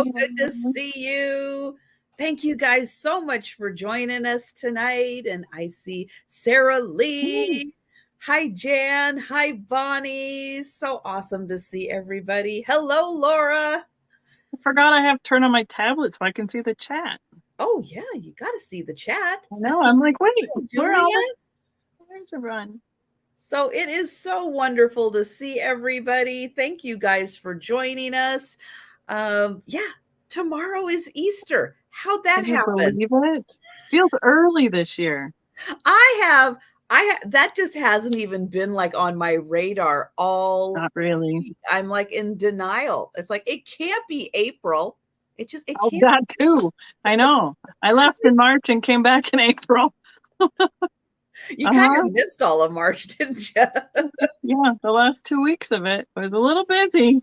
so good to see you. Thank you guys so much for joining us tonight. And I see Sarah Lee. Hi, Jan. Hi, Bonnie. So awesome to see everybody. Hello, Laura. I forgot I have to turn on my tablet so I can see the chat. Oh, yeah, you got to see the chat. I know. I'm like, wait, Juliet? Where's everyone? So it is so wonderful to see everybody. Thank you guys for joining us. Tomorrow is Easter. How'd that happen? Believe it? Feels early this year. That just hasn't even been like on my radar all. Not really. Week. I'm like in denial. It's like, it can't be April. It can't. That too. I know. I left in March and came back in April. You kind of missed all of March, didn't you? Yeah, the last 2 weeks of it was a little busy.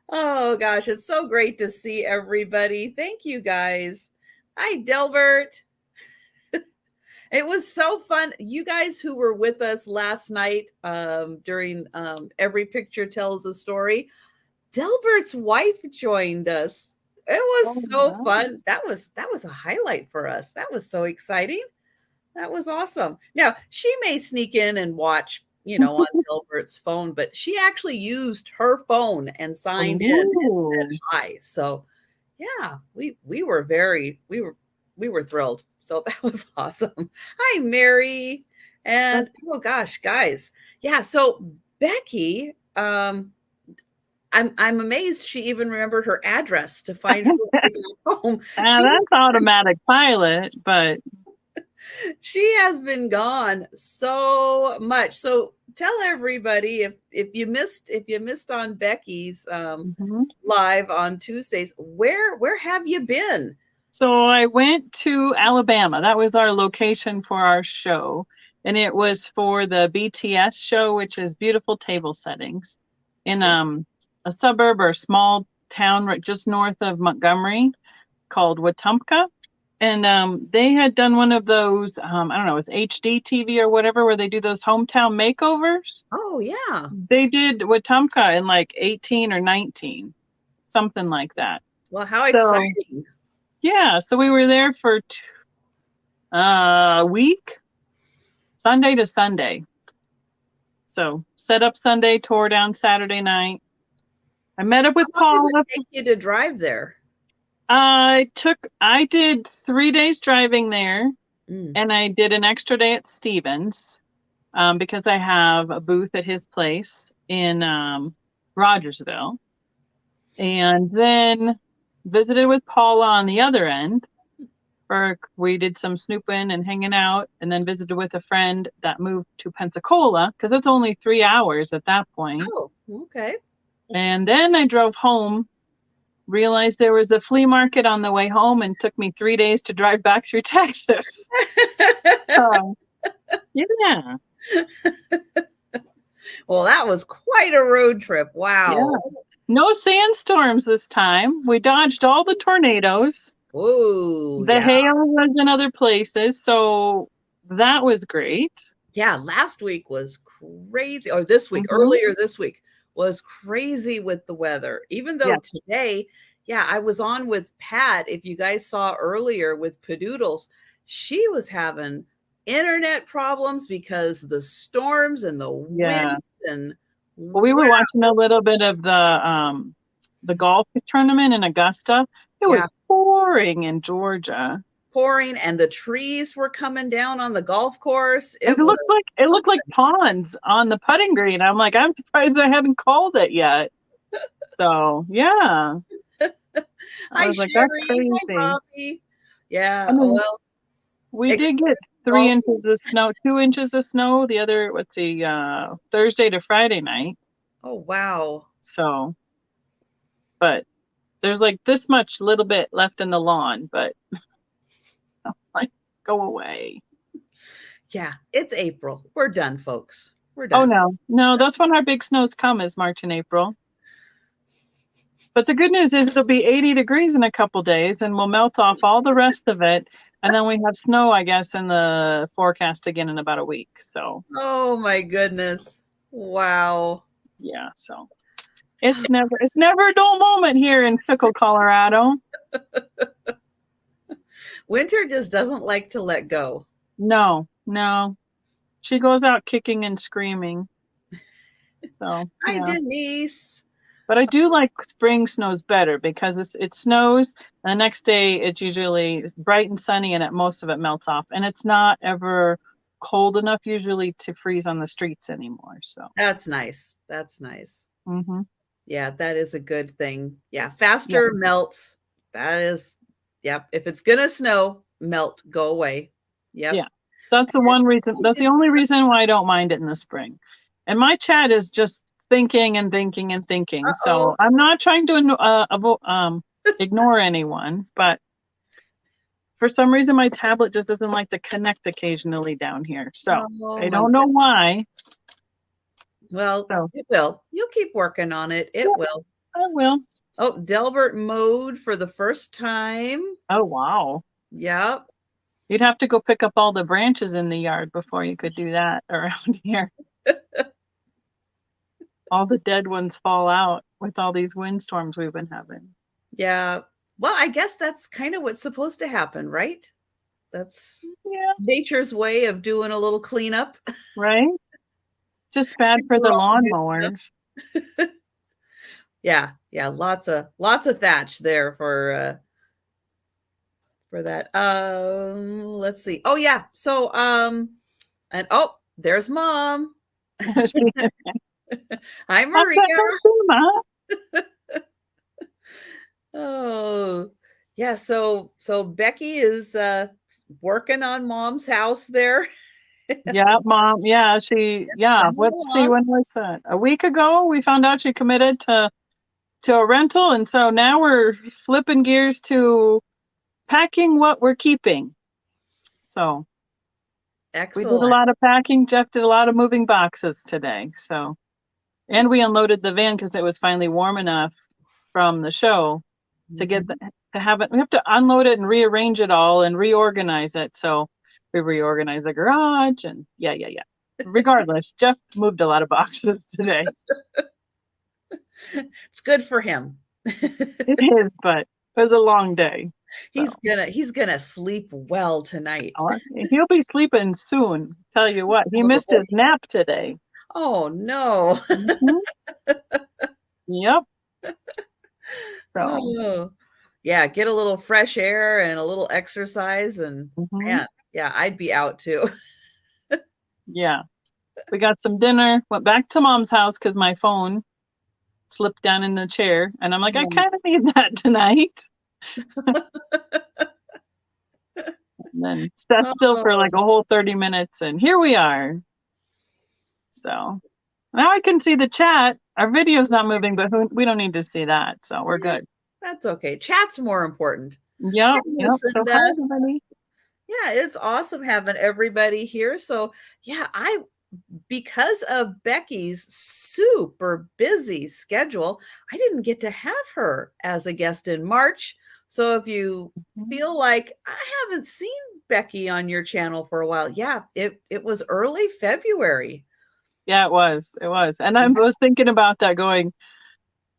Oh gosh, it's so great to see everybody. Thank you guys. Hi, Delbert. It was so fun. You guys who were with us last night during Every Picture Tells a Story, Delbert's wife joined us. It was so fun. That was a highlight for us. That was so exciting. That was awesome. Now, she may sneak in and watch, on Delbert's phone, but she actually used her phone and signed in and said hi. So, yeah, we were thrilled. So that was awesome. Hi, Mary. And oh gosh, guys. Yeah, so Becky, I'm amazed she even remembered her address to find her way back home. That's automatic pilot, but she has been gone so much. So tell everybody if you missed on Becky's live on Tuesdays, where have you been? So I went to Alabama. That was our location for our show. And it was for the BTS show, which is Beautiful Table Settings, in a suburb or a small town right just north of Montgomery called Wetumpka. And they had done one of those, I don't know, it's HD TV or whatever, where they do those hometown makeovers. Oh, yeah. They did Wetumpka in like 18 or 19, something like that. Well, how exciting. Yeah, so we were there for a week, Sunday to Sunday. So set up Sunday, tore down Saturday night. I met up with Paul. How long does it take you to drive there? I did 3 days driving there, and I did an extra day at Stevens because I have a booth at his place in Rogersville. And then visited with Paula on the other end. We did some snooping and hanging out, and then visited with a friend that moved to Pensacola because it's only 3 hours at that point. Oh, okay. And then I drove home, realized there was a flea market on the way home, and took me 3 days to drive back through Texas. Yeah. Well, that was quite a road trip. Wow. Yeah. No sandstorms this time. We dodged all the tornadoes. Ooh, the hail was in other places, so that was great. Yeah, last week was crazy, or this week, earlier this week was crazy with the weather. Even though today, I was on with Pat. If you guys saw earlier with Padoodles, she was having internet problems because the storms and the wind and we were watching a little bit of the golf tournament in Augusta. It was pouring in Georgia. Pouring, and the trees were coming down on the golf course. It looked like ponds on the putting green. I'm like, I'm surprised I haven't called it yet. So I was like, that's crazy. Hi, yeah. Well, we did get 3 inches of snow, 2 inches of snow. The other, Thursday to Friday night. Oh wow! So, but there's like this much little bit left in the lawn, but I'm like, go away. Yeah, it's April. We're done, folks. We're done. Oh no, that's when our big snows come, is March and April. But the good news is it'll be 80 degrees in a couple days, and we'll melt off all the rest of it. And then we have snow, I guess, in the forecast again in about a week. So. Oh my goodness! Wow. Yeah. So. It's never a dull moment here in Fickle, Colorado. Winter just doesn't like to let go. No. She goes out kicking and screaming. So, Hi, yeah. Denise. But I do like spring snows better because it snows and the next day it's usually bright and sunny and most of it melts off. And it's not ever cold enough usually to freeze on the streets anymore. So that's nice. That's nice. Mm-hmm. Yeah, that is a good thing. Yeah, faster melts. That is, yep. If it's gonna snow, melt, go away. Yep. Yeah, that's the one reason. That's the only reason why I don't mind it in the spring. And my chat is just thinking and thinking and thinking. So I'm not trying to ignore anyone, but for some reason my tablet just doesn't like to connect occasionally down here. So I don't know why. Well, it will. You'll keep working on it. It will. I will. Oh, Delbert mowed for the first time. Oh, wow. Yep. You'd have to go pick up all the branches in the yard before you could do that around here. All the dead ones fall out with all these windstorms we've been having. Yeah. Well, I guess that's kind of what's supposed to happen, right? That's nature's way of doing a little cleanup. Right? Just bad for the lawnmowers. Yeah. Lots of thatch there for that. Let's see. Oh yeah. So and there's Mom. Hi, Maria. Oh yeah. So Becky is working on Mom's house there. Yeah, Mom. Yeah, let's see, when was that? A week ago, we found out she committed to a rental. And so now we're flipping gears to packing what we're keeping. So excellent. We did a lot of packing. Jeff did a lot of moving boxes today. So, and we unloaded the van because it was finally warm enough from the show to get to have it. We have to unload it and rearrange it all and reorganize it. So we reorganized the garage and yeah. Regardless, Jeff moved a lot of boxes today. It's good for him. It is, but it was a long day. He's gonna sleep well tonight. He'll be sleeping soon. Tell you what, he missed his nap today. Oh no. Yep. So yeah, get a little fresh air and a little exercise and man, yeah, I'd be out too. Yeah. We got some dinner, went back to Mom's house because my phone slipped down in the chair. And I'm like, I kind of need that tonight. And then sat still for like a whole 30 minutes. And here we are. So now I can see the chat. Our video's not moving, but we don't need to see that. So we're good. That's okay. Chat's more important. Yep. So hi, everybody. Yeah, it's awesome having everybody here. So yeah, because of Becky's super busy schedule, I didn't get to have her as a guest in March. So if you feel like I haven't seen Becky on your channel for a while, yeah, it was early February. Yeah, it was. And I was thinking about that going,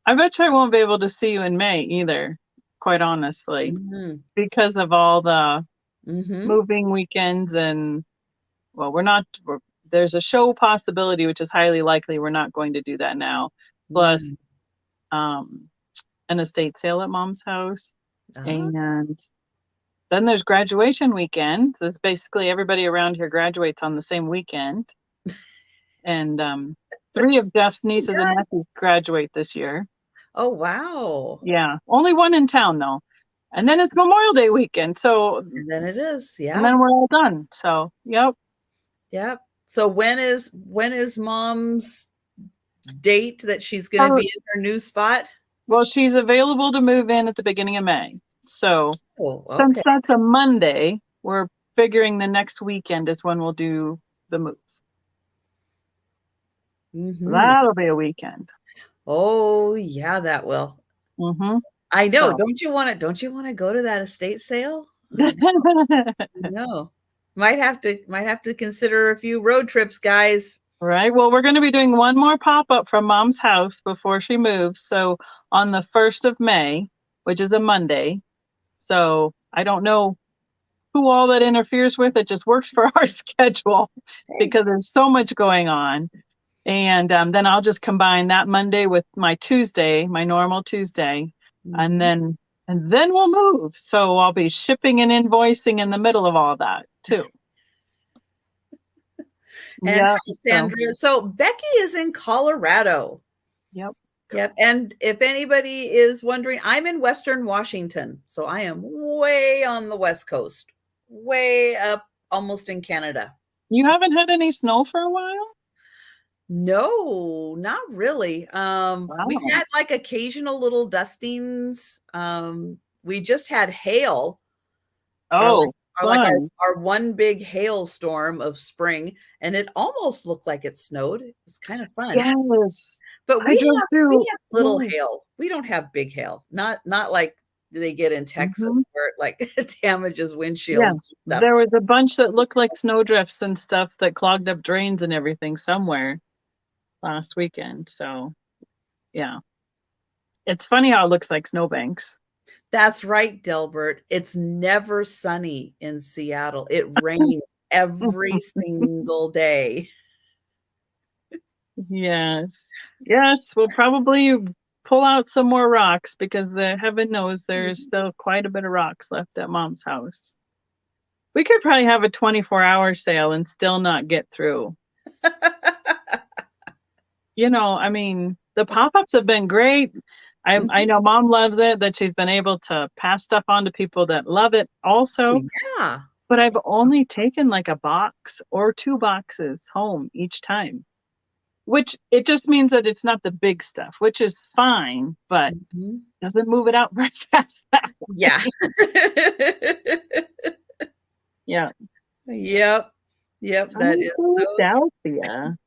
I bet you I won't be able to see you in May either, quite honestly, because of all the moving weekends and, well, there's a show possibility, which is highly likely we're not going to do that now. Plus, an estate sale at Mom's house. And then there's graduation weekend. So it's basically everybody around here graduates on the same weekend. And 3 of Jeff's nieces and nephews graduate this year. Oh, wow. Yeah. Only one in town, though. And then it's Memorial Day weekend. So and then it is. Yeah. And then we're all done. So, yep. So when is Mom's date that she's going to be in her new spot? Well, she's available to move in at the beginning of May. So since that's a Monday, we're figuring the next weekend is when we'll do the move. So that'll be a weekend. Oh yeah, that will. I know. So. Don't you want to go to that estate sale? No. Might have to consider a few road trips, guys. Right. Well, we're going to be doing one more pop-up from Mom's house before she moves. So on the 1st of May, which is a Monday. So I don't know who all that interferes with. It just works for our schedule because there's so much going on. And then I'll just combine that Monday with my Tuesday, my normal Tuesday, and then we'll move. So I'll be shipping and invoicing in the middle of all that too. And hi, Sandra. So Becky is in Colorado. Yep. Yep. And if anybody is wondering, I'm in Western Washington. So I am way on the West Coast, way up almost in Canada. You haven't had any snow for a while? No, not really. Wow. We've had like occasional little dustings. We just had hail. Oh, our one big hailstorm of spring, and it almost looked like it snowed. It was kind of fun. Yes. But we have little hail. We don't have big hail. Not like they get in Texas where it like damages windshields. Yeah. There was a bunch that looked like snowdrifts and stuff that clogged up drains and everything somewhere last weekend. So yeah. It's funny how it looks like snowbanks. That's right, Delbert. It's never sunny in Seattle. It rains every single day. Yes. Yes. We'll probably pull out some more rocks because heaven knows there's still quite a bit of rocks left at Mom's house. We could probably have a 24-hour sale and still not get through. I mean, the pop-ups have been great. I know Mom loves it, that she's been able to pass stuff on to people that love it also. Yeah. But I've only taken like a box or 2 boxes home each time, which it just means that it's not the big stuff, which is fine, but doesn't move it out very fast. Yeah. Yeah. Yep. That is Philadelphia.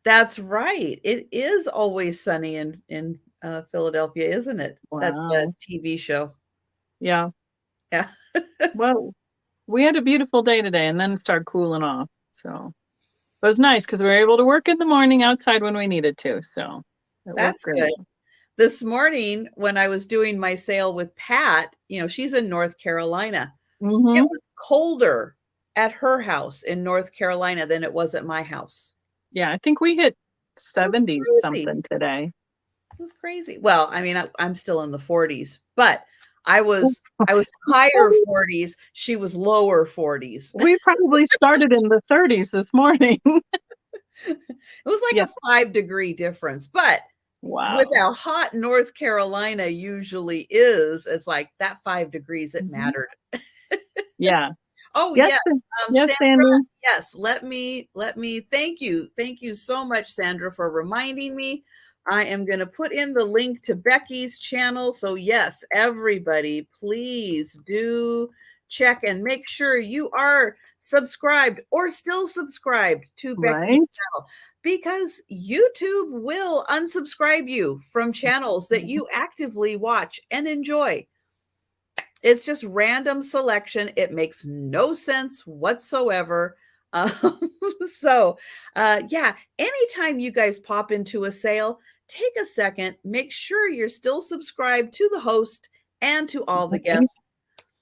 That's right. It is always sunny in Philadelphia, isn't it? Wow. That's a TV show. Yeah. Yeah. Well, we had a beautiful day today, and then it started cooling off. So it was nice because we were able to work in the morning outside when we needed to. So that's good. This morning, when I was doing my sale with Pat, she's in North Carolina. It was colder at her house in North Carolina than it was at my house. Yeah, I think we hit 70s something today. It was crazy. Well, I mean, I'm still in the 40s, but I was higher 40s. She was lower 40s. We probably started in the 30s this morning. It was like a 5-degree difference, but with how hot North Carolina usually is, it's like that 5 degrees, it mattered. Yeah. Oh, yes. Sandra, yes. Let me thank you. Thank you so much, Sandra, for reminding me. I am going to put in the link to Becky's channel. So yes, everybody, please do check and make sure you are subscribed or still subscribed to Becky's channel, because YouTube will unsubscribe you from channels that you actively watch and enjoy. It's just random selection. It makes no sense whatsoever. So anytime you guys pop into a sale, take a second, make sure you're still subscribed to the host and to all the guests.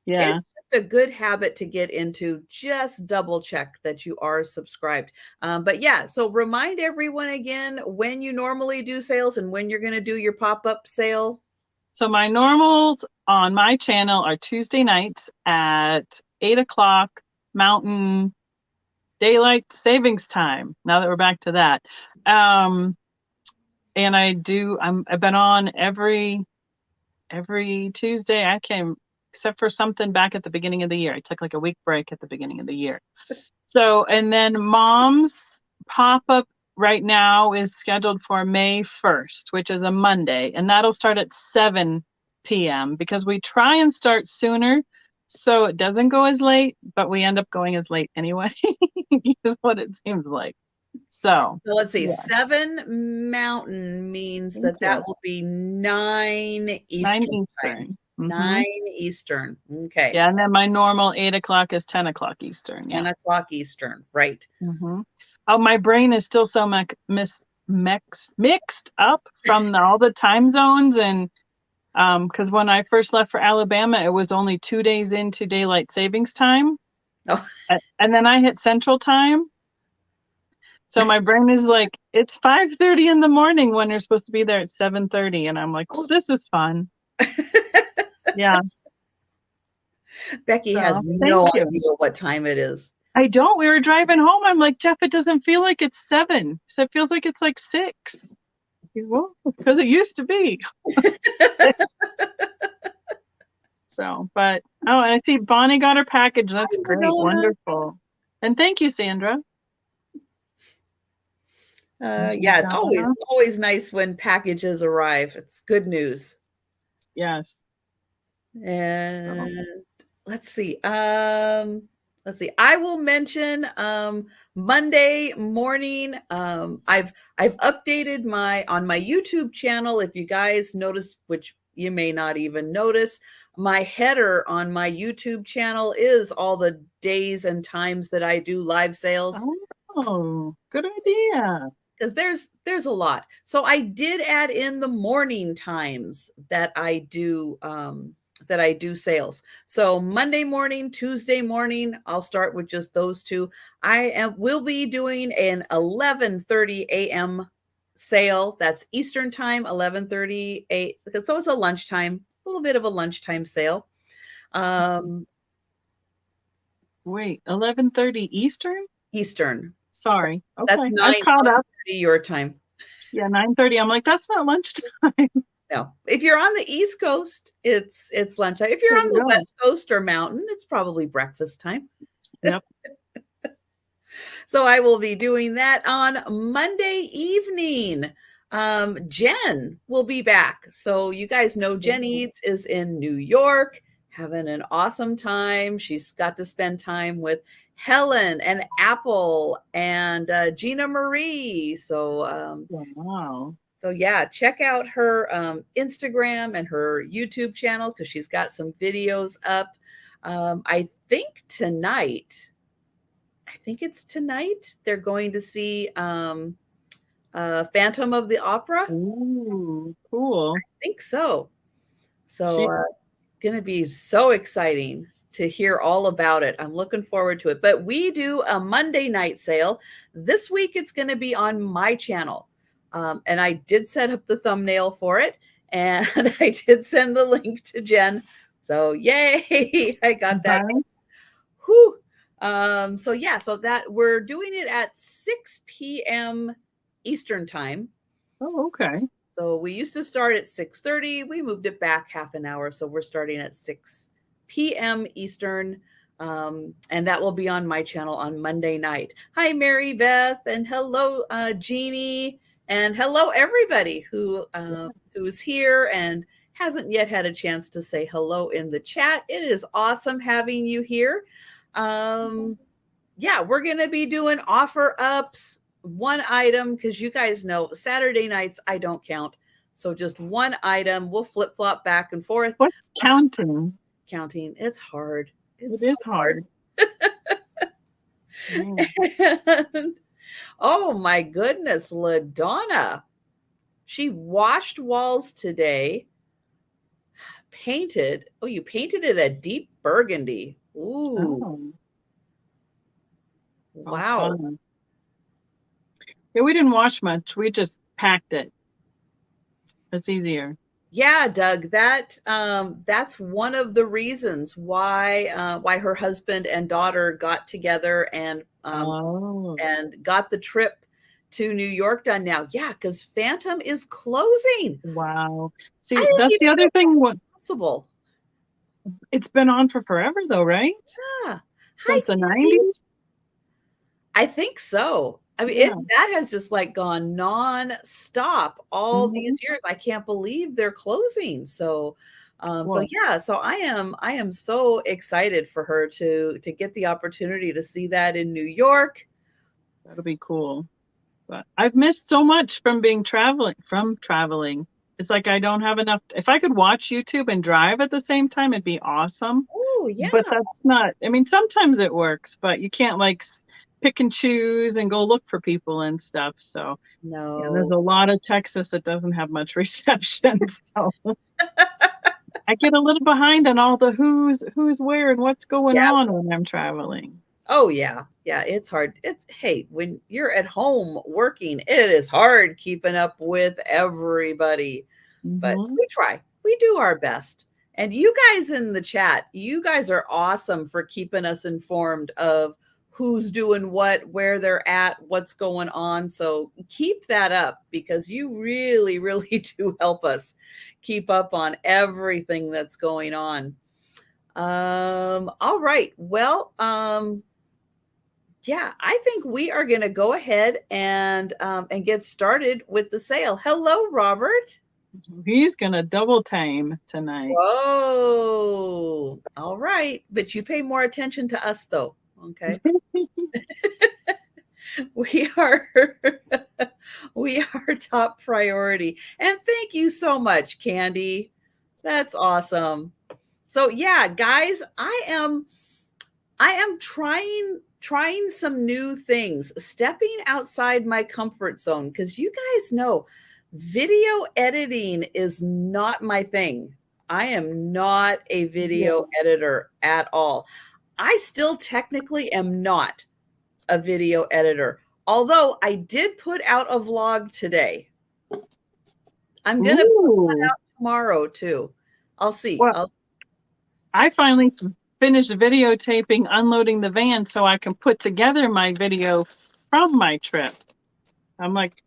Yeah. It's just a good habit to get into. Just double check that you are subscribed. So remind everyone again when you normally do sales and when you're going to do your pop-up sale. So my normals on my channel are Tuesday nights at 8:00 Mountain Daylight Savings Time. Now that we're back to that. And I've been on every Tuesday. I came, except for something back at the beginning of the year. I took like a week break at the beginning of the year. So, and then Mom's pop-up right now is scheduled for May 1st, which is a Monday, and that'll start at 7 p.m. because we try and start sooner so it doesn't go as late, but we end up going as late anyway, is what it seems like. So let's see, 7 Mountain means that will be 9 Eastern. 9 Eastern. Okay. Yeah, and then my normal 8:00 is 10:00 Eastern. 10:00 Eastern, right. Oh, my brain is still so mixed up from all the time zones. And because when I first left for Alabama, it was only 2 days into daylight savings time. Oh. And then I hit Central Time. So my brain is like, it's 5:30 in the morning when you're supposed to be there at 7:30. And I'm like, oh, this is fun. Yeah. Becky has no idea what time it is. I don't. We were driving home. I'm like, Jeff, it doesn't feel like it's 7. So it feels like it's like 6. Well, because it used to be. So, but, oh, and I see Bonnie got her package. That's great. Wonderful. And thank you, Sandra. Yeah, it's always nice when packages arrive. It's good news. Yes. And let's see. I will mention Monday morning. I've updated on my YouTube channel. If you guys noticed, which you may not even notice, my header on my YouTube channel is all the days and times that I do live sales. Oh, good idea. Because there's a lot. So I did add in the morning times that I do sales. So Monday morning, Tuesday morning, I'll start with just those two. Will be doing an 11:30 a.m. sale. That's Eastern time, 11:30 a.m. So it's a lunchtime, a little bit of a lunchtime sale. Wait, 11:30 Eastern? Eastern. Sorry. Okay. That's 9:30 your time. Yeah, 9:30. I'm like, that's not lunchtime. No. If you're on the East Coast, it's lunchtime. If you're on the West Coast or Mountain, it's probably breakfast time. Yep. So I will be doing that on Monday evening. Jen will be back. So you guys know Jen Eats is in New York, having an awesome time. She's got to spend time with Helen and Apple and Gina Marie. So wow. So yeah, check out her Instagram and her YouTube channel because she's got some videos up. I think it's tonight, they're going to see Phantom of the Opera. Ooh, cool. I think so. So going to be so exciting to hear all about it. I'm looking forward to it. But we do a Monday night sale. This week, it's going to be on my channel. And I did set up the thumbnail for it. And I did send the link to Jen. So yay, I got that. Whew. So yeah, so that we're doing it at 6 p.m. Eastern time. Oh, okay. So we used to start at 6:30. We moved it back half an hour. So we're starting at 6 p.m. Eastern. And that will be on my channel on Monday night. Hi, Mary Beth, and hello, Jeannie, and hello, everybody who's here and hasn't yet had a chance to say hello in the chat. It is awesome having you here. Yeah, we're going to be doing offer ups, one item, because you guys know Saturday nights, I don't count. So just one item. We'll flip flop back and forth. What's counting? Counting. It's hard. It is hard. And, oh my goodness, LaDonna. She washed walls today. Painted. Oh, you painted it a deep burgundy. Ooh. Oh. Wow. Oh, yeah, we didn't wash much. We just packed it. It's easier. Yeah, Doug, that's one of the reasons why her husband and daughter got together and got the trip to New York done now. Yeah, because Phantom is closing. Wow. See, that's the other thing. What possible? It's been on for forever, though, right? Yeah, since the 90s. I think so. I mean, that has just like gone non-stop all these years. I can't believe they're closing. So, so I am so excited for her to get the opportunity to see that in New York. That'll be cool. But I've missed so much from traveling. It's like I don't have enough. If I could watch YouTube and drive at the same time, it'd be awesome. Oh, yeah. But that's not, I mean, sometimes it works, but you can't like pick and choose and go look for people and stuff. So yeah, there's a lot of Texas that doesn't have much reception. So I get a little behind on all the who's where and what's going on when I'm traveling. Oh yeah. Yeah, it's hard. Hey, when you're at home working, it is hard keeping up with everybody. But we try. We do our best. And you guys in the chat, you guys are awesome for keeping us informed of who's doing what, where they're at, what's going on. So keep that up because you really, really do help us keep up on everything that's going on. All right. Well, yeah, I think we are going to go ahead and get started with the sale. Hello, Robert. He's going to double time tonight. Whoa. All right. But you pay more attention to us, though. Okay. We are top priority. And thank you so much, Candy. That's awesome. So yeah, guys, I am trying some new things, stepping outside my comfort zone, because you guys know video editing is not my thing. I am not a video editor at all. I still technically am not a video editor, although I did put out a vlog today. I'm going to put one out tomorrow too. I'll see. Well, I finally finished videotaping unloading the van so I can put together my video from my trip. I'm like,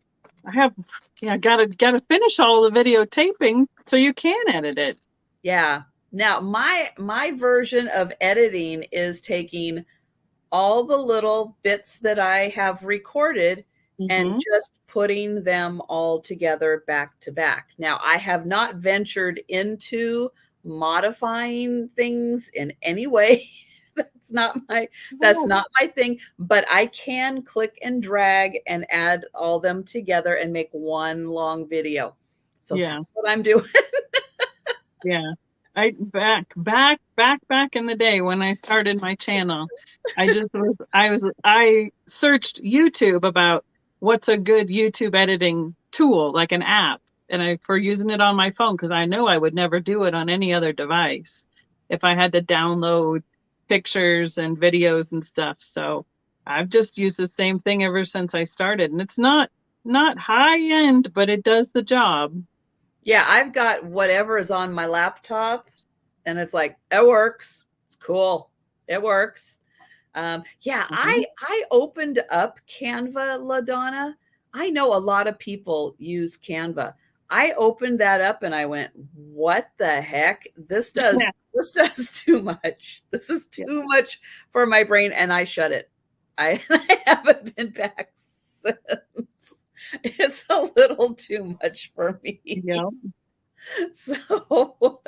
gotta finish all the videotaping so you can edit it. Yeah. Now my version of editing is taking all the little bits that I have recorded and just putting them all together back to back. Now, I have not ventured into modifying things in any way. That's not my thing, but I can click and drag and add all them together and make one long video. So that's what I'm doing. Yeah. Back in the day when I started my channel, I searched YouTube about what's a good YouTube editing tool, like an app, and for using it on my phone, because I know I would never do it on any other device if I had to download pictures and videos and stuff. So I've just used the same thing ever since I started, and it's not high end, but it does the job. Yeah, I've got whatever is on my laptop, and it's like, it works. It's cool. It works. I opened up Canva, LaDonna. I know a lot of people use Canva. I opened that up and I went, what the heck? This does too much. This is too much for my brain. And I shut it. I haven't been back since. It's a little too much for me. Yeah. So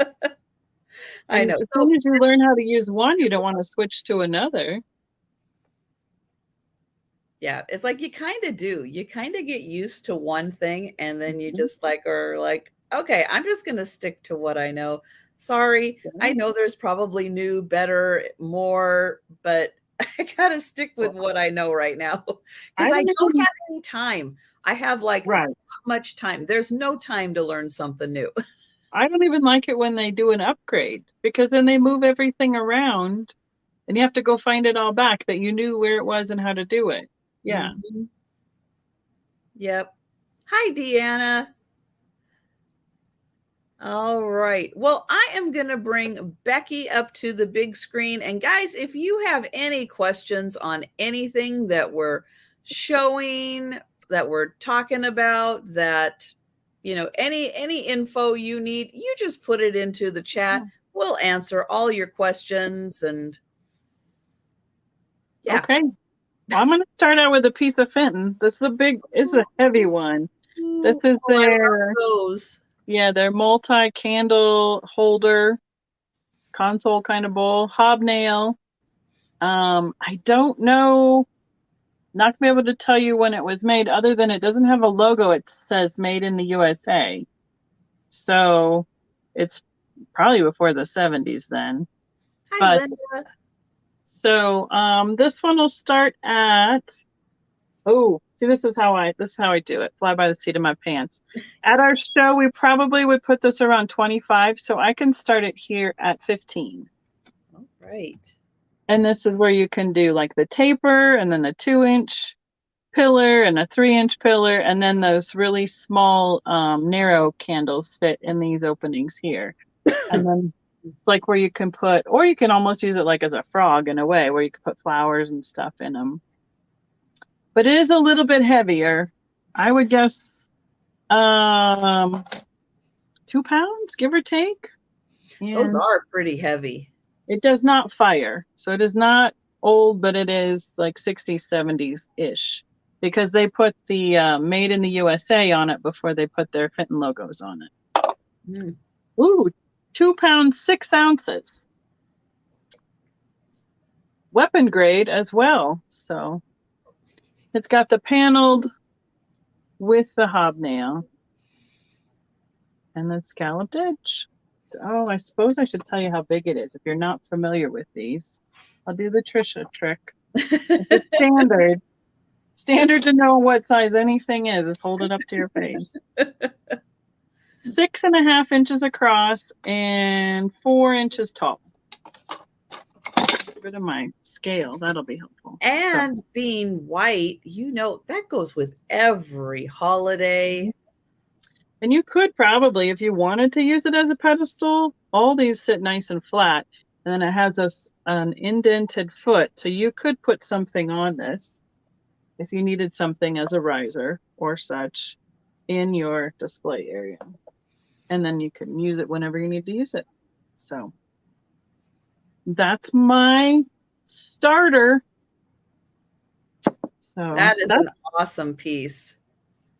I know. As soon as you learn how to use one, you don't want to switch to another. Yeah, it's like you kind of do. You kind of get used to one thing, and then you just are like, okay, I'm just going to stick to what I know. Sorry, I know there's probably new, better, more, but I got to stick with what I know right now because I don't have any time. I have not much time. There's no time to learn something new. I don't even like it when they do an upgrade, because then they move everything around and you have to go find it all back that you knew where it was and how to do it. Yeah. Mm-hmm. Yep. Hi, Deanna. All right. Well, I am going to bring Becky up to the big screen. And guys, if you have any questions on anything that we're showing, that we're talking about, that, any info you need, you just put it into the chat. We'll answer all your questions. And yeah. Okay. Well, I'm going to start out with a piece of Fenton. This is a heavy one. This is their multi-candle holder, console kind of bowl, hobnail. I don't know, not gonna be able to tell you when it was made, other than it doesn't have a logo. It says made in the USA. So it's probably before the 70s then. Hi, Linda. So this one will start at, oh, see, this is how I do it. Fly by the seat of my pants. At our show, we probably would put this around 25, so I can start it here at 15. All right. And this is where you can do like the taper and then a 2-inch pillar and a 3-inch pillar, and then those really small narrow candles fit in these openings here. And then like where you can put, or you can almost use it like as a frog in a way, where you can put flowers and stuff in them. But it is a little bit heavier. I would guess 2 pounds, give or take. And those are pretty heavy. It does not fire. So it is not old, but it is like 60s, 70s-ish. Because they put the made in the USA on it before they put their Fenton logos on it. Mm. Ooh, 2 pounds, 6 ounces. Weapon grade as well. So it's got the paneled with the hobnail and the scalloped edge. Oh, I suppose I should tell you how big it is. If you're not familiar with these, I'll do the Trisha trick. It's standard. Standard to know what size anything is hold it up to your face. 6.5 inches across and 4 inches tall. Get rid of my scale. That'll be helpful. And being white, you know, that goes with every holiday. And you could probably, if you wanted to use it as a pedestal, all these sit nice and flat. And then it has an indented foot. So you could put something on this if you needed something as a riser or such in your display area. And then you can use it whenever you need to use it. So that's my starter. So that is an awesome piece.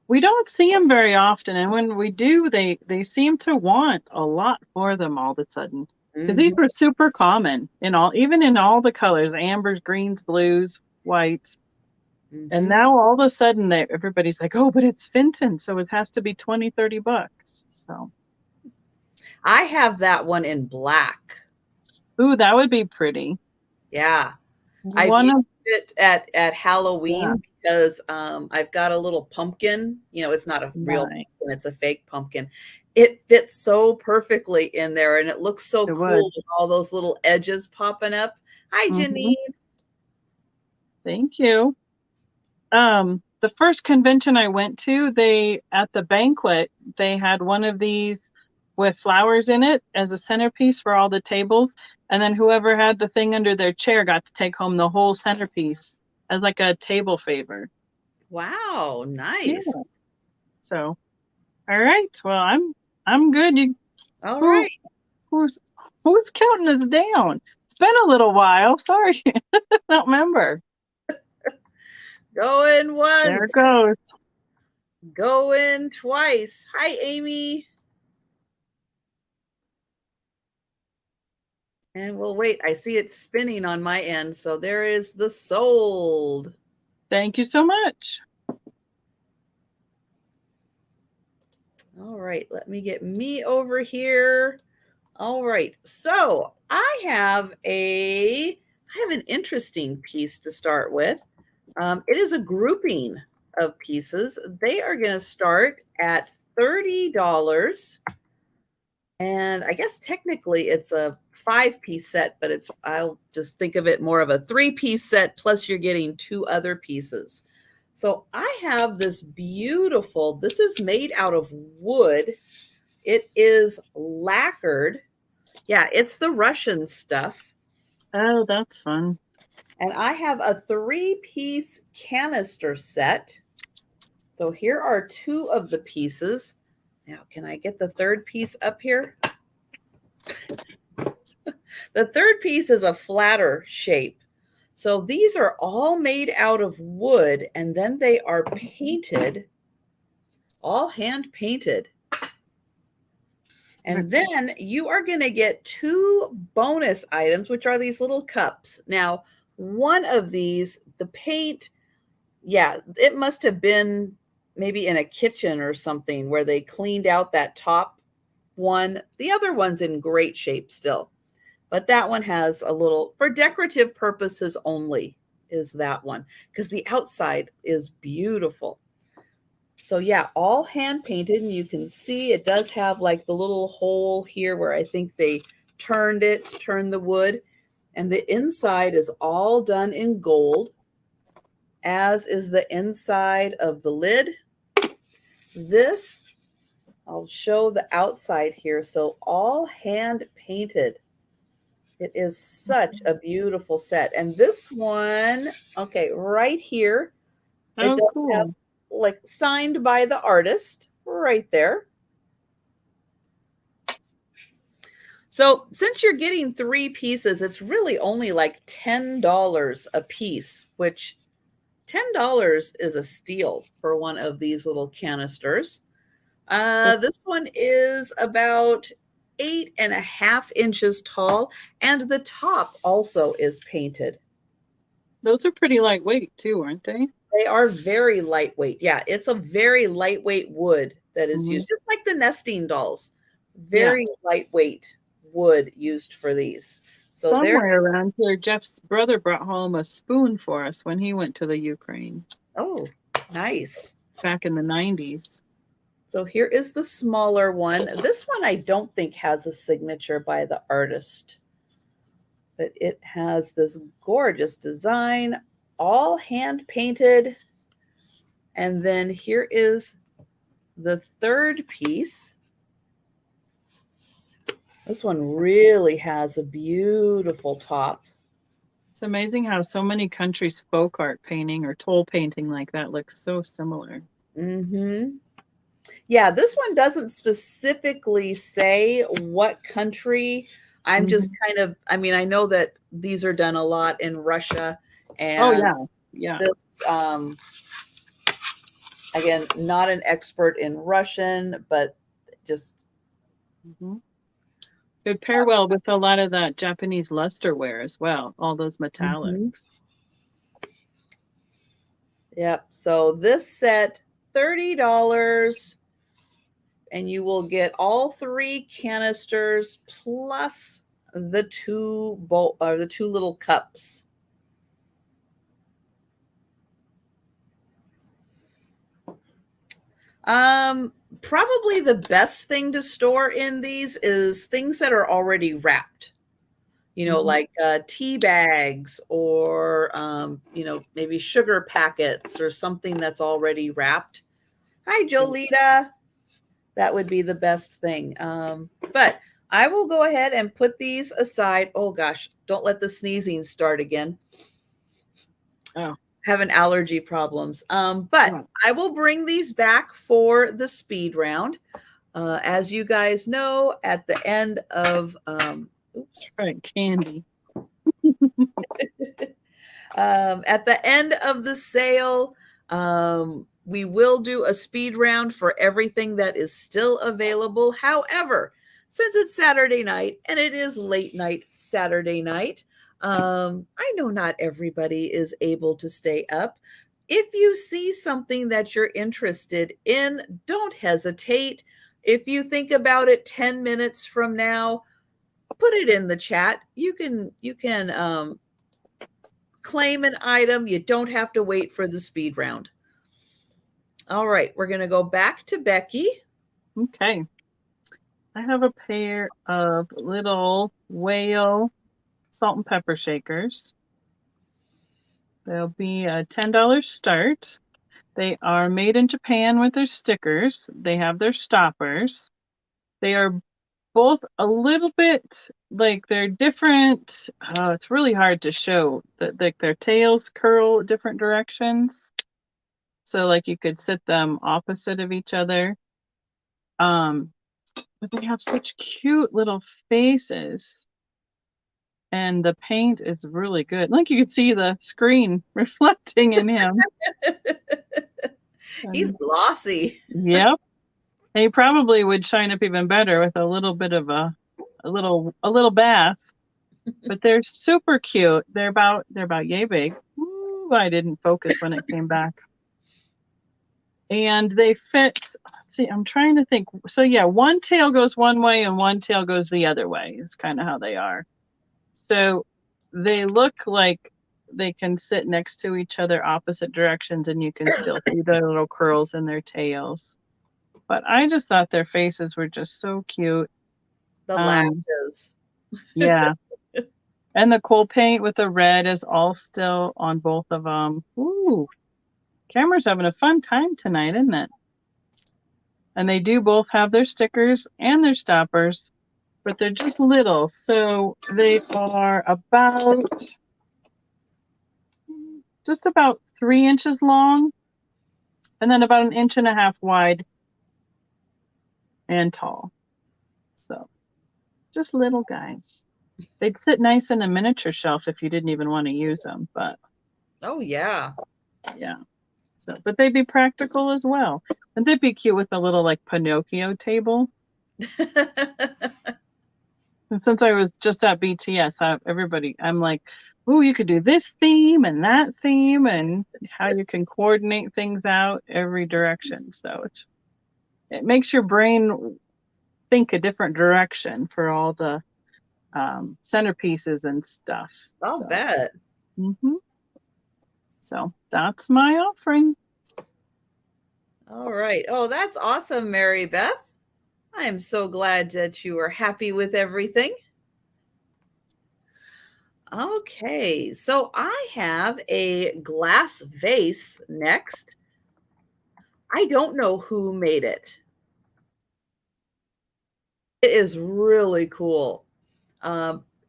We don't see them very often, and when we do, they seem to want a lot for them all of a sudden. Because these were super common even in all the colors: ambers, greens, blues, whites. And now all of a sudden everybody's like, oh, but it's Fenton, so it has to be $20-$30. So I have that one in black. Ooh, that would be pretty. Yeah. I used it at Halloween because I've got a little pumpkin. You know, it's not a real pumpkin, it's a fake pumpkin. It fits so perfectly in there, and it looks so cool with all those little edges popping up. Hi, Janine. Thank you. The first convention I went to, at the banquet, they had one of these with flowers in it as a centerpiece for all the tables. And then whoever had the thing under their chair got to take home the whole centerpiece as like a table favor. Wow, nice. Yeah. So, all right. Well, I'm good. All right. Who's counting this down? It's been a little while. Sorry. I don't remember. Going once. There it goes. Going twice. Hi, Amy. And we'll wait. I see it spinning on my end. So there is the sold. Thank you so much. All right. Let me get me over here. All right. So I have an interesting piece to start with. It is a grouping of pieces. They are going to start at $30. And I guess technically it's a 5-piece set, but I'll just think of it more of a 3-piece set, plus you're getting 2 other pieces. So I have this beautiful, this is made out of wood. It is lacquered. Yeah, it's the Russian stuff. Oh, that's fun. And I have a 3-piece canister set. So here are 2 of the pieces. Now, can I get the 3rd piece up here? The 3rd piece is a flatter shape. So these are all made out of wood, and then they are painted, all hand painted. And then you are going to get 2 bonus items, which are these little cups. Now, one of these, the paint, yeah, it must have been maybe in a kitchen or something where they cleaned out that top one. The other one's in great shape still. But that one has a little, for decorative purposes only, is that one, because the outside is beautiful. So yeah, all hand painted, and you can see it does have like the little hole here where I think they turned the wood, and the inside is all done in gold, as is the inside of the lid. This, I'll show the outside here. So all hand painted. It is such a beautiful set. And this one, okay, right here, it Oh, does have cool. like signed by the artist right there. So since you're getting 3 pieces, it's really only like $10 a piece, which $10 is a steal for one of these little canisters. This one is about 8.5 inches tall, and the top also is painted. Those are pretty lightweight too, aren't they? They are very lightweight. Yeah, it's a very lightweight wood that is used, just like the nesting dolls. Very lightweight wood used for these. So somewhere around here, Jeff's brother brought home a spoon for us when he went to the Ukraine. Oh, nice. Back in the 90s. So here is the smaller one. This one I don't think has a signature by the artist, but it has this gorgeous design, all hand painted. And then here is the third piece. This one really has a beautiful top. It's amazing how so many countries' folk art painting or toll painting like that looks so similar. Mm-hmm. Yeah, this one doesn't specifically say what country. I'm just kind of, I mean, I know that these are done a lot in Russia, and this, again, not an expert in Russian, but just could pair well with a lot of that Japanese lusterware as well, all those metallics. Yep. So this set, $30, and you will get all 3 canisters plus the 2 little cups. Probably the best thing to store in these is things that are already wrapped. You know, like tea bags, or you know, maybe sugar packets or something that's already wrapped. Hi, Jolita. That would be the best thing. But I will go ahead and put these aside. Oh gosh, don't let the sneezing start again. Oh. Having allergy problems. But I will bring these back for the speed round. As you guys know, at the end of oops, right, candy. At the end of the sale, we will do a speed round for everything that is still available. However, since it's Saturday night and it is late night Saturday night, I know not everybody is able to stay up. If you see something that you're interested in, don't hesitate. If you think about it 10 minutes from now, put it in the chat. You can claim an item. You don't have to wait for the speed round. All right, we're going to go back to Becky. Okay. I have a pair of little whale salt and pepper shakers. They'll be a $10 start. They are made in Japan with their stickers. They have their stoppers. They are both a little bit like they're different. It's really hard to show that like their tails curl different directions. So like you could sit them opposite of each other. But they have such cute little faces. And the paint is really good. Like you could see the screen reflecting in him. He's glossy. Yep. And he probably would shine up even better with a little bit of a little bath. But they're super cute. They're about yay big. Ooh, I didn't focus when it came back. And they fit, let's see, I'm trying to think. So yeah, one tail goes one way and one tail goes the other way is kind of how they are. So they look like they can sit next to each other opposite directions, and you can still see the little curls in their tails. But I just thought their faces were just so cute. The lashes. Yeah. And the coal paint with the red is all still on both of them. Ooh, camera's having a fun time tonight, isn't it? And they do both have their stickers and their stoppers, but they're just little. So they are about just about 3 inches long, and then about 1.5 inches wide and tall. So just little guys. They'd sit nice in a miniature shelf if you didn't even want to use them, but oh yeah. Yeah. So, but they'd be practical as well. And they'd be cute with a little like Pinocchio table. And since I was just at BTS, I'm like, oh, you could do this theme and that theme, and how you can coordinate things out every direction. So it makes your brain think a different direction for all the centerpieces and stuff. I'll bet. So that's my offering. All right. Oh, that's awesome, Mary Beth. I am so glad that you are happy with everything. Okay, so I have a glass vase next. I don't know who made it. It is really cool.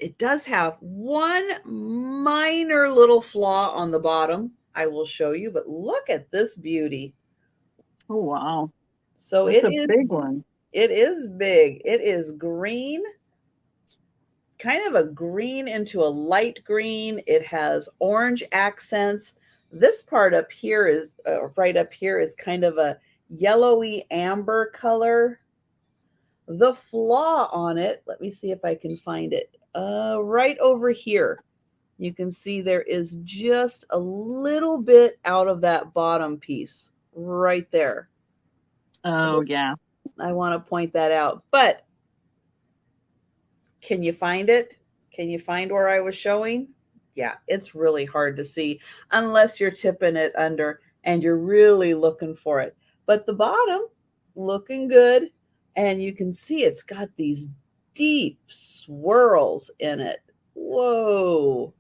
It does have one minor little flaw on the bottom. I will show you, but look at this beauty. Oh, wow. So That's a big one. It is big. It is green, kind of a green into a light green. It has orange accents. This part up here is right up here is kind of a yellowy amber color. The flaw on it, let me see if I can find it. Right over here, you can see there is just a little bit out of that bottom piece right there. Oh, yeah. I want to point that out. But can you find it? Can you find where I was showing? Yeah, it's really hard to see unless you're tipping it under and you're really looking for it. But the bottom, looking good. And you can see it's got these deep swirls in it. Whoa.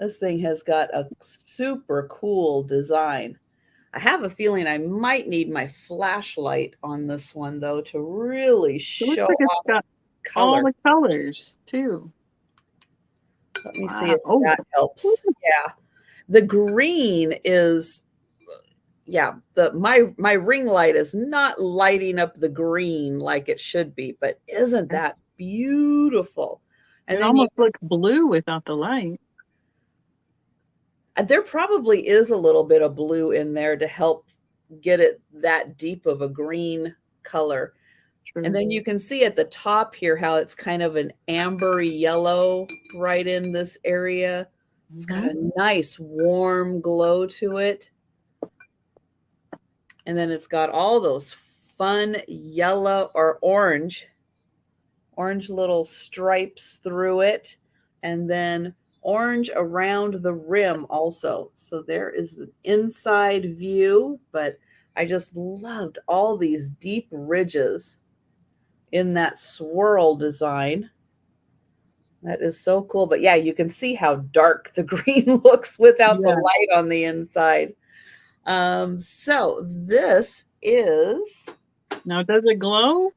This thing has got a super cool design. I have a feeling I might need my flashlight on this one, though, to really show off got color. All the colors, too. Let me see if that helps. Yeah. The green is, yeah, my ring light is not lighting up the green like it should be, but isn't that beautiful? And it almost looks blue without the light. There probably is a little bit of blue in there to help get it that deep of a green color. True. And then you can see at the top here how it's kind of an ambery yellow right in this area. It's got a nice warm glow to it. And then it's got all those fun yellow or orange little stripes through it. And then orange around the rim also. So there is the inside view, but I just loved all these deep ridges in that swirl design. That is so cool. But yeah, you can see how dark the green looks without the light on the inside. So this is... Now, does it glow?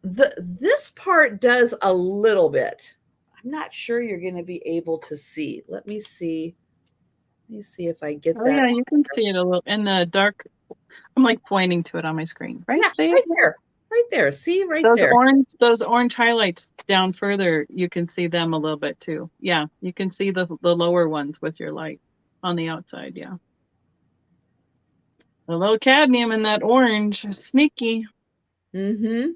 This part does a little bit. I'm not sure you're going to be able to see. Let me see. Let me see if I get that. Yeah, you can see it a little in the dark. I'm like pointing to it on my screen. Right there. Right there. Right there. See right there. Those orange highlights down further, you can see them a little bit too. Yeah, you can see the lower ones with your light on the outside. Yeah. A little cadmium in that orange. Sneaky. Mm-hmm.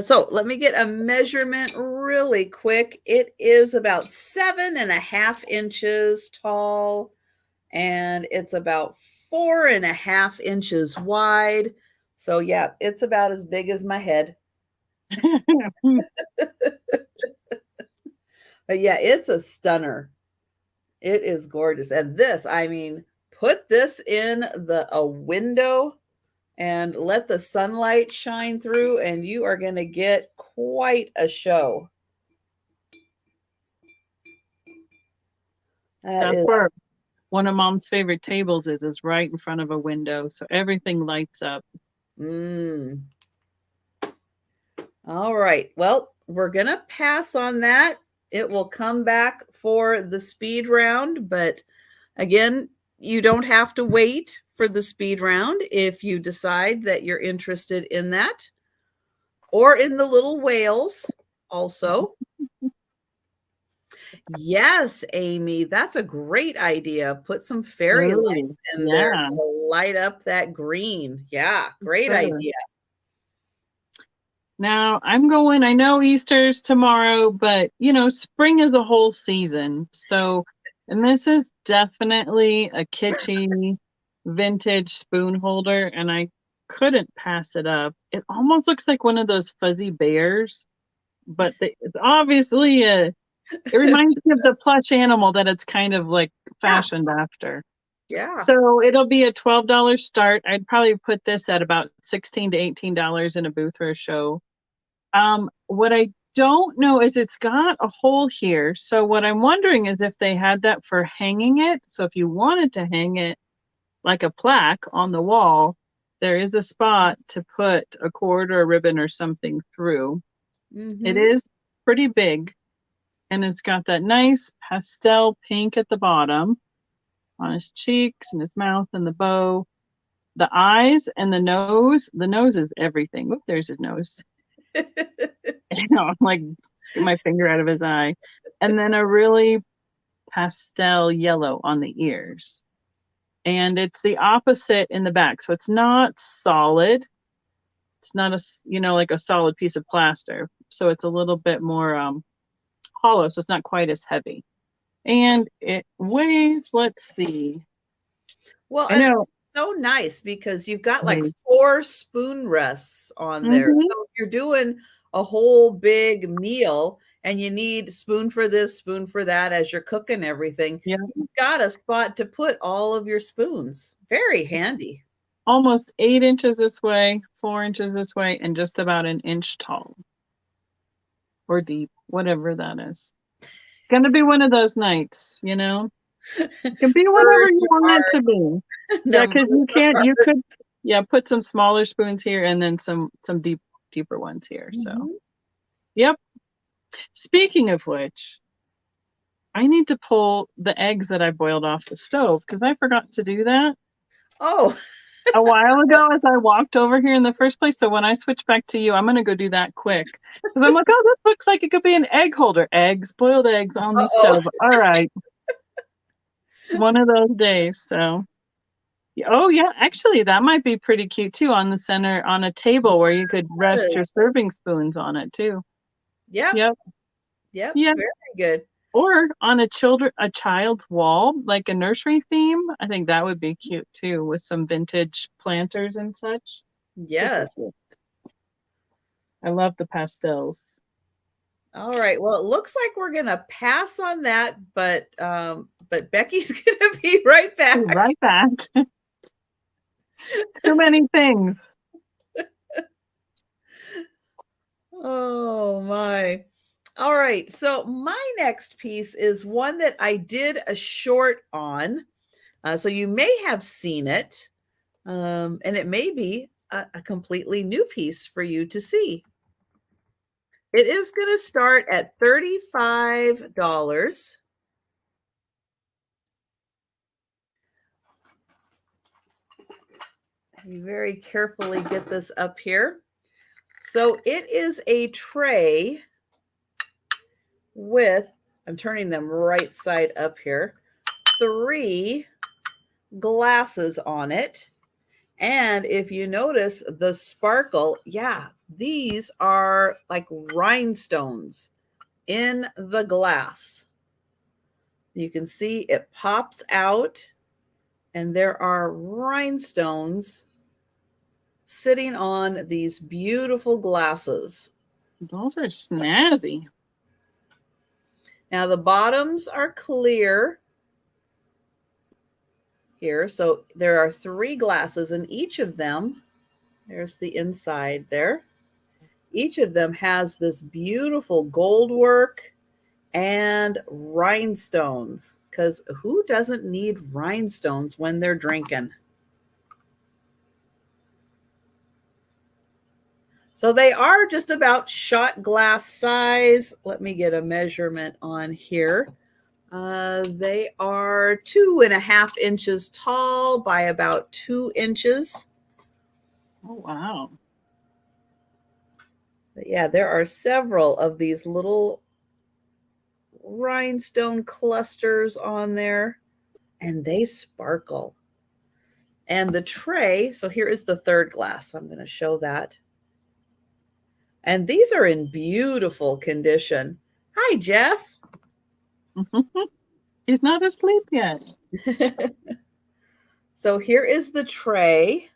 So let me get a measurement really quick. It is about 7.5 inches tall, and it's about 4.5 inches wide. So yeah, it's about as big as my head. But yeah, it's a stunner. It is gorgeous. And this, I mean, put this in a window and let the sunlight shine through, and you are going to get quite a show. That's where one of Mom's favorite tables is right in front of a window, so everything lights up. All right. Well, we're going to pass on that. It will come back for the speed round, but again, you don't have to wait for the speed round if you decide that you're interested in that, or in the little whales also. Yes, Amy, that's a great idea. Put some fairy lights in there to light up that green. Yeah, great idea. Now I'm going, I know Easter's tomorrow, but you know, spring is a whole season. So, and this is definitely a kitschy vintage spoon holder, and I couldn't pass it up. It almost looks like one of those fuzzy bears, but it's obviously it reminds me of the plush animal that it's kind of like fashioned after. Yeah. So it'll be a $12 start. I'd probably put this at about $16 to $18 in a booth or a show. What I don't know is it's got a hole here. So what I'm wondering is if they had that for hanging it. So if you wanted to hang it like a plaque on the wall, there is a spot to put a cord or a ribbon or something through. It is pretty big, and it's got that nice pastel pink at the bottom on his cheeks and his mouth and the bow. The eyes and the nose is everything. Oop, there's his nose. You know, I'm like, get my finger out of his eye. And then a really pastel yellow on the ears. And it's the opposite in the back. So it's not solid. It's not like a solid piece of plaster. So it's a little bit more hollow. So it's not quite as heavy. And it weighs, let's see. Well, I know. It's so nice because you've got like 4 spoon rests on there. So if you're doing a whole big meal and you need spoon for this, spoon for that as you're cooking everything, you've got a spot to put all of your spoons. Very handy. Almost 8 inches this way, 4 inches this way, and just about an inch tall. Or deep, whatever that is. It's going to be one of those nights, you know? It can be whatever you want it to be. Yeah, because you could put some smaller spoons here and then some deeper ones here. So yep. Speaking of which, I need to pull the eggs that I boiled off the stove because I forgot to do that. Oh. A while ago as I walked over here in the first place. So when I switch back to you, I'm going to go do that quick. Because I'm like, oh, this looks like it could be an egg holder. Boiled eggs on the stove. All right. It's one of those days. So, oh, yeah. Actually, that might be pretty cute, too, on the center, on a table where you could rest your serving spoons on it, too. Yep. Very good. Or on a child's wall, like a nursery theme. I think that would be cute too, with some vintage planters and such. Yes. I love the pastels. All right. Well, it looks like we're gonna pass on that, but Becky's gonna be right back. Right back. Too many things. Oh my. All right, so my next piece is one that I did a short on. So you may have seen it, and it may be a completely new piece for you to see. It is going to start at $35. You very carefully get this up here. So it is a tray with, I'm turning them right side up here, 3 glasses on it. And if you notice the sparkle, these are like rhinestones in the glass. You can see it pops out and there are rhinestones sitting on these beautiful glasses. Those are snazzy. Now the bottoms are clear here. So there are 3 glasses, and each of them, there's the inside there. Each of them has this beautiful gold work and rhinestones, because who doesn't need rhinestones when they're drinking? So they are just about shot glass size. Let me get a measurement on here. They are 2.5 inches tall by about 2 inches. Oh, wow. But yeah, there are several of these little rhinestone clusters on there, and they sparkle. And the tray, so here is the 3rd glass. I'm going to show that. And these are in beautiful condition. Hi, Jeff. He's not asleep yet. So here is the tray.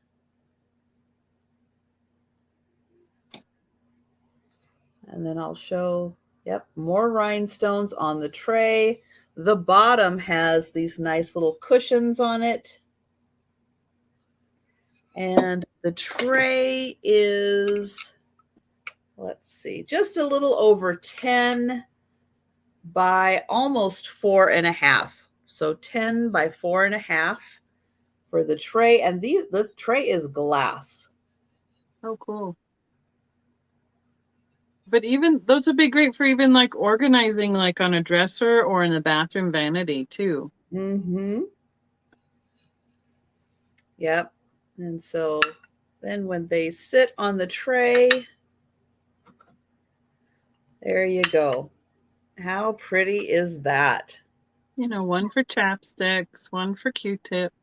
And then I'll show, yep, more rhinestones on the tray. The bottom has these nice little cushions on it. And the tray is, let's see, just a little over 10 by almost 4.5. So 10 by 4.5 for the tray. And this tray is glass. Oh, cool. But even those would be great for even like organizing like on a dresser or in the bathroom vanity too. Mm-hmm. Yep. And so then when they sit on the tray, there you go. How pretty is that? You know, one for chapsticks, one for Q-tips,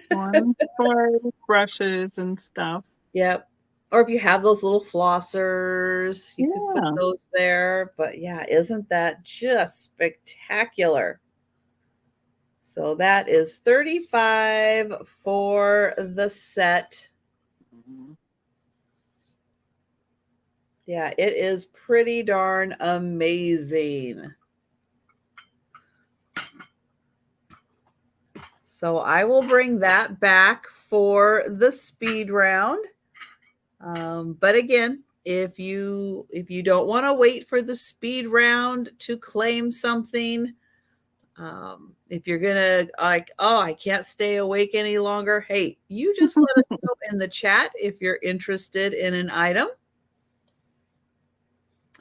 one for brushes and stuff. Yep. Or if you have those little flossers, you could put Yeah. those there. But yeah, isn't that just spectacular? So that is $35 for the set. Yeah, it is pretty darn amazing. So I will bring that back for the speed round. But again, if you don't want to wait for the speed round to claim something, if you're gonna like, oh, I can't stay awake any longer, hey, you just let us know in the chat if you're interested in an item.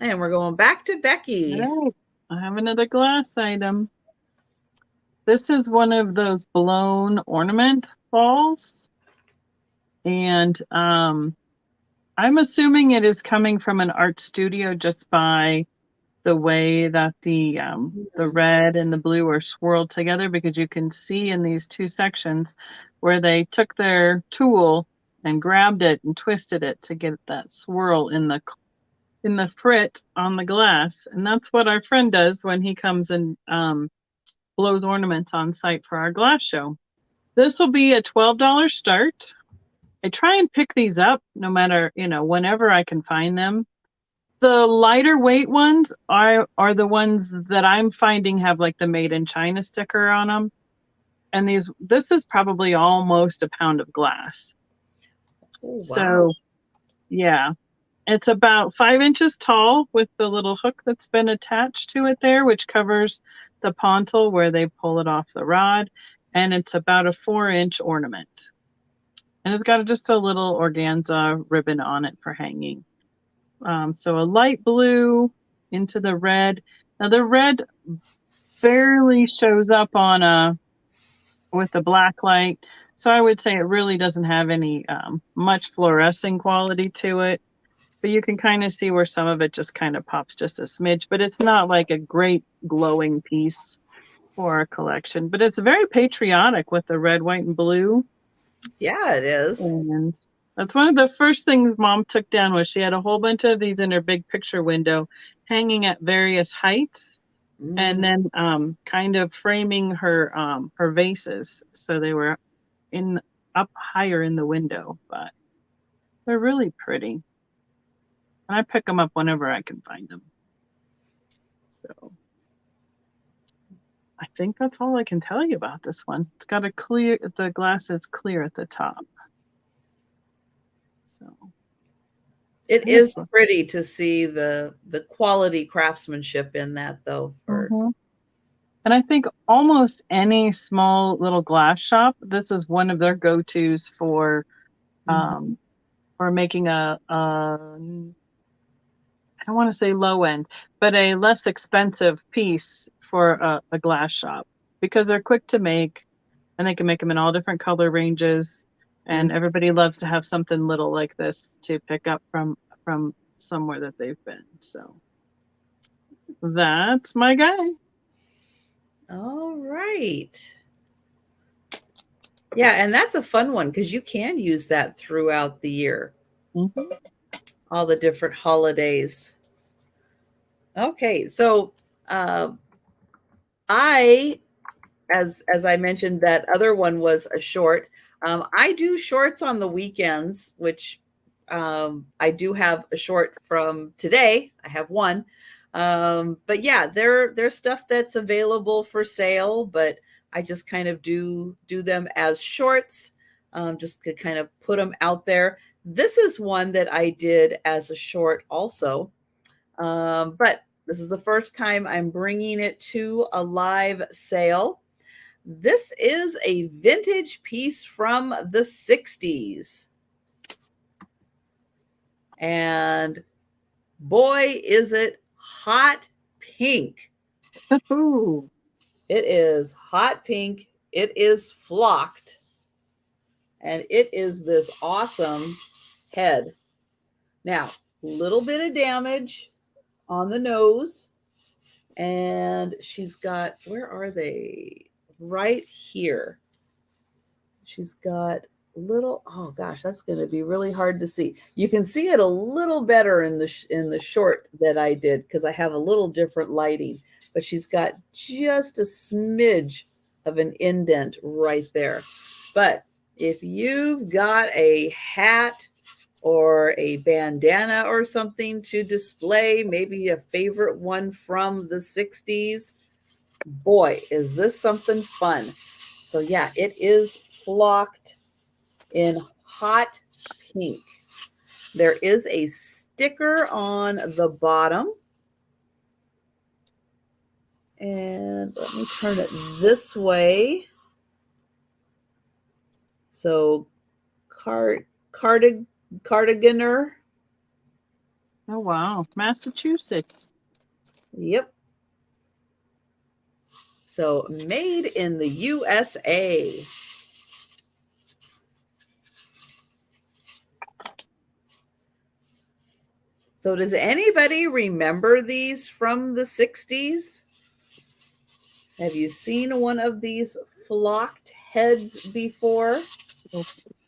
And we're going back to Becky. All right. I have another glass item. This is one of those blown ornament balls. And I'm assuming it is coming from an art studio just by the way that the red and the blue are swirled together, because you can see in these 2 sections where they took their tool and grabbed it and twisted it to get that swirl in the frit on the glass. And that's what our friend does when he comes and blows ornaments on site for our glass show. This will be a $12 start. I try and pick these up no matter, whenever I can find them. The lighter weight ones are the ones that I'm finding have like the made in China sticker on them. And this is probably almost a pound of glass. Oh, wow. So yeah, it's about 5 inches tall with the little hook that's been attached to it there, which covers the pontil where they pull it off the rod. And it's about a 4-inch ornament. And it's got just a little organza ribbon on it for hanging. So a light blue into the red. Now the red barely shows up on with the black light. So I would say it really doesn't have any much fluorescing quality to it. But you can kind of see where some of it just kind of pops just a smidge. But it's not like a great glowing piece for a collection. But it's very patriotic with the red, white, and blue. Yeah, it is. And that's one of the first things Mom took down, was she had a whole bunch of these in her big picture window hanging at various heights, and then kind of framing her vases so they were up higher in the window. But They're really pretty. And I pick them up whenever I can find them. So I think that's all I can tell you about this one. It's got a clear, the glass is clear at the top. So it is pretty to see the quality craftsmanship in that, though. And I think almost any small little glass shop, this is one of their go-tos for making a I don't want to say low end, but a less expensive piece for a glass shop, because they're quick to make and they can make them in all different color ranges. And everybody loves to have something little like this to pick up from somewhere that they've been. So that's my guy. All right. Yeah, and that's a fun one because you can use that throughout the year. All the different holidays. Okay, so I, as I mentioned, that other one was a short. I do shorts on the weekends, which I do have a short from today. I have one. But yeah, there's stuff that's available for sale, but I just kind of do them as shorts, just to kind of put them out there. This is one that I did as a short also. But this is the first time I'm bringing it to a live sale. This is a vintage piece from the 60s. And boy, is it hot pink. Ooh. It is hot pink. It is flocked. And it is this awesome head. Now, little bit of damage on the nose. And she's got, where are they? Right here. She's got little, oh gosh, that's going to be really hard to see. You can see it a little better in the short that I did because I have a little different lighting, but she's got just a smidge of an indent right there. But if you've got a hat or a bandana or something to display, maybe a favorite one from the 60s, boy, is this something fun. So yeah, it is flocked in hot pink. There is a sticker on the bottom. And let me turn it this way. So cardiganer. Oh, wow. Massachusetts. Yep. So made in the USA. So does anybody remember these from the 60s? Have you seen one of these flocked heads before?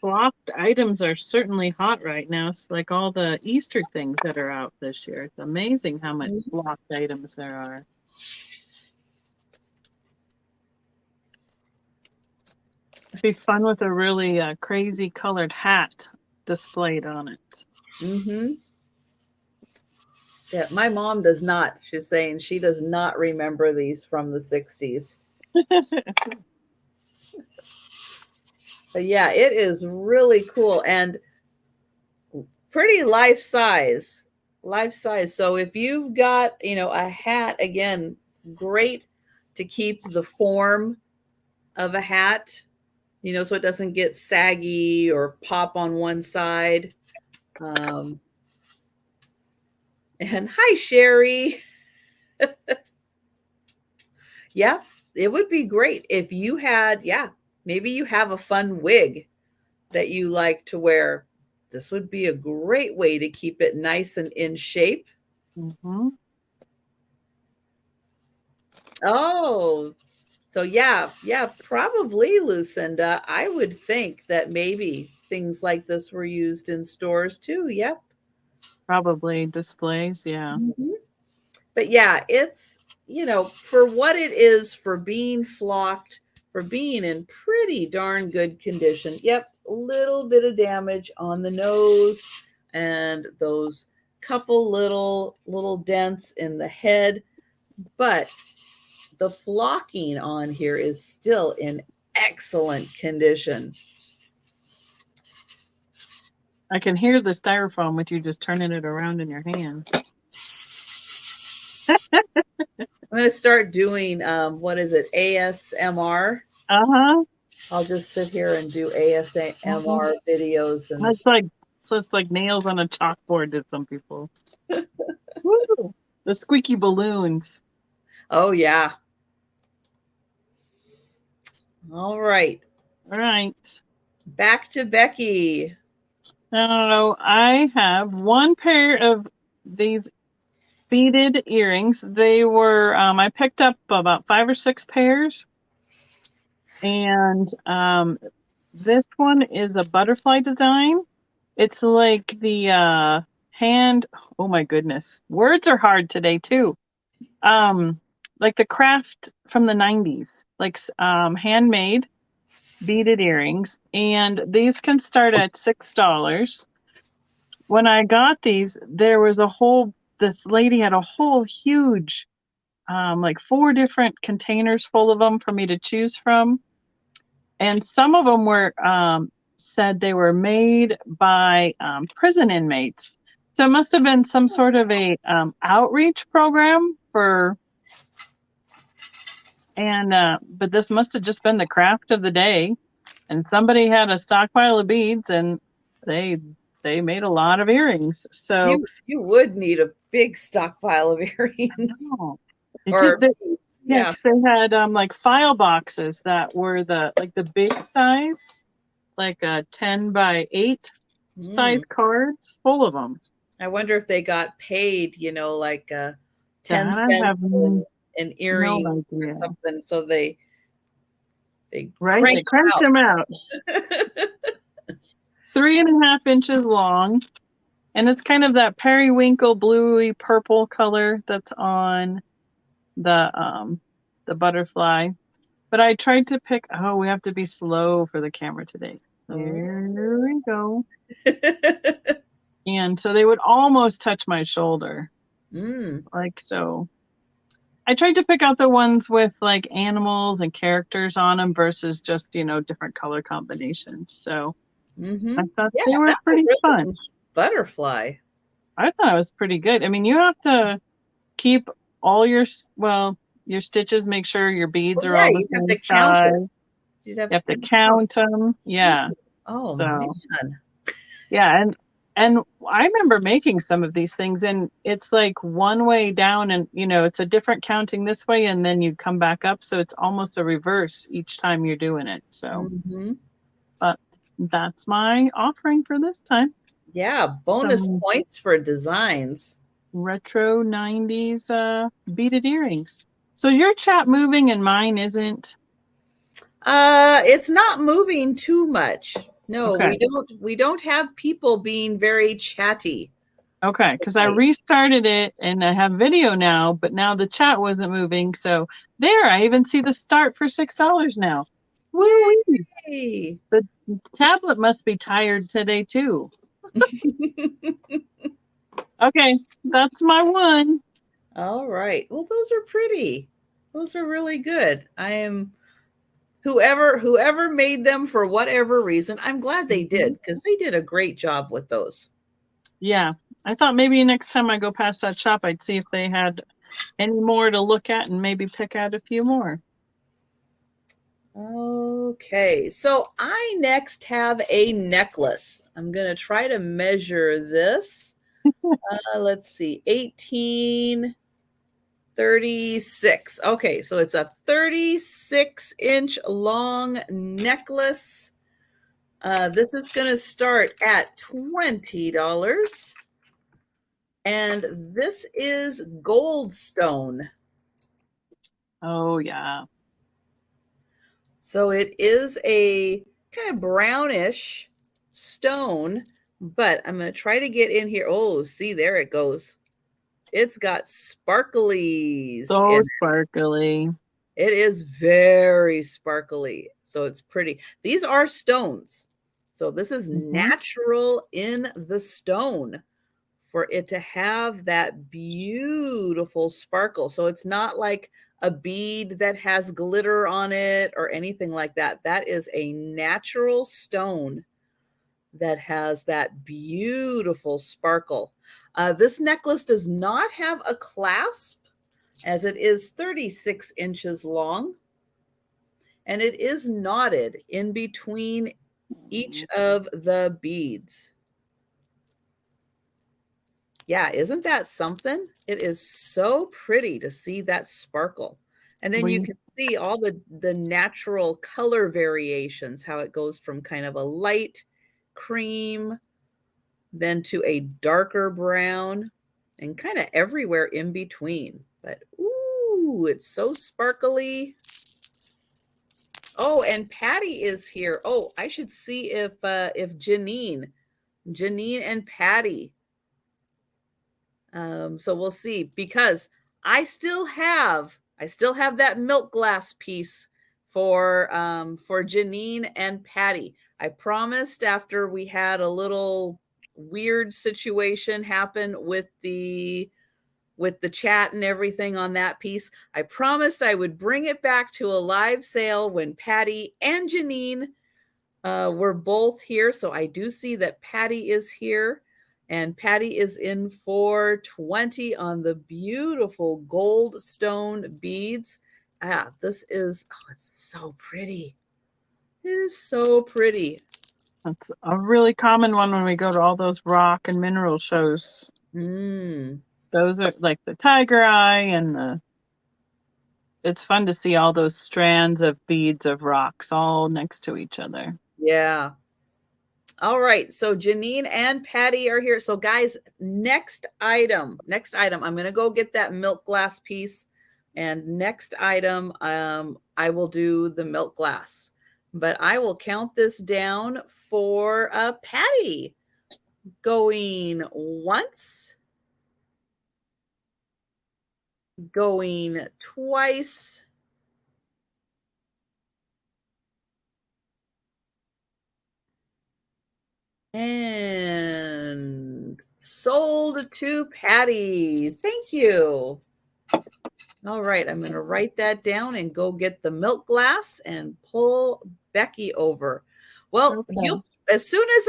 Flocked items are certainly hot right now. It's like all the Easter things that are out this year. It's amazing how much flocked items there are. It'd be fun with a really crazy colored hat displayed on it. Yeah, my mom does not. She's saying she does not remember these from the 60s. But yeah, it is really cool and pretty life size. So if you've got, a hat, again, great to keep the form of a hat, so it doesn't get saggy or pop on one side. And hi, Sherry. Yeah, it would be great if you had, maybe you have a fun wig that you like to wear. This would be a great way to keep it nice and in shape. Oh, so yeah, probably, Lucinda. I would think that maybe things like this were used in stores too. Yep. Probably displays, yeah. But yeah, it's, for what it is, for being flocked, for being in pretty darn good condition. Yep, little bit of damage on the nose and those couple little dents in the head, but the flocking on here is still in excellent condition. I can hear the styrofoam with you just turning it around in your hand. I'm going to start doing, what is it, ASMR? Uh-huh. I'll just sit here and do ASMR videos. And it's like nails on a chalkboard to some people. Woo! The squeaky balloons. Oh, yeah. All right. All right. Back to Becky. Now, I have one pair of these beaded earrings. They were, I picked up about 5 or 6 pairs. And this one is a butterfly design. It's like the oh my goodness. Words are hard today too. Like the craft from the 90s, like handmade beaded earrings. And these can start at $6. When I got these, there was this lady had a whole huge, like 4 different containers full of them for me to choose from. And some of them were said they were made by prison inmates. So it must have been some sort of a outreach program for, but this must have just been the craft of the day. And somebody had a stockpile of beads and they made a lot of earrings. So you would need a big stockpile of earrings. Yeah, because they had like file boxes that were the big size, like a 10 by 8 size cards full of them. I wonder if they got paid, like 10 cents an earring or something. So they cranked them out. 3.5 inches long, and it's kind of that periwinkle bluey purple color that's on the butterfly. But I tried to pick, we have to be slow for the camera today. There we go. And so they would almost touch my shoulder. Like so. I tried to pick out the ones with like animals and characters on them versus just, different color combinations. So I thought they were pretty fun. Butterfly. I thought it was pretty good. I mean, you have to keep all your stitches, make sure your beads are all the same size. You have to count them. Yeah. Oh, man. Yeah, and I remember making some of these things, and it's like one way down, and it's a different counting this way, and then you come back up, so it's almost a reverse each time you're doing it. So, but that's my offering for this time. Yeah, bonus points for designs. Retro 90s beaded earrings. So your chat moving and mine isn't? It's not moving too much. No, okay. we don't have people being very chatty. Okay, because I restarted it and I have video now, but now the chat wasn't moving. So there, I even see the start for $6 now. Woo! The tablet must be tired today too. Okay, that's my one. All right. Well, those are pretty. Those are really good. I am whoever made them for whatever reason, I'm glad they did because they did a great job with those. Yeah. I thought maybe next time I go past that shop, I'd see if they had any more to look at and maybe pick out a few more. Okay, so I next have a necklace. I'm going to try to measure this. Let's see, 1836. Okay, so it's a 36-inch long necklace. This is going to start at $20. And this is goldstone. Oh, yeah. So it is a kind of brownish stone, but I'm going to try to get in here. Oh, see, there it goes. It's got sparklies. So sparkly. It is very sparkly. So it's pretty. These are stones. So this is natural in the stone for it to have that beautiful sparkle. So it's not like a bead that has glitter on it or anything like that. That is a natural stone that has that beautiful sparkle. This necklace does not have a clasp, as it is 36 inches long, and it is knotted in between each of the beads. Yeah, isn't that something? It is so pretty to see that sparkle. And then you can see all the natural color variations, how it goes from kind of a light cream, then to a darker brown, and kind of everywhere in between. But ooh, it's so sparkly. Oh, and Patty is here. Oh, I should see if Janine and Patty. So we'll see, because I still have that milk glass piece for Janine and Patty. I promised, after we had a little weird situation happen with the chat and everything on that piece, I promised I would bring it back to a live sale when Patty and Janine were both here. So I do see that Patty is here, and Patty is in for 20 on the beautiful gold stone beads. This is, oh, it's so pretty. It is so pretty. That's a really common one when we go to all those rock and mineral shows. Those are like the tiger eye, and it's fun to see all those strands of beads of rocks all next to each other. Yeah. All right. So Janine and Patty are here. So guys, next item, I'm going to go get that milk glass piece. And next item, I will do the milk glass. But I will count this down for Patty. Going once. Going twice. And sold to Patty. Thank you. All right, I'm going to write that down and go get the milk glass and pull Becky over. Well, Okay. you, as soon as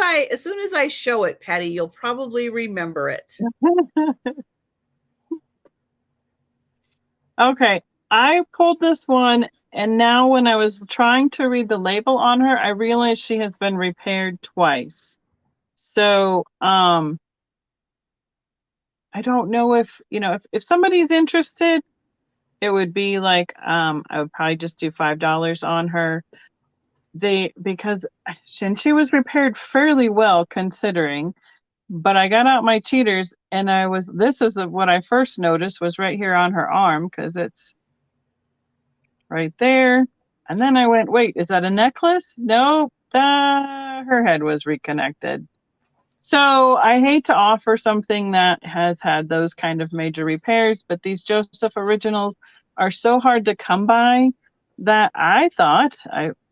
I show it, Patty, you'll probably remember it. Okay, I pulled this one, and now when I was trying to read the label on her, I realized she has been repaired twice. So, I don't know if, if somebody's interested, it would be like, I would probably just do $5 on her. Because she was repaired fairly well considering, but I got out my cheaters, and this is what I first noticed was right here on her arm, because it's right there. And then I went, wait, is that a necklace? No, her head was reconnected. So I hate to offer something that has had those kind of major repairs, but these Joseph originals are so hard to come by that I thought,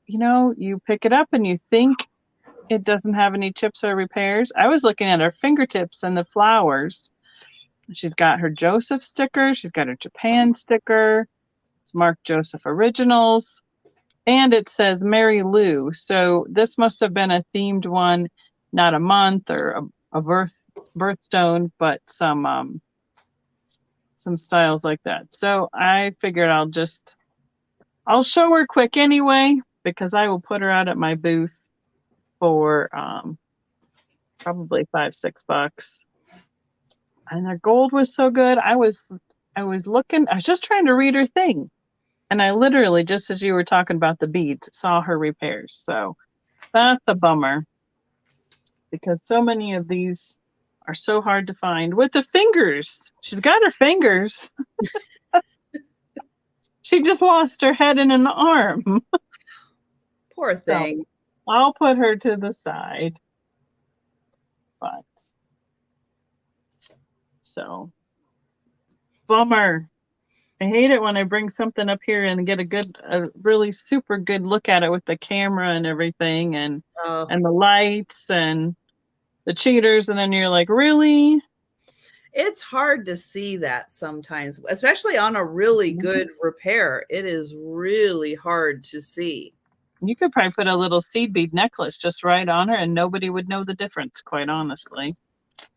you pick it up and you think it doesn't have any chips or repairs. I was looking at her fingertips and the flowers. She's got her Joseph sticker. She's got her Japan sticker. It's marked Joseph Originals. And it says Mary Lou. So this must have been a themed one, not a month or a birthstone, but some styles like that. So I figured I'll show her quick anyway, because I will put her out at my booth for probably $5-6. And the gold was so good. I was looking, I was just trying to read her thing. And I literally, just as you were talking about the beads, saw her repairs. So that's a bummer, because so many of these are so hard to find. With the fingers, she's got her fingers. She just lost her head and an arm. Poor thing. So I'll put her to the side. But so bummer. I hate it when I bring something up here and get a really super good look at it with the camera and everything, and the lights and the cheaters, and then you're like, really? It's hard to see that sometimes, especially on a really good repair. It is really hard to see. You could probably put a little seed bead necklace just right on her and nobody would know the difference, quite honestly.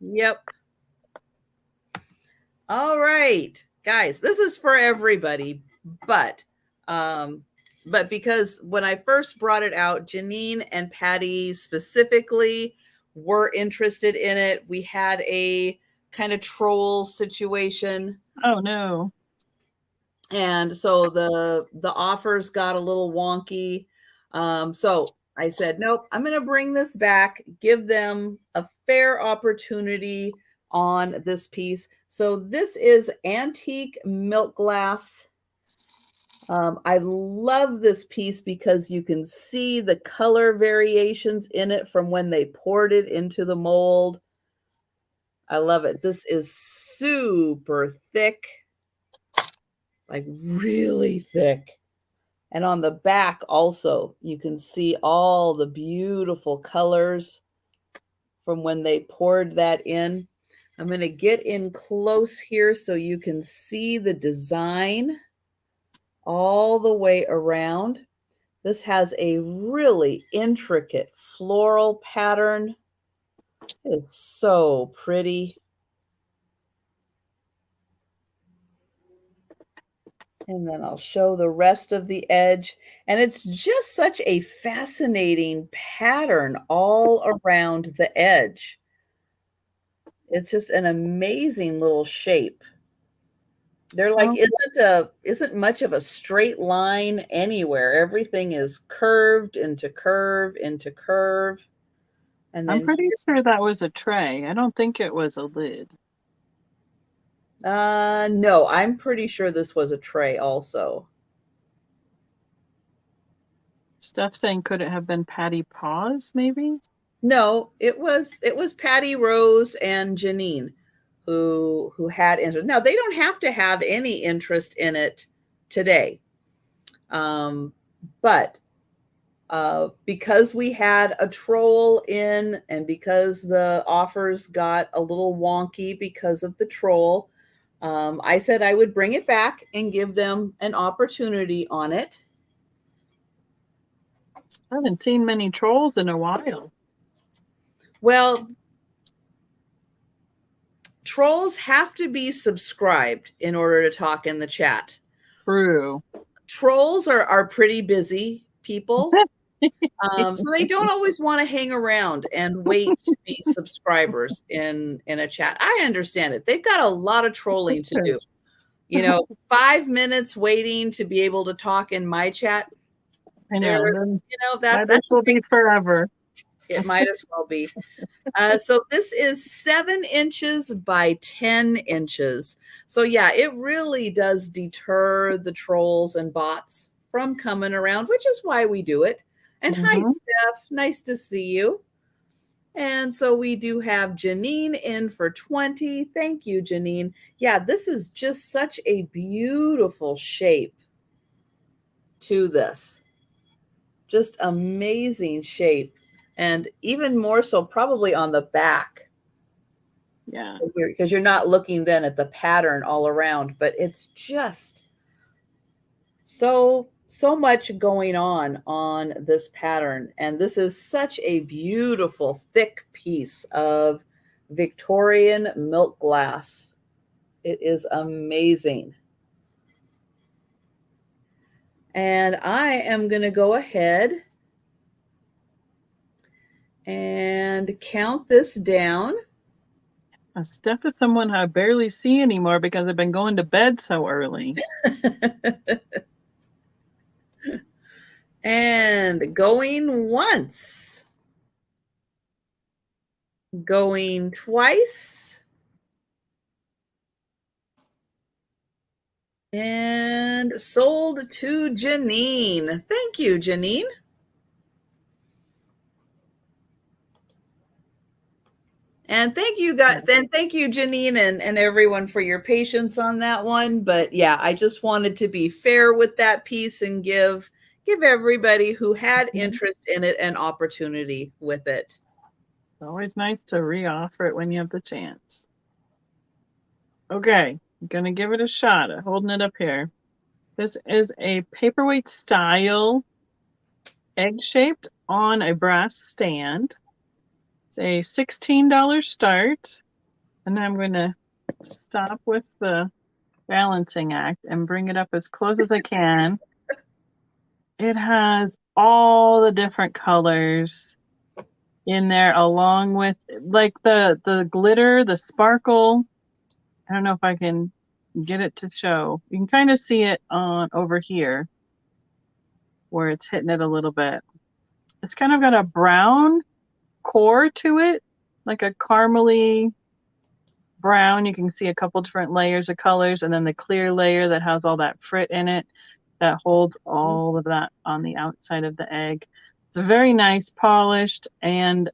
Yep. All right, guys, this is for everybody, but because when I first brought it out, Janine and Patty specifically were interested in it. We had a kind of troll situation. Oh no. And so the offers got a little wonky. So I said, nope, I'm going to bring this back, give them a fair opportunity on this piece. So this is antique milk glass. I love this piece because you can see the color variations in it from when they poured it into the mold. I love it. This is super thick, like really thick. And on the back also, you can see all the beautiful colors from when they poured that in. I'm going to get in close here so you can see the design all the way around. This has a really intricate floral pattern. It is so pretty. And then I'll show the rest of the edge. And it's just such a fascinating pattern all around the edge. It's just an amazing little shape. There like isn't much of a straight line anywhere. Everything is curved into curve into curve. And then I'm pretty sure that was a tray. I don't think it was a lid. No, I'm pretty sure this was a tray also. Steph saying, could it have been Patty Paws, maybe? No, it was Patty, Rose, and Janine who had interest. Now they don't have to have any interest in it today, but because we had a troll in and because the offers got a little wonky because of the troll, I said I would bring it back and give them an opportunity on it. I haven't seen many trolls in a while. Well, trolls have to be subscribed in order to talk in the chat. True. Trolls are pretty busy people. So they don't always want to hang around and wait to be subscribers in a chat. I understand it. They've got a lot of trolling to do. You know, 5 minutes waiting to be able to talk in my chat. I know. That's will be forever. It might as well be. So this is 7 inches by 10 inches. So yeah, it really does deter the trolls and bots from coming around, which is why we do it. And hi, Steph. Nice to see you. And so we do have Janine in for 20. Thank you, Janine. Yeah, this is just such a beautiful shape to this. Just amazing shape. And even more so probably on the back. Yeah. Because you're not looking then at the pattern all around, but it's just so much going on this pattern. And this is such a beautiful, thick piece of Victorian milk glass. It is amazing. And I am going to go ahead and count this down. Steph is someone I barely see anymore because I've been going to bed so early. And going once, going twice, and sold to Janine. Thank you, Janine. And thank you guys. Then thank you, Janine, and everyone for your patience on that one. But yeah, I just wanted to be fair with that piece and give everybody who had interest in it an opportunity with it. It's always nice to re-offer it when you have the chance. Okay, I'm gonna give it a shot. I'm holding it up here. This is a paperweight style egg-shaped on a brass stand. It's a $16 start. And I'm going to stop with the balancing act and bring it up as close as I can. It has all the different colors in there, along with like the glitter, the sparkle. I don't know if I can get it to show. You can kind of see it on over here where it's hitting it a little bit. It's kind of got a brown core to it, like a caramely brown. You can see a couple different layers of colors, and then the clear layer that has all that frit in it that holds all of that on the outside of the egg. It's a very nice polished and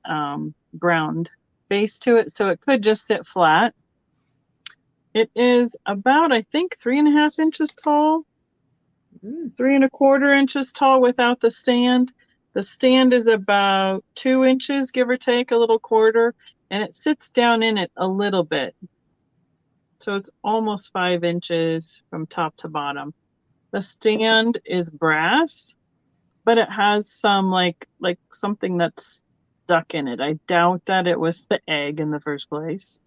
ground base to it, so it could just sit flat. It is about, I think, 3.5 inches tall, 3.25 inches tall without the stand. The stand is about 2 inches, give or take, a little quarter, and it sits down in it a little bit. So it's almost 5 inches from top to bottom. The stand is brass, but it has some like something that's stuck in it. I doubt that it was the egg in the first place.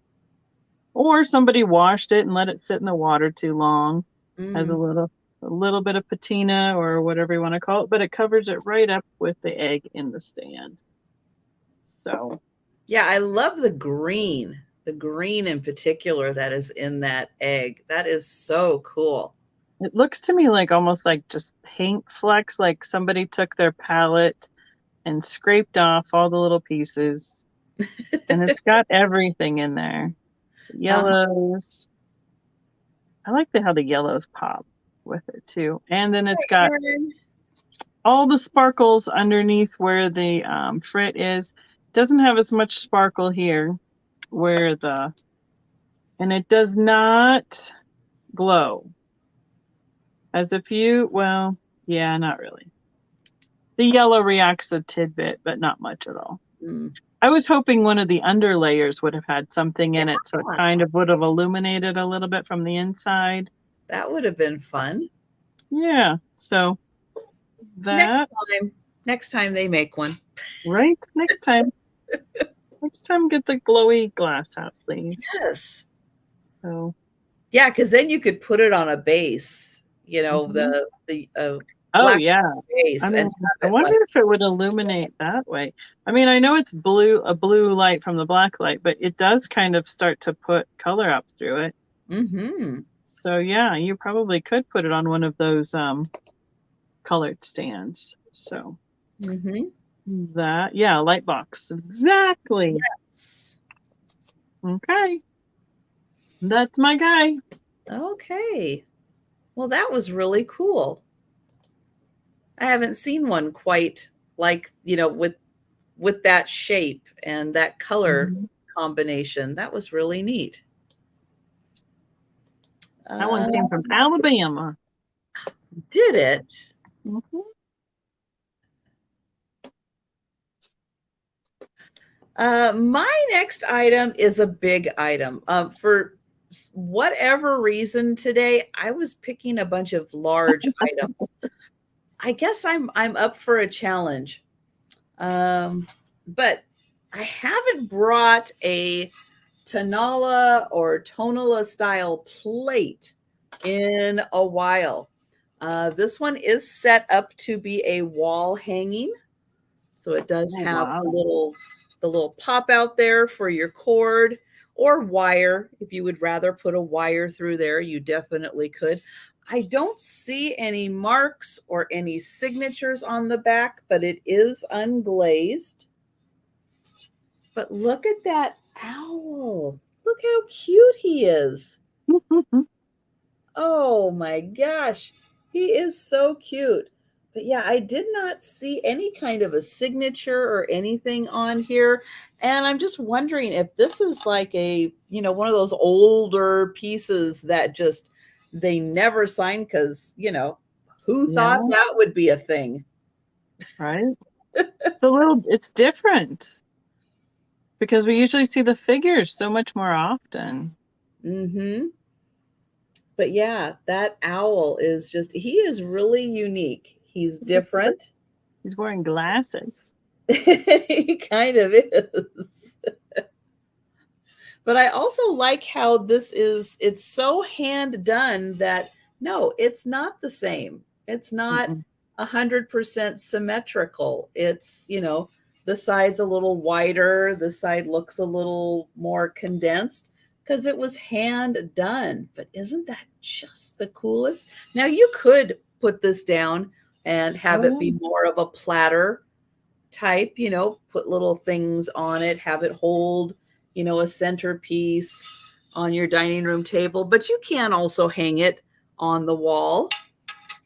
Or somebody washed it and let it sit in the water too long. Has a little bit of patina or whatever you want to call it, but it covers it right up with the egg in the stand. So yeah, I love the green in particular that is in that egg. That is so cool. It looks to me like almost like just paint flecks, like somebody took their palette and scraped off all the little pieces. And it's got everything in there. Yellows. I like how the yellows pop with it too. And then it's got all the sparkles underneath where the frit is. Doesn't have as much sparkle here and it does not glow. As if well, yeah, not really. The yellow reacts a tidbit, but not much at all. I was hoping one of the under layers would have had something in it, so it kind of would have illuminated a little bit from the inside. That would have been fun. Yeah, so next time they make one. Right, next time. Next time, get the glowy glass out, please. Yes. So. Yeah, because then you could put it on a base. You know, the yeah. base. I mean, I wonder if it would illuminate that way. I mean, I know it's a blue light from the black light, but it does kind of start to put color up through it. So yeah, you probably could put it on one of those colored stands. So light box. Exactly. Yes. Okay. That's my guy. Okay. Well, that was really cool. I haven't seen one quite like, with that shape and that color combination. That was really neat. That one came from Alabama. Did it? My next item is a big item. For whatever reason today, I was picking a bunch of large items. I guess I'm up for a challenge. But I haven't brought a Tonala or Tonala style plate in a while. This one is set up to be a wall hanging. So it does have the little pop out there for your cord or wire. If you would rather put a wire through there, you definitely could. I don't see any marks or any signatures on the back, but it is unglazed. But look at that owl. Look how cute he is. Oh my gosh. He is so cute. But yeah, I did not see any kind of a signature or anything on here. And I'm just wondering if this is like a, one of those older pieces that just they never signed because, who thought that would be a thing? Right? It's different because we usually see the figures so much more often. Mm-hmm. But yeah, that owl is he is really unique. He's different. He's wearing glasses. He kind of is. But I also like how it's so hand done that no, it's not the same. It's not 100% symmetrical. It's, the side's a little wider, the side looks a little more condensed because it was hand done. But isn't that just the coolest? Now you could put this down and have it be more of a platter type, put little things on it, have it hold, a centerpiece on your dining room table, but you can also hang it on the wall.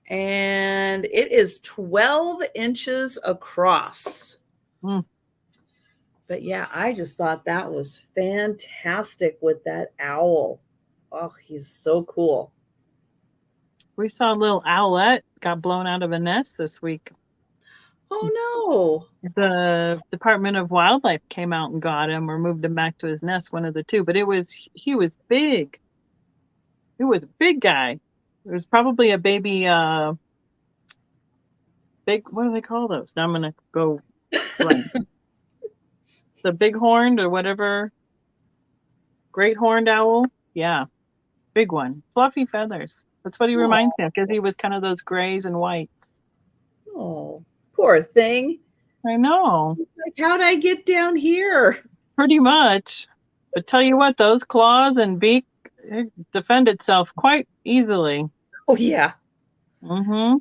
And it is 12 inches across. But yeah, I just thought that was fantastic with that owl. Oh, he's so cool. We saw a little owlet got blown out of a nest this week. Oh no. The Department of Wildlife came out and got him or moved him back to his nest, one of the two. But he was big. He was a big guy. It was probably a baby big, what do they call those? Now I'm gonna go blank. The big horned or whatever. Great horned owl. Yeah. Big one. Fluffy feathers. That's what he reminds me of because he was kind of those grays and whites. Oh, poor thing. I know. Like, how'd I get down here? Pretty much. But tell you what, those claws and beak defend itself quite easily. Oh, yeah. Mm-hmm.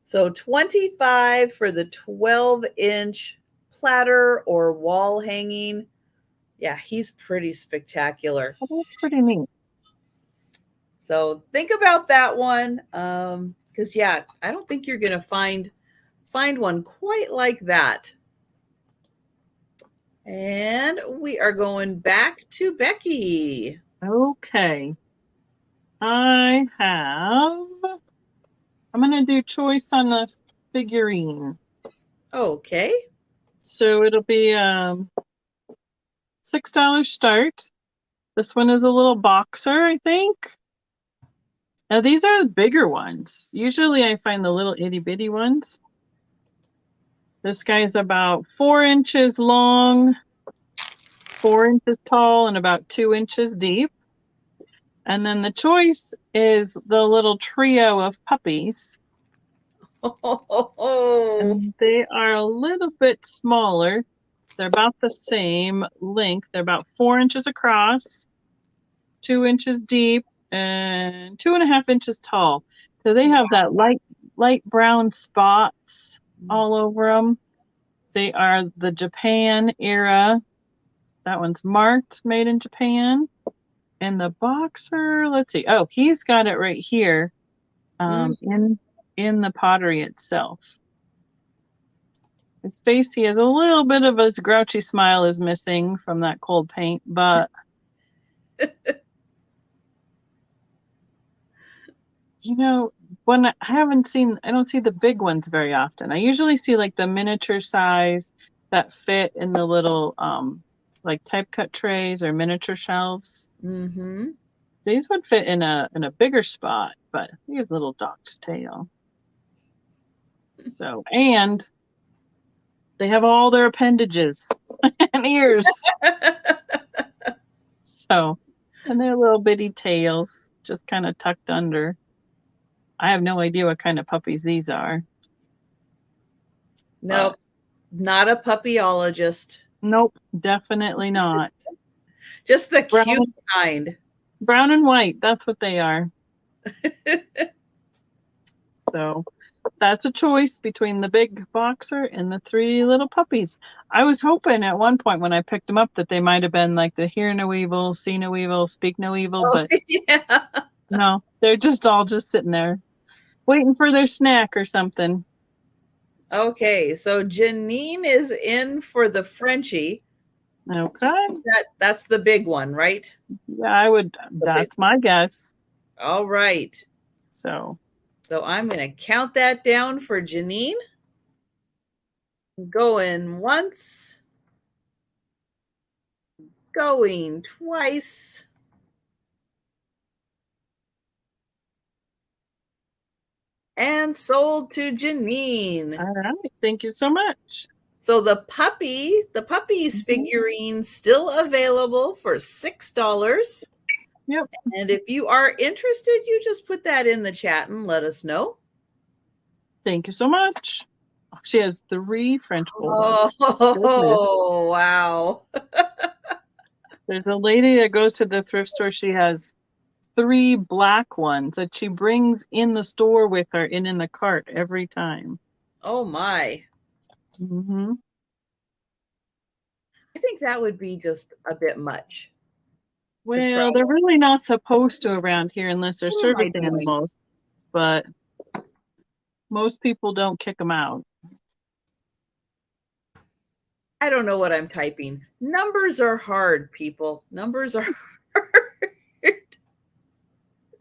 So 25 for the 12-inch platter or wall hanging. Yeah, he's pretty spectacular. Oh, that's pretty neat. So think about that one. Because yeah, I don't think you're gonna find one quite like that. And we are going back to Becky. Okay. I'm going to do choice on the figurine. Okay. So it'll be $6 start. This one is a little boxer, I think. Now these are the bigger ones. Usually I find the little itty bitty ones. This guy's about 4 inches long, 4 inches tall, and about 2 inches deep. And then the choice is the little trio of puppies. And they are a little bit smaller. They're about the same length. They're about 4 inches across, 2 inches deep, and 2.5 inches tall. So they have that light brown spots all over them. They are the Japan era. That one's marked made in Japan. And the boxer, let's see. Oh, he's got it right here in the pottery itself. His face, he has a little bit of his grouchy smile is missing from that cold paint, but when I don't see the big ones very often. I usually see like the miniature size that fit in the little like type cut trays or miniature shelves. Mm-hmm. These would fit in a bigger spot, but he has a little docked tail. So, and they have all their appendages and ears. So, and their little bitty tails just kind of tucked under. I have no idea what kind of puppies these are. Nope, not a puppyologist. Nope, definitely not. Just the cute kind. Brown and white, that's what they are. So that's a choice between the big boxer and the 3 little puppies. I was hoping at one point when I picked them up that they might have been like the hear no evil, see no evil, speak no evil, but yeah. No, they're just all sitting there waiting for their snack or something. Okay, so Janine is in for the Frenchie. Okay. That's the big one, right? Yeah, that's my guess. All right. So I'm going to count that down for Janine. Going once. Going twice. And sold to Janine. All right. Thank you so much. So the puppies figurine still available for $6. Yep. And if you are interested, you just put that in the chat and let us know. Thank you so much. She has 3 French bulldogs. Oh, wow. There's a lady that goes to the thrift store. She has 3 black ones that she brings in the store with her and in the cart every time. Oh, my. Mm-hmm. I think that would be just a bit much. Well, they're really not supposed to around here unless they're service animals, but most people don't kick them out. I don't know what I'm typing. Numbers are hard, people. Numbers are hard.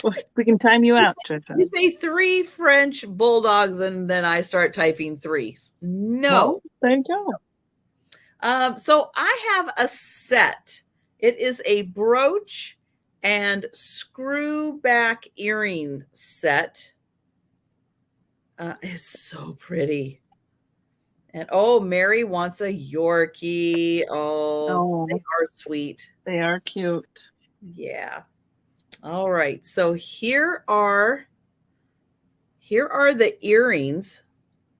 Well, we can time you out, Trisha. You say 3 French bulldogs, and then I start typing 3s. No. Well, there you go. So I have a set. It is a brooch and screw back earring set. It's so pretty. And oh, Mary wants a Yorkie. Oh, they are sweet. They are cute. Yeah. All right. So here are the earrings.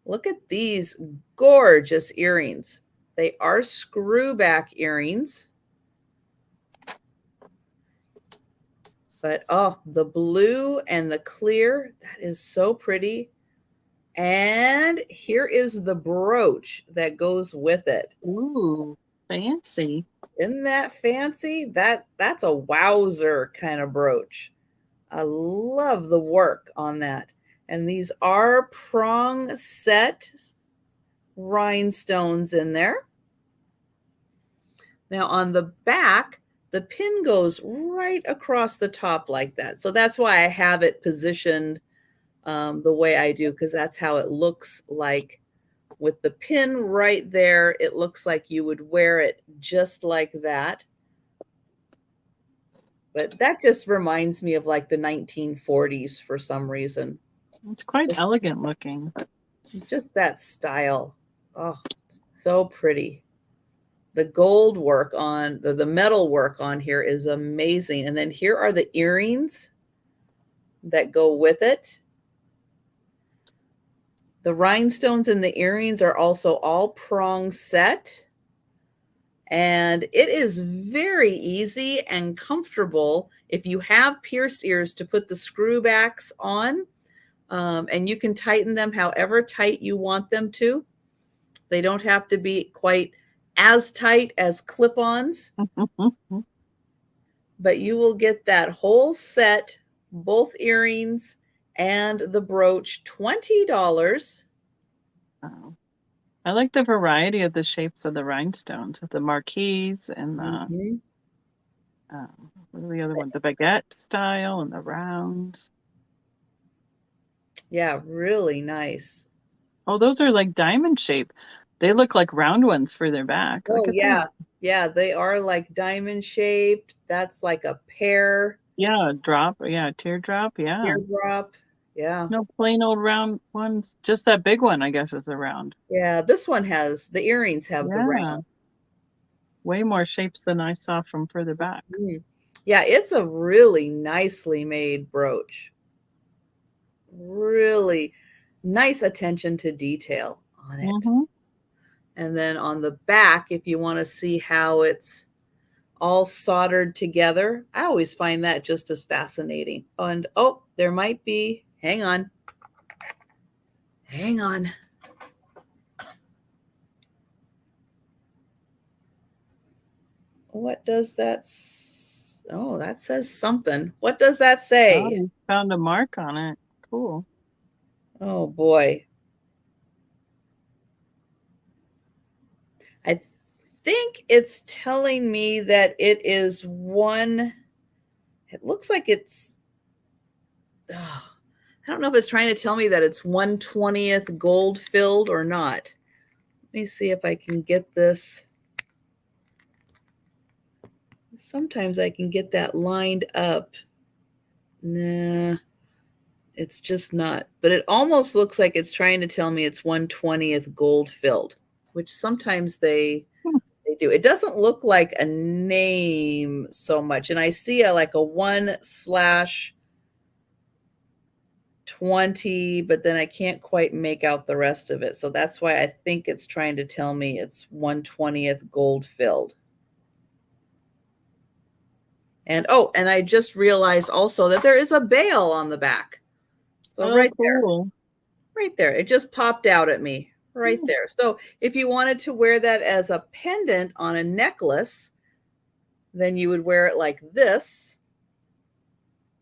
Look at these gorgeous earrings. They are screw back earrings. But oh, the blue and the clear, that is so pretty. And here is the brooch that goes with it. Ooh, fancy. Isn't that fancy? That's a wowzer kind of brooch. I love the work on that. And these are prong set rhinestones in there. Now on the back, the pin goes right across the top like that. So that's why I have it positioned the way I do, because that's how it looks like with the pin right there. It looks like you would wear it just like that. But that just reminds me of like the 1940s for some reason. It's quite elegant looking. Just that style. Oh, it's so pretty. The gold work on the metal work on here is amazing. And then here are the earrings that go with it. The rhinestones in the earrings are also all prong set. And it is very easy and comfortable if you have pierced ears to put the screw backs on. And you can tighten them however tight you want them to. They don't have to be quite as tight as clip-ons. But you will get that whole set, both earrings and the brooch, $20. Oh. I like the variety of the shapes of the rhinestones, with the marquise and the what are the other one? The baguette style and the rounds. Yeah, really nice. Oh, those are like diamond shape. They look like round ones for their back. Oh, yeah. That. Yeah, they are like diamond shaped. That's like a pear. Yeah, drop. Yeah, teardrop. Yeah. Teardrop. Yeah. No plain old round ones. Just that big one, I guess, is a round. Yeah, this one has, the earrings have the round. Way more shapes than I saw from further back. Yeah, it's a really nicely made brooch. Really nice attention to detail on it. And then on the back, if you want to see how it's all soldered together, I always find that just as fascinating. And oh, there might be, hang on. What does that, oh, that says something. What does that say? Oh, you found a mark on it. Cool. Oh boy. I think it's telling me that it is one. It looks like it's. Oh, I don't know if it's trying to tell me that it's 1/20th gold filled or not. Let me see if I can get this. Sometimes I can get that lined up. Nah, it's just not. But it almost looks like it's trying to tell me it's 1/20th gold filled, which sometimes they do. It doesn't look like a name so much. And I see like a 1/20, but then I can't quite make out the rest of it. So that's why I think it's trying to tell me it's 1/20th gold filled. And and I just realized also that there is a bail on the back. So right there, it just popped out at me right there. So if you wanted to wear that as a pendant on a necklace, then you would wear it like this.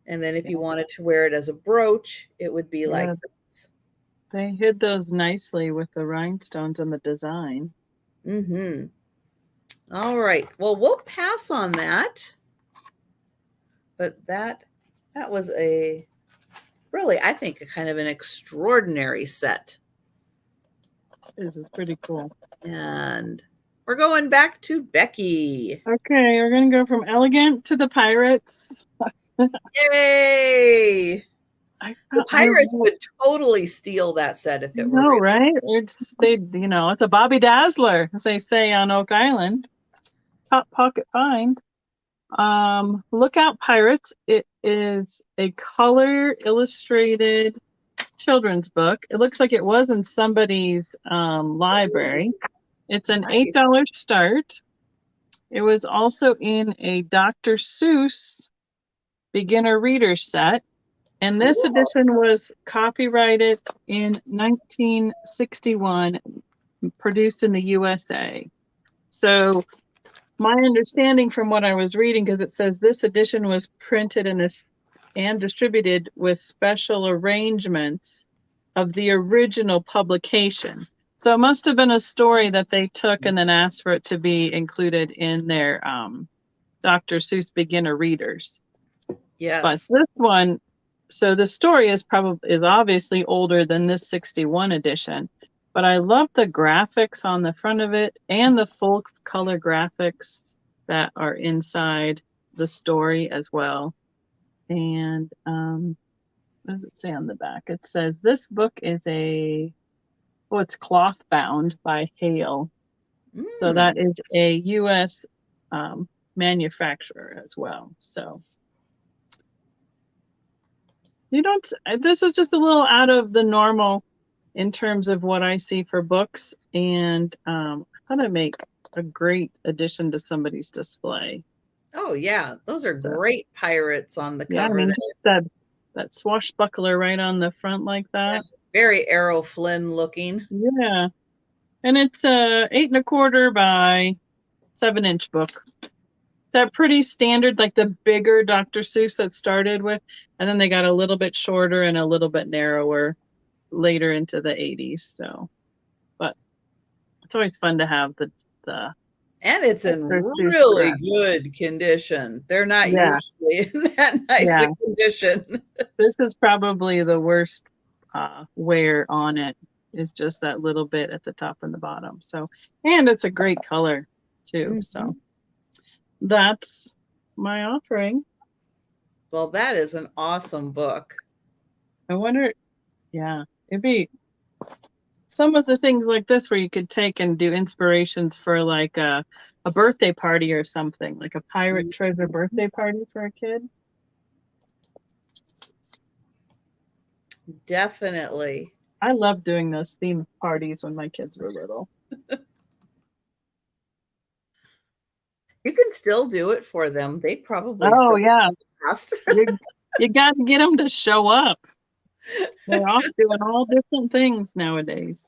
And then if you wanted to wear it as a brooch, it would be like this. They hid those nicely with the rhinestones and the design. Mm-hmm. All right. Well, we'll pass on that. But that was a really, I think, a kind of an extraordinary set. This is pretty cool. And we're going back to Becky. Okay, we're going to go from elegant to the pirates. Yay! The pirates would totally steal that set if it were real. Right? It's a Bobby Dazzler, as they say on Oak Island. Top pocket find. Lookout Pirates. It is a color illustrated children's book. It looks like it was in somebody's library. It's an $8 start. It was also in a Dr. Seuss beginner reader set. And this edition was copyrighted in 1961, produced in the USA. So my understanding from what I was reading, because it says this edition was printed and distributed with special arrangements of the original publication. So it must have been a story that they took and then asked for it to be included in their Dr. Seuss beginner readers. Yes. But this one, so the story is obviously older than this 61 edition. But I love the graphics on the front of it and the full color graphics that are inside the story as well. And what does it say on the back? It says this book is it's cloth bound by Hale. So that is a U.S. Manufacturer as well. So this is just a little out of the normal in terms of what I see for books, and I thought it'd make a great addition to somebody's display. Oh yeah, those are great pirates on the cover. Yeah, I mean, that swashbuckler right on the front like that. Yeah, very Errol Flynn looking. Yeah, and it's a 8 1/4 by 7-inch book. That pretty standard, like the bigger Dr. Seuss that started with, and then they got a little bit shorter and a little bit narrower later into the 80s. So, but it's always fun to have the and it's in really good condition. They're not usually in that nice a condition. This is probably the worst wear on it, is just that little bit at the top and the bottom. So, and it's a great color too. So that's my offering. Well, that is an awesome book. I wonder, it'd be some of the things like this where you could take and do inspirations for like a birthday party or something, like a pirate treasure birthday party for a kid. Definitely. I love doing those theme parties when my kids were little. You can still do it for them. They probably you got to get them to show up. They're off doing all different things nowadays.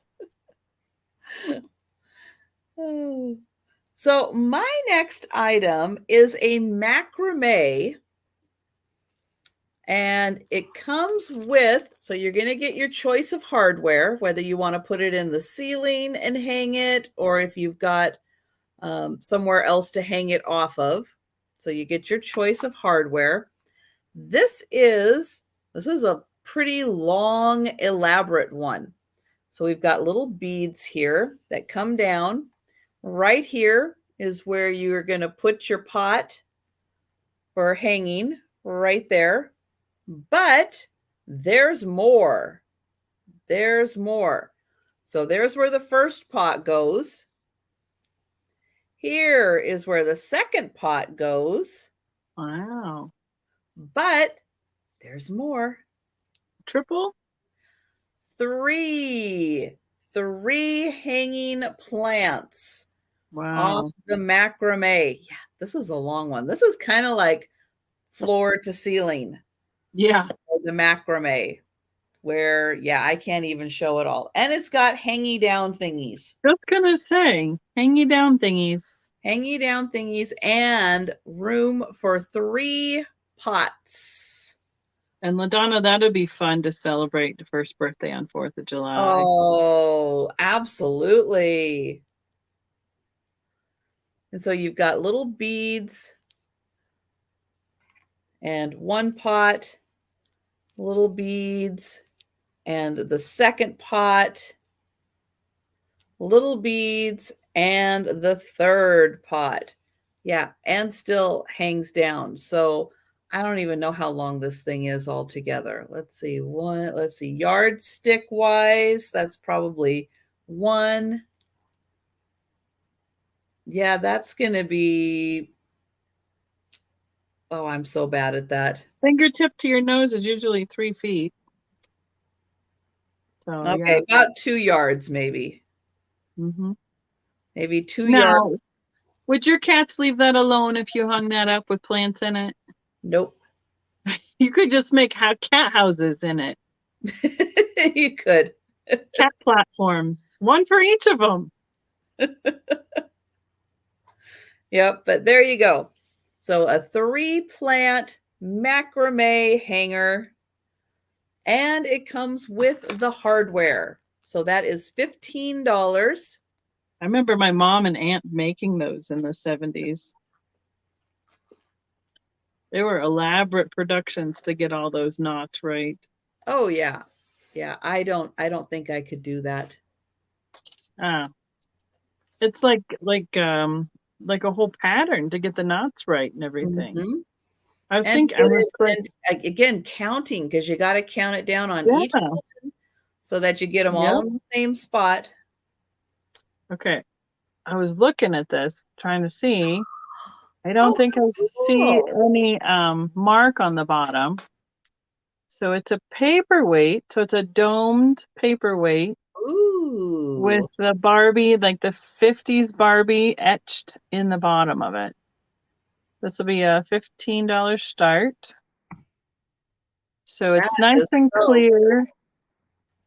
So my next item is a macrame, and it comes with, so you're going to get your choice of hardware, whether you want to put it in the ceiling and hang it, or if you've got somewhere else to hang it off of. So you get your choice of hardware. This is a pretty long, elaborate one. So we've got little beads here that come down. Right here is where you're going to put your pot for hanging, right there. But there's more. There's more. So there's where the first pot goes. Here is where the second pot goes. Wow. But there's more. Triple? Three hanging plants. Wow. Off the macrame. Yeah, this is a long one. This is kind of like floor to ceiling. Yeah. The macrame, where, yeah, I can't even show it all. And it's got hangy down thingies. Just gonna say, hangy down thingies. Hangy down thingies and room for 3 pots. And LaDonna, that'd be fun to celebrate the first birthday on 4th of July. Oh, absolutely. And so you've got little beads and 1 pot, little beads, and the second pot, little beads, and the third pot. Yeah, and still hangs down. So I don't even know how long this thing is altogether. Let's see, yardstick wise, that's probably 1. Yeah, that's going to be, oh, I'm so bad at that. Fingertip to your nose is usually 3 feet. So, okay, yeah. About 2 yards, maybe. Mm-hmm. Maybe 2 yards. Would your cats leave that alone if you hung that up with plants in it? Nope. You could just make cat houses in it. You could. Cat platforms, 1 for each of them. Yep, but there you go. So a 3-plant macrame hanger, and it comes with the hardware. So that is $15. I remember my mom and aunt making those in the 70s. They were elaborate productions to get all those knots right. Oh yeah. Yeah, I don't think I could do that. It's like a whole pattern to get the knots right and everything. Mm-hmm. I was thinking, again, counting, because you got to count it down on each one so that you get them all in the same spot. Okay. I was looking at this, trying to see. I don't think I see any mark on the bottom. So it's a paperweight. So it's a domed paperweight. Ooh. With the Barbie, like the 50s Barbie etched in the bottom of it. This will be a $15 start. So it's nice and clear,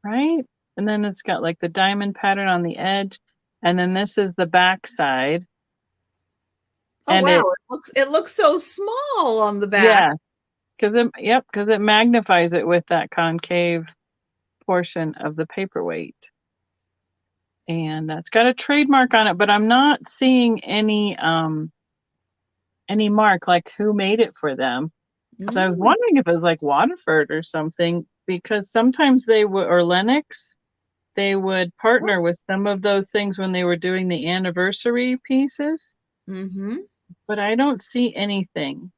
right? And then it's got like the diamond pattern on the edge. And then this is the back side. Oh, and wow, it looks so small on the back. Yeah, because it magnifies it with that concave portion of the paperweight. And it's got a trademark on it, but I'm not seeing any mark, like who made it for them. So I was wondering if it was like Waterford or something, because sometimes they would, or Lennox, they would partner with some of those things when they were doing the anniversary pieces. Mm-hmm. But I don't see anything.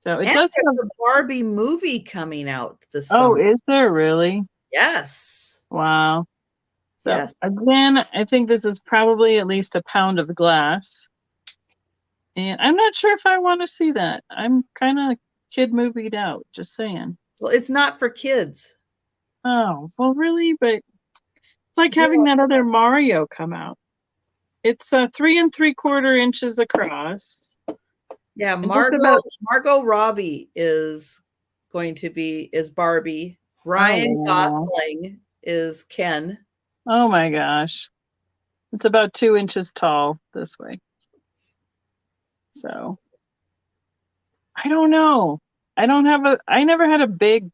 So it does have a Barbie movie coming out this summer. Oh, is there really? Yes. Wow. So again, I think this is probably at least a pound of glass. And I'm not sure if I want to see that. I'm kind of kid movied out, just saying. Well, it's not for kids. Oh, well, really? But it's like having that other Mario come out. It's 3 3/4 inches across. Yeah, Margot Robbie is Barbie. Ryan Gosling is Ken. Oh my gosh. It's about 2 inches tall this way. So I don't know. I never had a big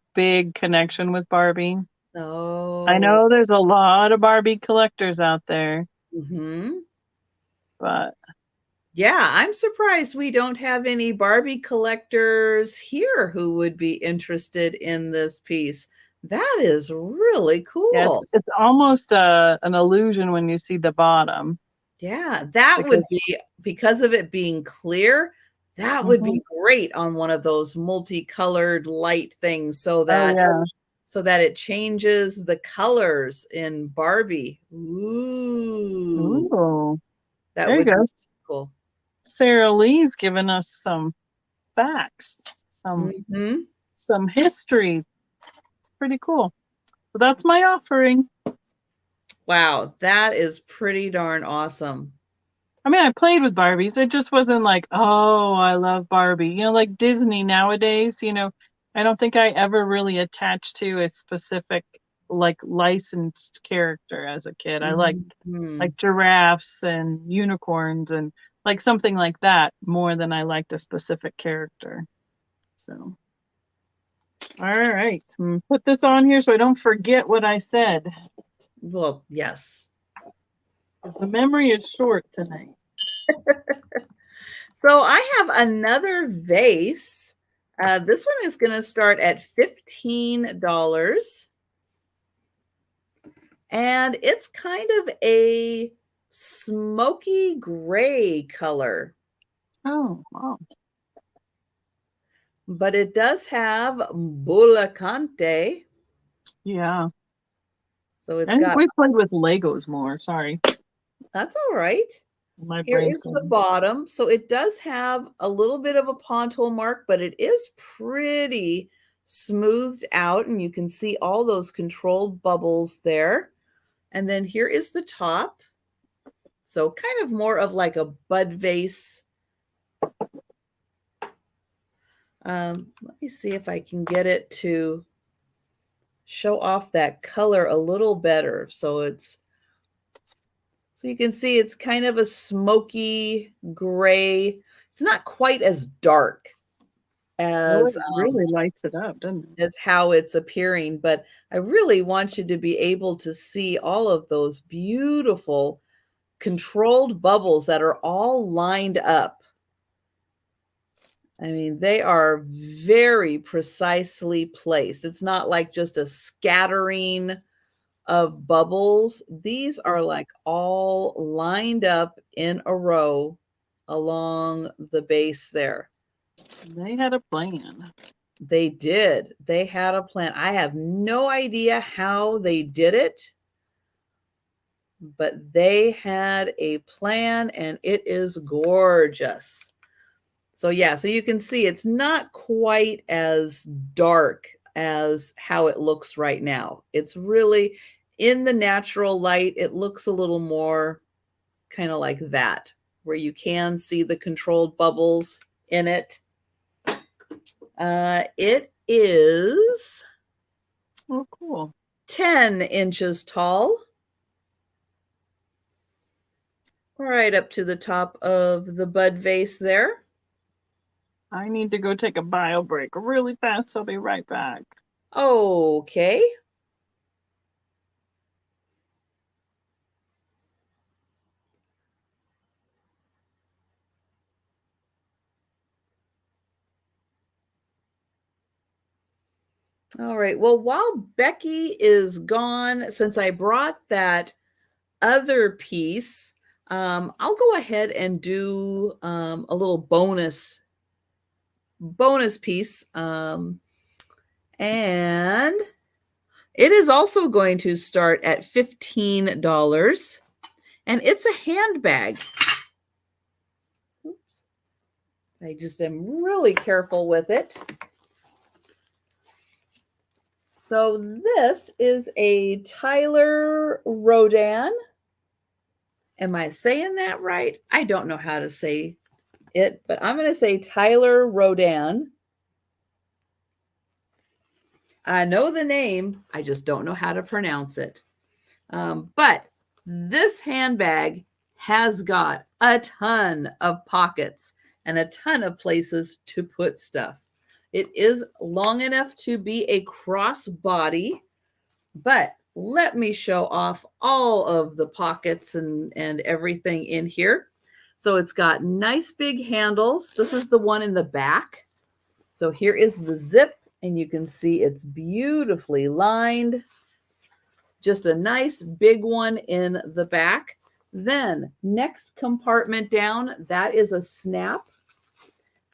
connection with Barbie. No. I know there's a lot of Barbie collectors out there. Mm-hmm. But yeah, I'm surprised we don't have any Barbie collectors here who would be interested in this piece. That is really yeah, cool. it's almost an illusion when you see the bottom. Yeah, that would be, because of it being clear, that would be great on one of those multicolored light things so that it changes the colors in Barbie. Ooh. That there you would go. be cool. Sarah Lee's given us some facts, some history. Pretty cool. So that's my offering. Wow, that is pretty darn awesome. I mean, I played with Barbies. It just wasn't like, oh, I love Barbie. You know, like Disney nowadays, you know, I don't think I ever really attached to a specific like licensed character as a kid. I liked like giraffes and unicorns and like something like that more than I liked a specific character. So, all right, put this on here so I don't forget what I said. Well, yes. The memory is short tonight. So I have another vase. This one is going to start at $15. And it's kind of a smoky gray color. Oh, wow. But it does have bulacante. Yeah. So it's we played with Legos more. Sorry. That's all right. Here is the bottom. So it does have a little bit of a pontil mark, but it is pretty smoothed out. And you can see all those controlled bubbles there. And then here is the top. So kind of more of like a bud vase. Let me see if I can get it to show off that color a little better. So you can see it's kind of a smoky gray. It's not quite as dark as it really lights it up, doesn't it? As how it's appearing, but I really want you to be able to see all of those beautiful controlled bubbles that are all lined up. I mean, they are very precisely placed. It's not like just a scattering of bubbles. These are like all lined up in a row along the base there. They had a plan. They did. They had a plan. I have no idea how they did it, but they had a plan and it is gorgeous. So yeah, so you can see it's not quite as dark as how it looks right now. It's really in the natural light. It looks a little more kind of like that, where you can see the controlled bubbles in it. It is cool. 10 inches tall. Right up to the top of the bud vase there. I need to go take a bio break really fast. I'll be right back. Okay. All right. Well, while Becky is gone, since I brought that other piece, I'll go ahead and do a little bonus piece. And it is also going to start at $15. And it's a handbag. Oops. I just am really careful with it. So this is a Tyler Rodan. Am I saying that right? I don't know how to say it, but I'm going to say Tyler Rodan. I know the name. I just don't know how to pronounce it. But this handbag has got a ton of pockets and a ton of places to put stuff. It is long enough to be a crossbody, but let me show off all of the pockets and everything in here. So it's got nice big handles. This is the one in the back. So here is the zip, and you can see it's beautifully lined. Just a nice big one in the back. Then next compartment down, that is a snap.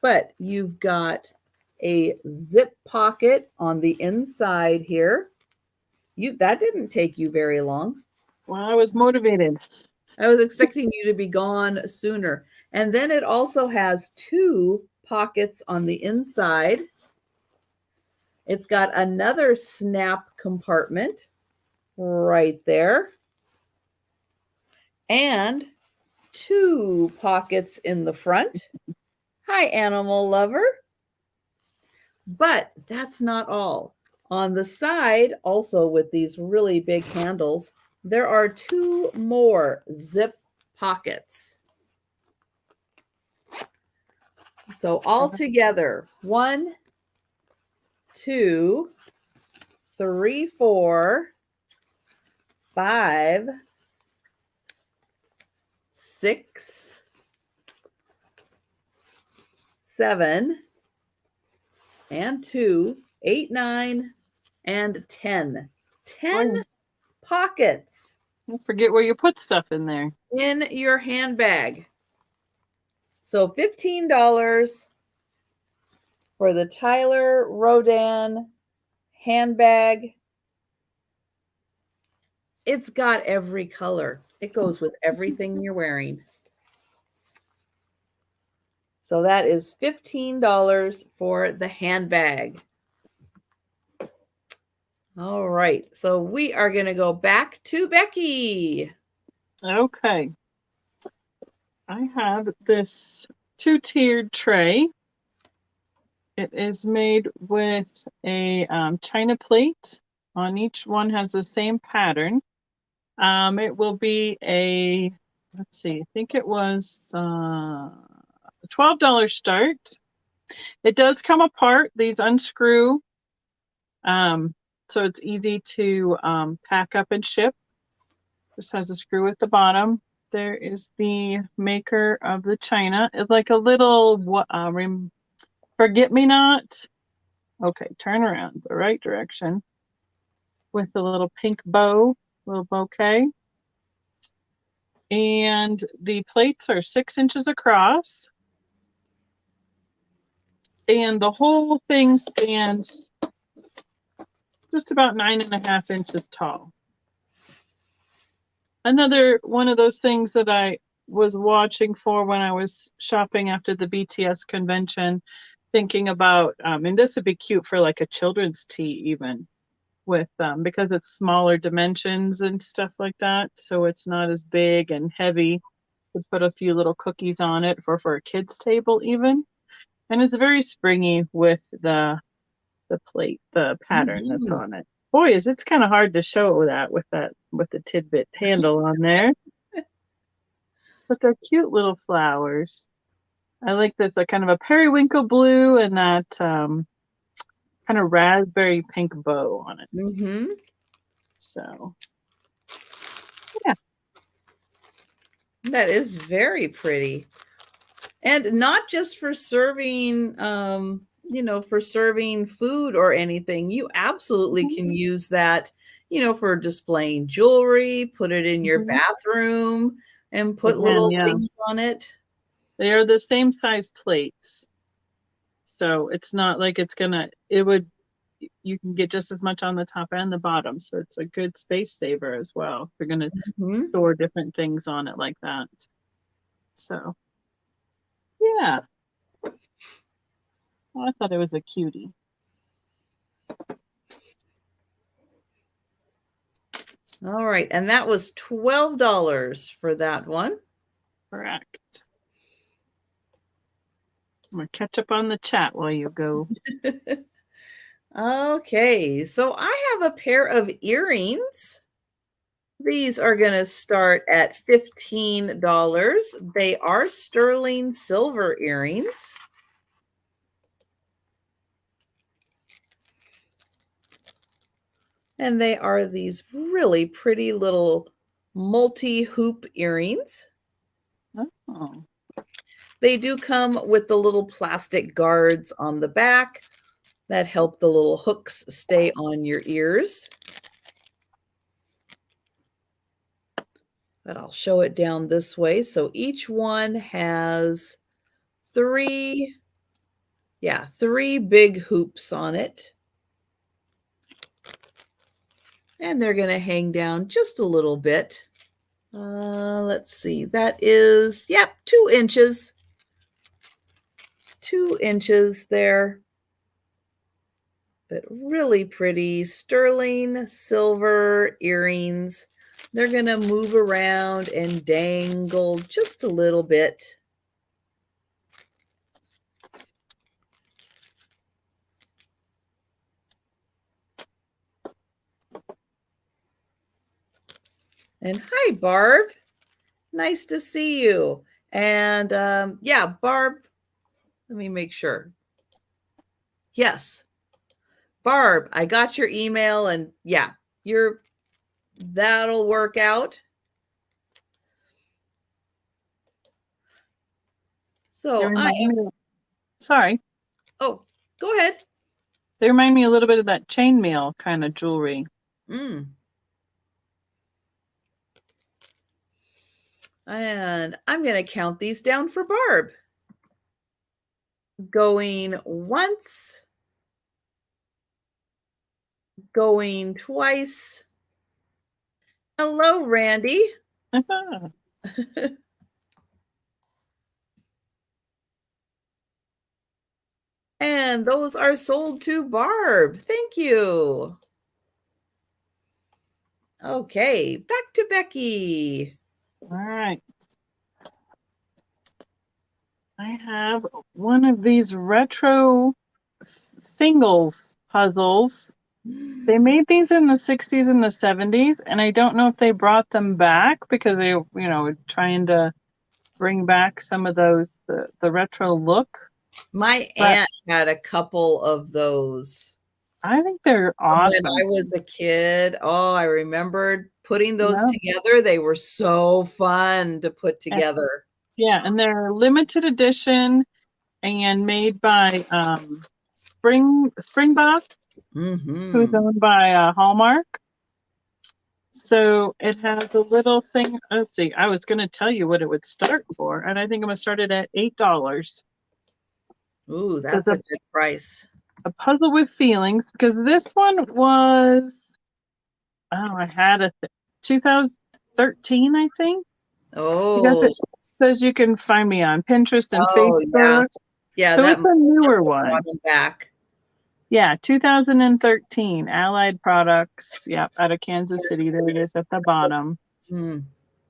But you've got a zip pocket on the inside here. That didn't take you very long. Well, I was motivated. I was expecting you to be gone sooner. And then it also has 2 pockets on the inside. It's got another snap compartment right there. And 2 pockets in the front. Hi, animal lover. But that's not all. On the side, also with these really big handles, there are 2 more zip pockets. So all together, 1, 2, 3, 4, 5, 6, 7, and 2, 8, 9, and 10. 10 pockets. Don't forget where you put stuff in there. In your handbag. So $15 for the Tyler Rodan handbag. It's got every color. It goes with everything you're wearing. So that is $15 for the handbag. All right. So we are going to go back to Becky. Okay. I have this 2-tiered tray. It is made with a china plate. On each one has the same pattern. It will be a, let's see, I think it was $12 start. It does come apart. These unscrew. So it's easy to pack up and ship. Just has a screw at the bottom. There is the maker of the china. It's like a little forget-me-not. Okay, turn around the right direction with a little pink bow, little bouquet. And the plates are 6 inches across. And the whole thing stands just about 9.5 inches tall. Another one of those things that I was watching for when I was shopping after the BTS convention, thinking about, and this would be cute for like a children's tee even, with because it's smaller dimensions and stuff like that, so it's not as big and heavy. To put a few little cookies on it for a kid's table even, and it's very springy with the plate, the pattern that's on it. Boy, it's kind of hard to show that with the tidbit handle on there. But they're cute little flowers. I like this, kind of a periwinkle blue and that kind of raspberry pink bow on it. So, yeah. That is very pretty. And not just for serving, for serving food or anything. You absolutely can use that, for displaying jewelry, put it in your bathroom and put little things on it. They are the same size plates. So it's not like you can get just as much on the top and the bottom. So it's a good space saver as well. If you're going to store different things on it like that. So, yeah. Well, I thought it was a cutie. All right. And that was $12 for that one. Correct. I'm going to catch up on the chat while you go. Okay. So I have a pair of earrings. These are going to start at $15. They are sterling silver earrings. And they are these really pretty little multi-hoop earrings. Oh. They do come with the little plastic guards on the back that help the little hooks stay on your ears. But I'll show it down this way. So each one has three big hoops on it. And they're going to hang down just a little bit. Let's see. That is, 2 inches. 2 inches there. But really pretty sterling silver earrings. They're going to move around and dangle just a little bit. And hi, Barb. Nice to see you. And Barb, let me make sure. Yes. Barb, I got your email and that'll work out. So sorry. Oh, go ahead. They remind me a little bit of that chainmail kind of jewelry. And I'm going to count these down for Barb. Going once. Going twice. Hello, Randy. And those are sold to Barb. Thank you. Okay, back to Becky. All right. I have one of these retro singles puzzles. They made these in the 60s and the 70s, and I don't know if they brought them back because they, were trying to bring back some of those, the retro look. My aunt had a couple of those. I think they're awesome. When I was a kid, I remembered putting those together. They were so fun to put together. And they're limited edition and made by Springbok, who's owned by Hallmark. So it has a little thing. Let's see. I was going to tell you what it would start for, and I think I'm going to start it at $8. Ooh, that's a good price. A puzzle with feelings, because this one was, I had a 2013, I think. Oh, it says you can find me on Pinterest and Facebook. Yeah, so it's a newer one. Back. Yeah, 2013, Allied Products. Yeah, out of Kansas City. There it is at the bottom.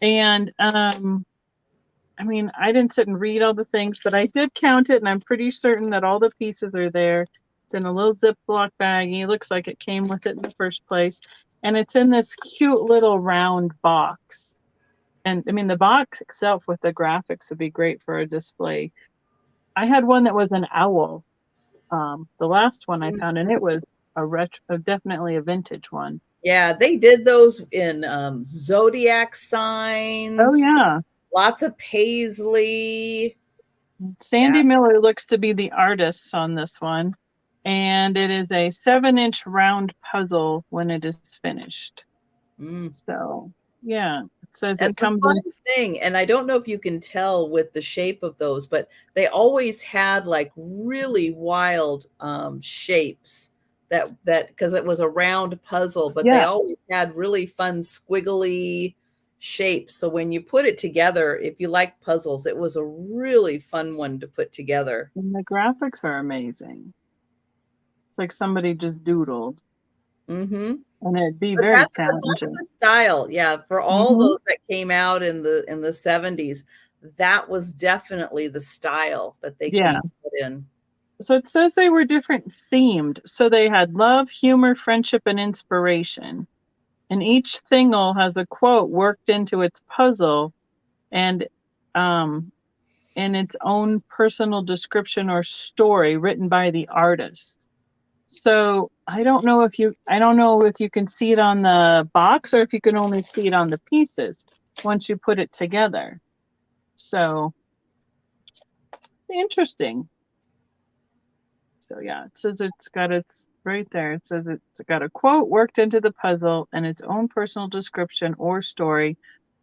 And I mean, I didn't sit and read all the things, but I did count it, and I'm pretty certain that all the pieces are there. It's in a little Ziploc baggie. It looks like it came with it in the first place. And it's in this cute little round box. And I mean, the box itself with the graphics would be great for a display. I had one that was an owl. The last one I found, and it was definitely a vintage one. Yeah, they did those in zodiac signs. Oh, yeah. Lots of paisley. Sandy Miller looks to be the artist on this one. And it is a 7-inch round puzzle when it is finished. So, yeah. It says it comes fun thing, and I don't know if you can tell with the shape of those, but they always had like really wild shapes that because it was a round puzzle, but they always had really fun squiggly shapes. So when you put it together, if you like puzzles, it was a really fun one to put together. And the graphics are amazing. It's like somebody just doodled. And it'd be very challenging. That's the style, for all those that came out in the 70s. That was definitely the style that they came put in. So it says they were different themed. So they had love, humor, friendship, and inspiration. And each single has a quote worked into its puzzle, and in its own personal description or story written by the artist. So I don't know if you can see it on the box or if you can only see it on the pieces once you put it together. So interesting. So yeah, it says it's right there. It says it's got a quote worked into the puzzle and its own personal description or story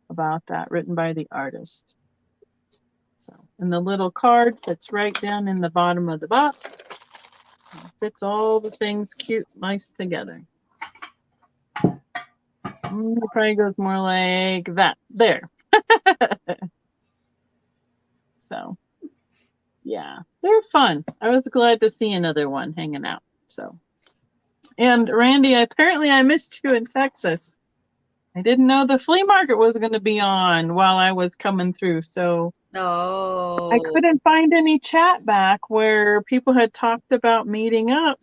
about that written by the artist. So, and the little card fits right down in the bottom of the box. It fits all the things cute, nice together. It probably goes more like that. There. So, yeah, they're fun. I was glad to see another one hanging out. So, and Randy, apparently I missed you in Texas. I didn't know the flea market was going to be on while I was coming through. So I couldn't find any chat back where people had talked about meeting up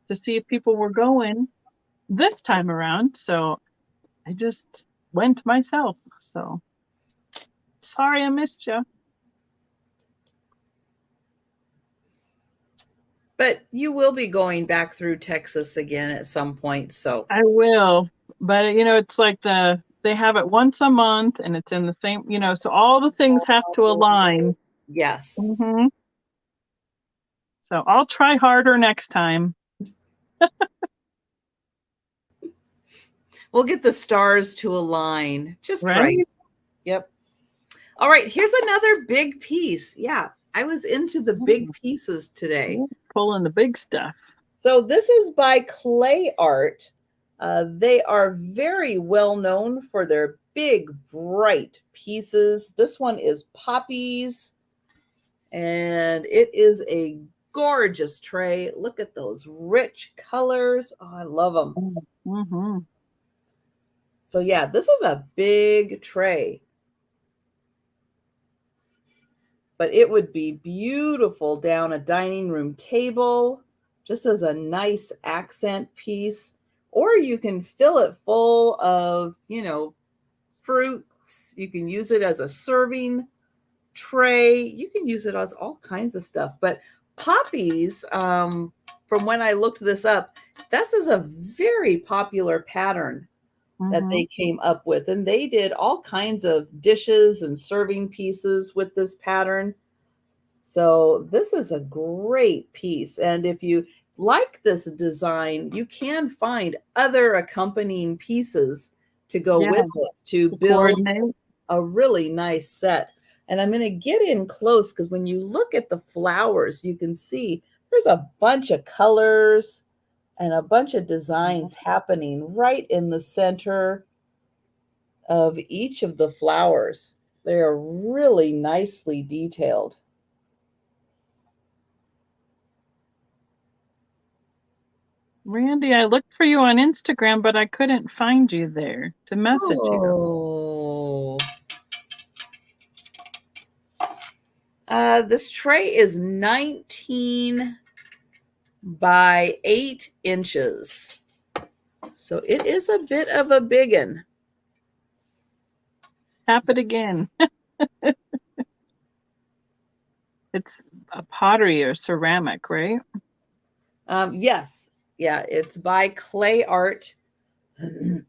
to see if people were going this time around. So I just went myself. So sorry I missed you. But you will be going back through Texas again at some point. So I will. But, it's like they have it once a month and it's in the same, so all the things have to align. Yes. Mm-hmm. So I'll try harder next time. We'll get the stars to align just right. Yep. All right. Here's another big piece. Yeah. I was into the big pieces today. Pulling the big stuff. So this is by Clay Art. They are very well known for their big, bright pieces. This one is poppies, and it is a gorgeous tray. Look at those rich colors. Oh, I love them. Mm-hmm. So yeah, this is a big tray. But it would be beautiful down a dining room table, just as a nice accent piece. Or you can fill it full of, fruits. You can use it as a serving tray. You can use it as all kinds of stuff. But poppies, from when I looked this up, this is a very popular pattern that they came up with. And they did all kinds of dishes and serving pieces with this pattern. So this is a great piece. And if you like this design, you can find other accompanying pieces to go with it to build a really nice set. And I'm going to get in close because when you look at the flowers, you can see there's a bunch of colors and a bunch of designs happening right in the center of each of the flowers. They are really nicely detailed. Randy, I looked for you on Instagram, but I couldn't find you there to message you. This tray is 19 by 8 inches. So it is a bit of a biggin. Tap it again. It's a pottery or ceramic, right? Yes. Yeah, it's by Clay Art. And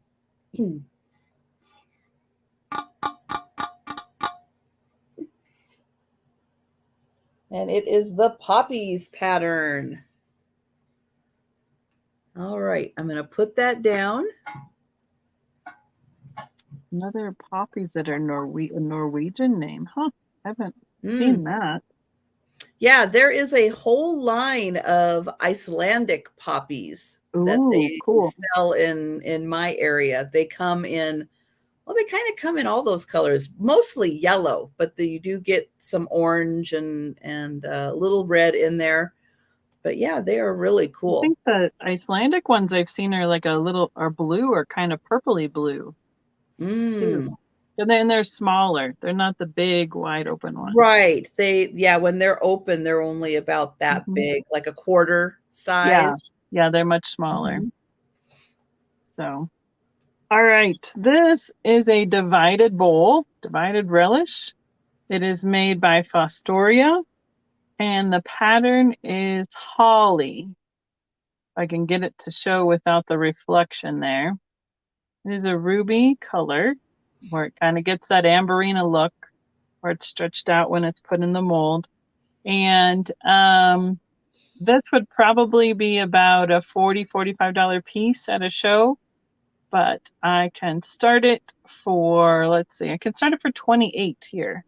it is the poppies pattern. All right, I'm going to put that down. Another poppies that are a Norwegian name, huh? I haven't seen that. Yeah, there is a whole line of Icelandic poppies that they sell in my area. They come in, well, they kind of come in all those colors, mostly yellow, but you do get some orange and a little red in there. But yeah, they are really cool. I think the Icelandic ones I've seen are blue or kind of purpley blue. And then they're smaller. They're not the big, wide open ones. Right. When they're open, they're only about that big, like a quarter size. Yeah, they're much smaller. So, all right. This is a divided bowl, divided relish. It is made by Fostoria, and the pattern is holly. I can get it to show without the reflection there. It is a ruby color where it kind of gets that amberina look where it's stretched out when it's put in the mold. And this would probably be about a $40-$45 piece at a show, but I can start it for, let's see, I can start it for $28 here.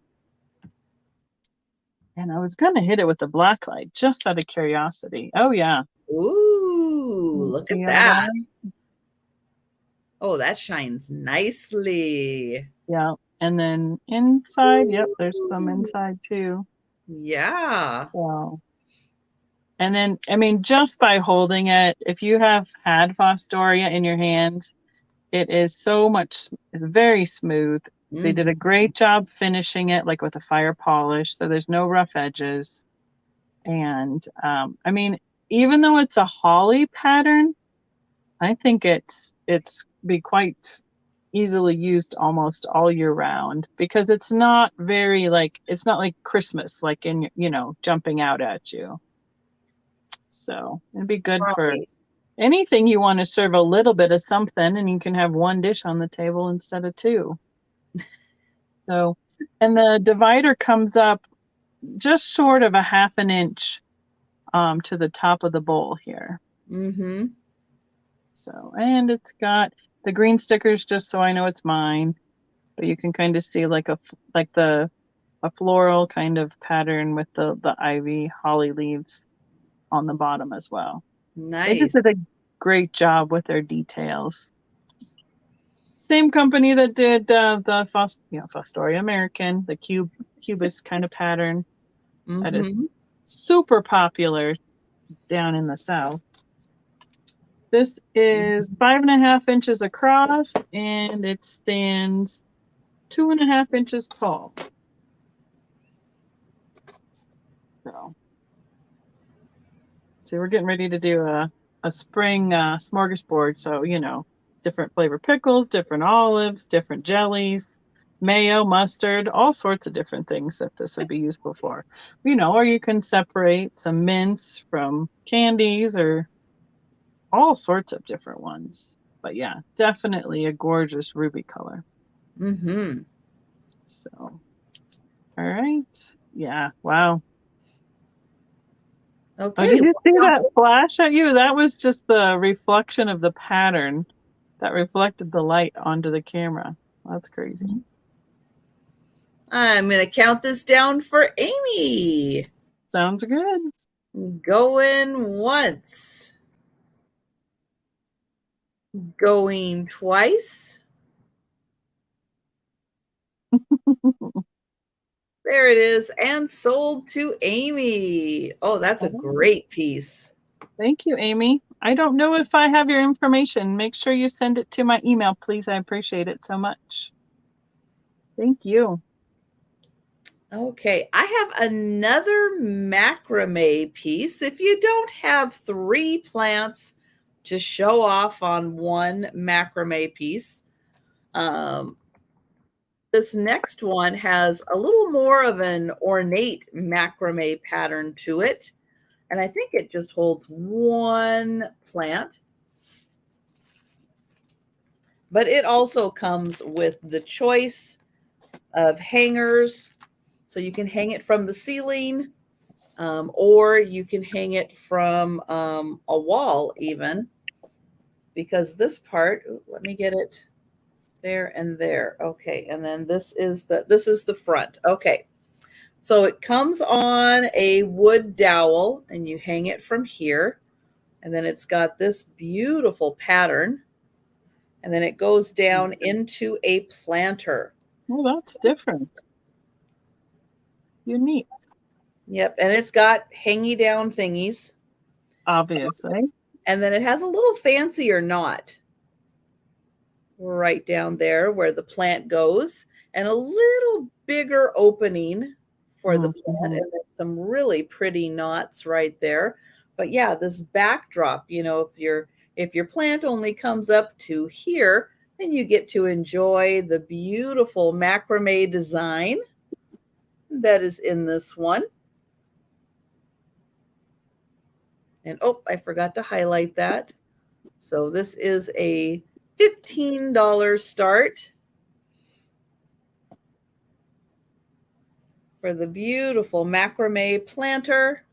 And I was going to hit it with the black light just out of curiosity. Oh, yeah. Ooh, look at that. Oh, that shines nicely. Yeah. And then inside, yep, there's some inside too. Yeah. Wow. And then, I mean, just by holding it, if you have had Fostoria in your hands, it is so much, it's very smooth. They did a great job finishing it, like with a fire polish, so there's no rough edges. And I mean, even though it's a holly pattern, I think it's be quite easily used almost all year round, because it's not very it's not like Christmas, like in, you know, jumping out at you. So it'd be good for anything you want to serve a little bit of something, and you can have one dish on the table instead of two. So, and the divider comes up just short of a ½ inch to the top of the bowl here. So, and it's got the green stickers just so I know it's mine, but you can kind of see like a floral kind of pattern with the ivy holly leaves on the bottom as well. Nice. They just did a great job with their details. Same company that did the Fostoria American, the cubist kind of pattern that is super popular down in the South. This is 5.5 inches across, and it stands 2.5 inches tall. So we're getting ready to do a spring smorgasbord. So, you know, different flavor pickles, different olives, different jellies, mayo, mustard, all sorts of different things that this would be useful for. You know, or you can separate some mints from candies or all sorts of different ones. But yeah, definitely a gorgeous ruby color. So, all right. Yeah, wow. Okay. Oh, did you see that flash at you? That was just the reflection of the pattern that reflected the light onto the camera. That's crazy. I'm going to count this down for Amy. Sounds good. Going once. Going twice. There it is, and sold to Amy. Oh, that's a great piece. Thank you, Amy. I don't know if I have your information. Make sure you send it to my email, please. I appreciate it so much. Thank you. Okay, I have another macrame piece. If you don't have 3 plants to show off on one macrame piece, this next one has a little more of an ornate macrame pattern to it. And I think it just holds 1 plant. But it also comes with the choice of hangers. So you can hang it from the ceiling, or you can hang it from a wall even. Because this part, let me get it there and there. Okay, and then this is the front. Okay. So it comes on a wood dowel, and you hang it from here. And then it's got this beautiful pattern. And then it goes down into a planter. Well, that's different. Unique. Yep, and it's got hangy down thingies. Obviously. And then it has a little fancier knot right down there where the plant goes, and a little bigger opening for the plant, and then some really pretty knots right there. But yeah, this backdrop, you know, if your plant only comes up to here, then you get to enjoy the beautiful macrame design that is in this one. And oh, I forgot to highlight that. So this is a $15 start. for the beautiful macrame planter.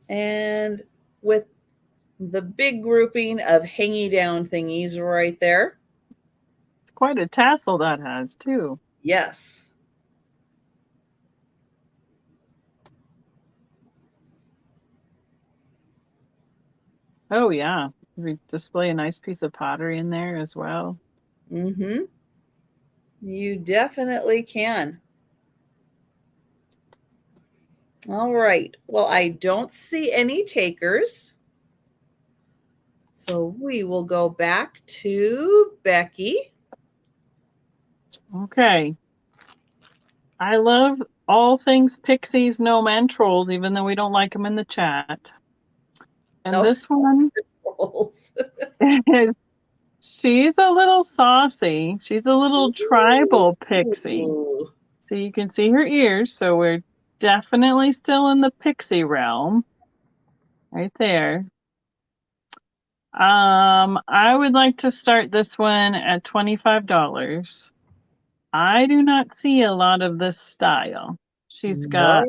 And with the big grouping of hangy down thingies right there. It's quite a tassel that has too. Yes. Oh yeah. We display a nice piece of pottery in there as well. Mm-hmm. You definitely can. All right. Well, I don't see any takers. So we will go back to Becky. Okay. I love all things pixies, gnome, trolls, even though we don't like them in the chat. And this one, she's a little saucy. She's a little tribal pixie. Ooh. So you can see her ears. So we're definitely still in the pixie realm. Right there. I would like to start this one at $25. I do not see a lot of this style. She's got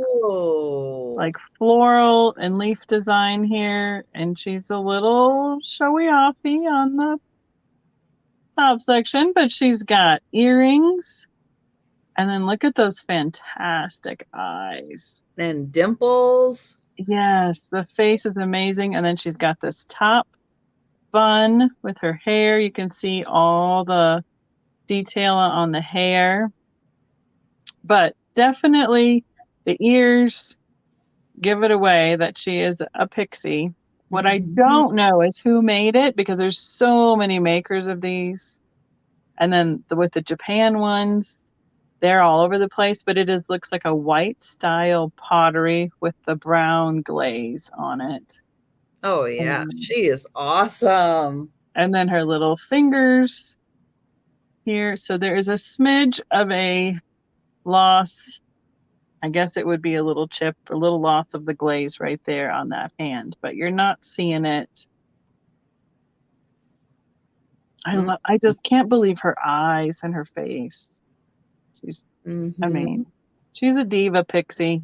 like floral and leaf design here, and she's a little showy offy on the top section, but she's got earrings. And then look at those fantastic eyes. And dimples. Yes, the face is amazing. And then she's got this top bun with her hair. You can see all the detail on the hair. But definitely the ears give it away that she is a pixie. What I don't know is who made it, because there's so many makers of these. And then with the Japan ones, they're all over the place, but it looks like a white style pottery with the brown glaze on it. Oh yeah, she is awesome. And then her little fingers here. So there is a smidge of a loss. I guess it would be a little chip, a little loss of the glaze right there on that hand, but you're not seeing it. I just can't believe her eyes and her face. She's, I mean, she's a diva pixie,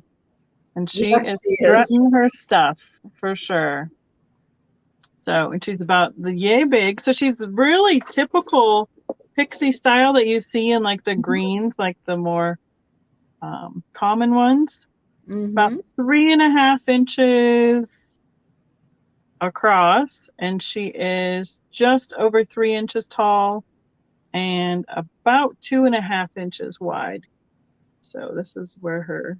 and she is strutting her stuff for sure. So, and she's about the yay big. So she's really typical pixie style that you see in like the greens, like the more common ones. About 3.5 inches across, and she is just over 3 inches tall and about 2.5 inches wide. So this is where her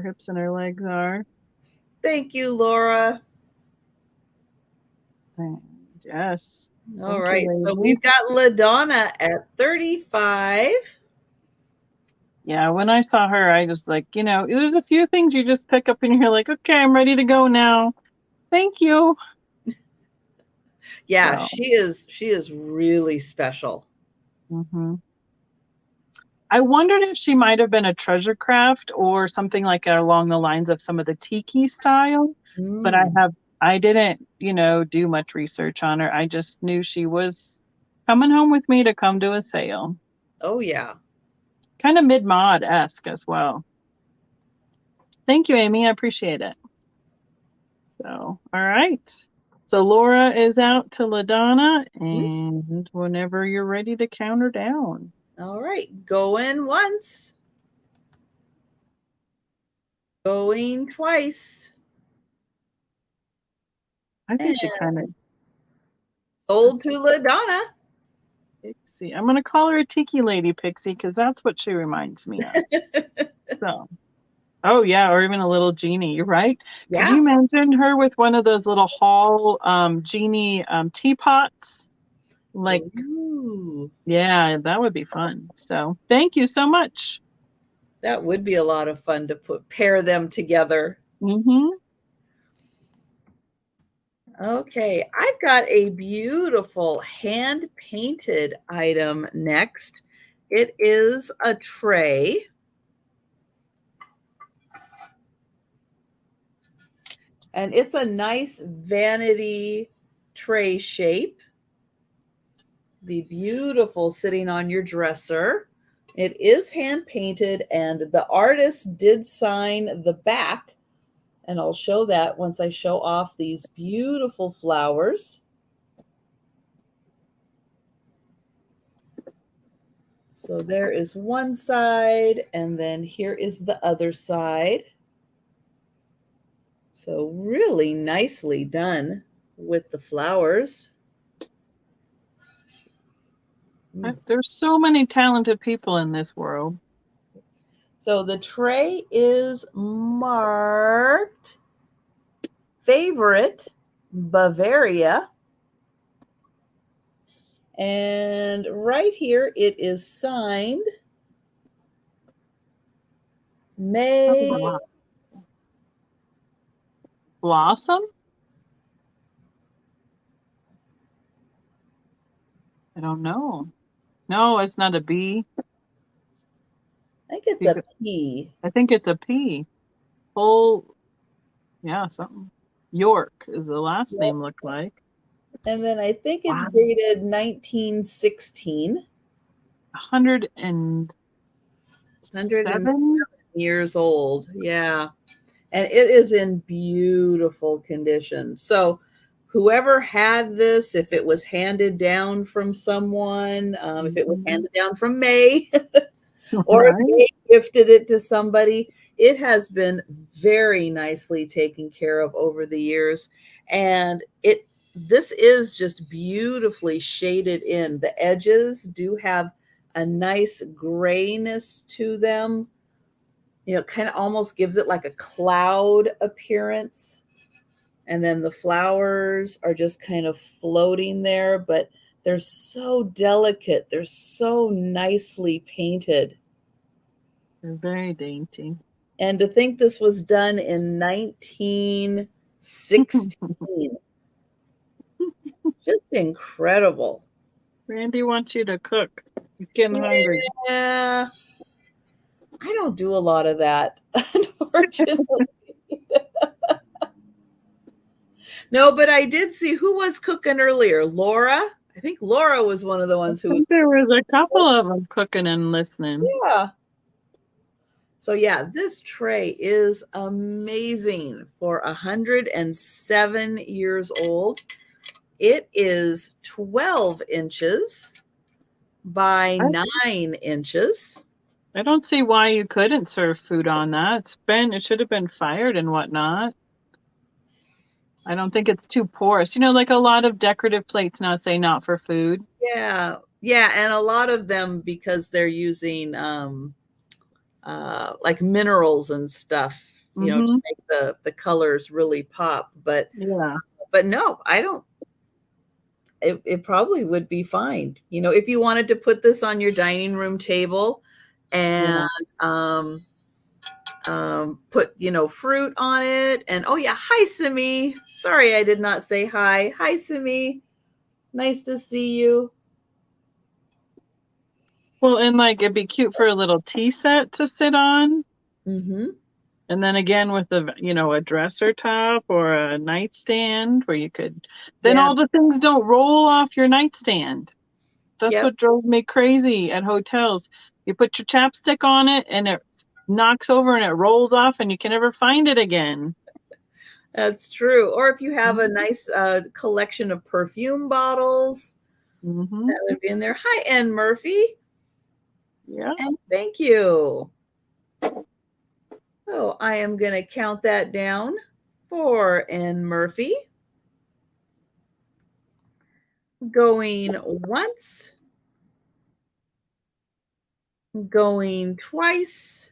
hips and her legs are. Thank you, Laura. And yes. All right. So we've got LaDonna at 35. Yeah, when I saw her, I just like, there's a few things you just pick up and you're like, okay, I'm ready to go now. Thank you. Yeah, so. She is really special. I wondered if she might have been a treasure craft or something like along the lines of some of the tiki style, but I didn't, do much research on her. I just knew she was coming home with me to come to a sale. Oh yeah. Kind of mid-mod-esque as well. Thank you, Amy. I appreciate it. So, all right. So Laura is out to LaDonna, and whenever you're ready to count her down. All right. Going once. Going twice. I think she kind of sold to LaDonna. Pixie. I'm going to call her a tiki lady pixie because that's what she reminds me of. So, oh yeah, or even a little genie. You're right. Yeah. Could you imagine her with one of those little hall genie teapots? Like, ooh. Yeah, that would be fun. So thank you so much. That would be a lot of fun to pair them together. Okay, I've got a beautiful hand-painted item next. It is a tray. And it's a nice vanity tray shape. Be beautiful sitting on your dresser. It is hand painted, and the artist did sign the back, and I'll show that once I show off these beautiful flowers. So there is one side, and then here is the other side. So really nicely done with the flowers. There's so many talented people in this world. So the tray is marked Favorite Bavaria. And right here it is signed May Blossom? I don't know. No, it's not a B. I think it's a P. I think it's a P. Full, yeah, something. York is the last name look like. And then I think it's dated 1916. 107 years old. Yeah. And it is in beautiful condition. So whoever had this, if it was handed down from someone, if it was handed down from May, or if May gifted it to somebody, it has been very nicely taken care of over the years. And this is just beautifully shaded in. The edges do have a nice grayness to them. You know, kind of almost gives it like a cloud appearance. And then the flowers are just kind of floating there, but they're so delicate. They're so nicely painted. They're very dainty. And to think this was done in 1916. Just incredible. Randy wants you to cook. He's getting hungry. Yeah. I don't do a lot of that, unfortunately. No, but I did see who was cooking earlier. Laura? I think Laura was one of the ones who was. There was a couple of them cooking and listening. Yeah. So yeah, this tray is amazing for 107 years old. It is 12 inches by 9 inches. I don't see why you couldn't serve food on that. It should have been fired and whatnot. I don't think it's too porous. You know, like a lot of decorative plates now say not for food. Yeah. Yeah. And a lot of them, because they're using like minerals and stuff, you know, to make the colors really pop. But yeah. But no, I don't. It probably would be fine. You know, if you wanted to put this on your dining room table and put, you know, fruit on it. And oh yeah, hi Simi. Sorry, I did not say hi. Hi Simi. Nice to see you. Well, and like it'd be cute for a little tea set to sit on. And then again with a, you know, a dresser top or a nightstand where you could, then all the things don't roll off your nightstand. That's what drove me crazy at hotels. You put your chapstick on it and it knocks over and it rolls off and you can never find it again. That's true. Or if you have a nice collection of perfume bottles, that would be in there. Hi, Ann Murphy. Yeah. And thank you. So I am going to count that down for Ann Murphy. Going once. Going twice.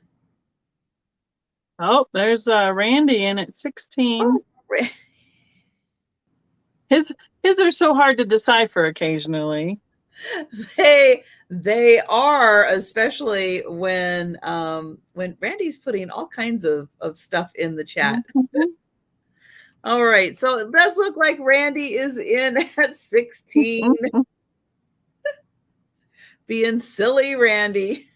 Oh, there's Randy in at 16. Oh, his are so hard to decipher occasionally. They are, especially when Randy's putting all kinds of stuff in the chat. All right, so it does look like Randy is in at 16. Being silly, Randy.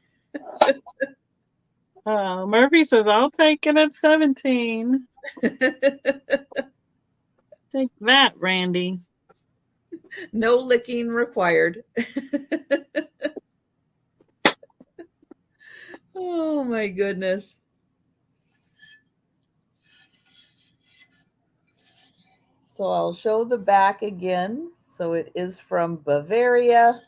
Murphy says, I'll take it at 17. Take that, Randy. No licking required. Oh my goodness. So I'll show the back again. So it is from Bavaria.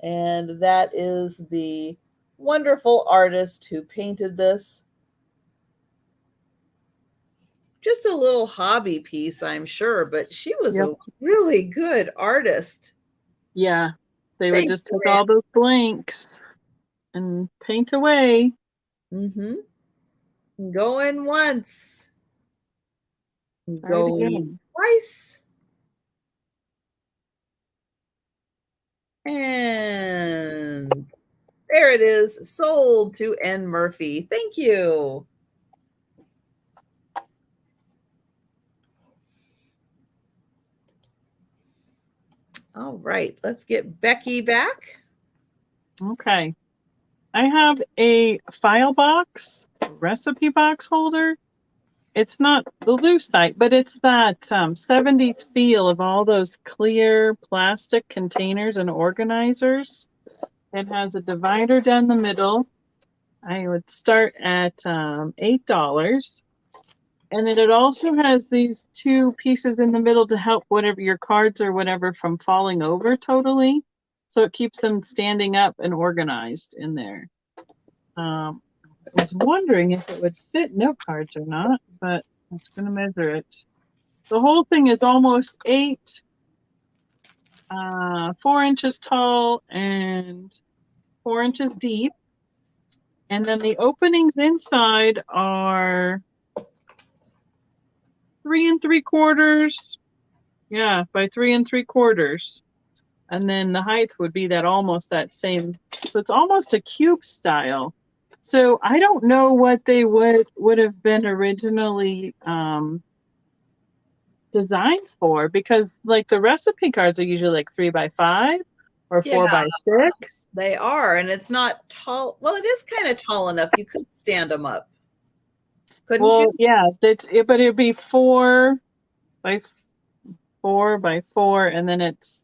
And that is the wonderful artist who painted this. Just a little hobby piece, I'm sure, but she was a really good artist. Yeah. They would just take all those blanks and paint away. Mm-hmm. Going once. Going twice. And there it is. Sold to N. Murphy. Thank you. All right. Let's get Becky back. Okay. I have a file box, recipe box holder. It's not the lucite, but it's that 70s feel of all those clear plastic containers and organizers. It has a divider down the middle. I would start at $8. And then it also has these two pieces in the middle to help whatever your cards or whatever from falling over totally. So it keeps them standing up and organized in there. I was wondering if it would fit note cards or not, but I'm just going to measure it. The whole thing is almost 8, 4 inches tall and 4 inches deep. And then the openings inside are 3 3/4. Yeah, by 3 3/4. And then the height would be that almost that same. So it's almost a cube style. So I don't know what they would have been originally designed for, because like the recipe cards are usually like 3 by 5 or 4 by 6. They are, and it's not tall. Well, it is kind of tall enough. You could stand them up. Couldn't you? Yeah, but it'd be 4 by 4 by 4, and then it's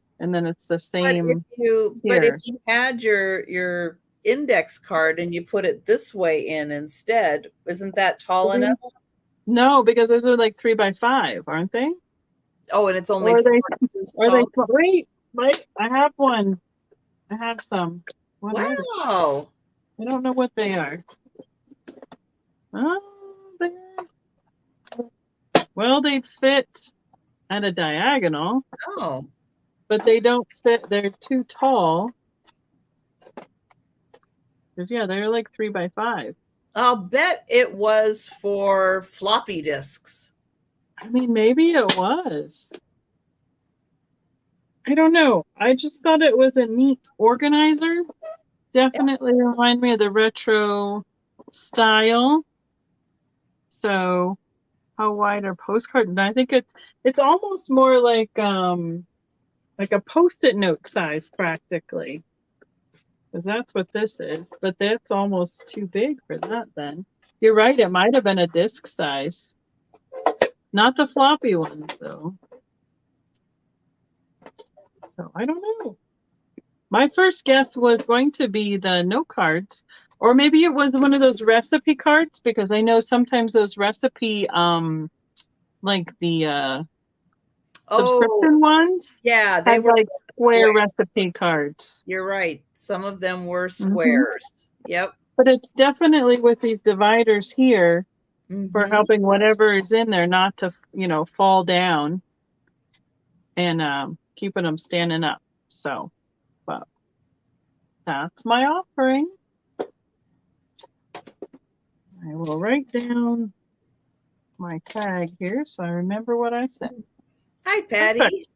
the same. But if you had your index card and you put it this way in instead, isn't that tall enough? No, because those are like 3 by 5, aren't they? Oh, and it's only wait, I have one. I have some. Wow. I don't know what they are. Well, they'd fit at a diagonal. Oh. But they don't fit. They're too tall. Because, yeah, they're like 3 by 5. I'll bet it was for floppy disks. I mean, maybe it was. I don't know. I just thought it was a neat organizer. Definitely remind me of the retro style. So how wide are postcards? And I think it's almost more like a Post-it note size practically. Because that's what this is. But that's almost too big for that then. You're right, it might have been a disc size. Not the floppy ones though. So I don't know. My first guess was going to be the note cards, or maybe it was one of those recipe cards, because I know sometimes those recipe, like the subscription ones. Yeah, they were like square recipe cards. You're right. Some of them were squares. Mm-hmm. Yep. But it's definitely with these dividers here for helping whatever is in there not to, fall down and keeping them standing up. So, but that's my offering. I will write down my tag here so I remember what I said. Hi, Patty. Perfect.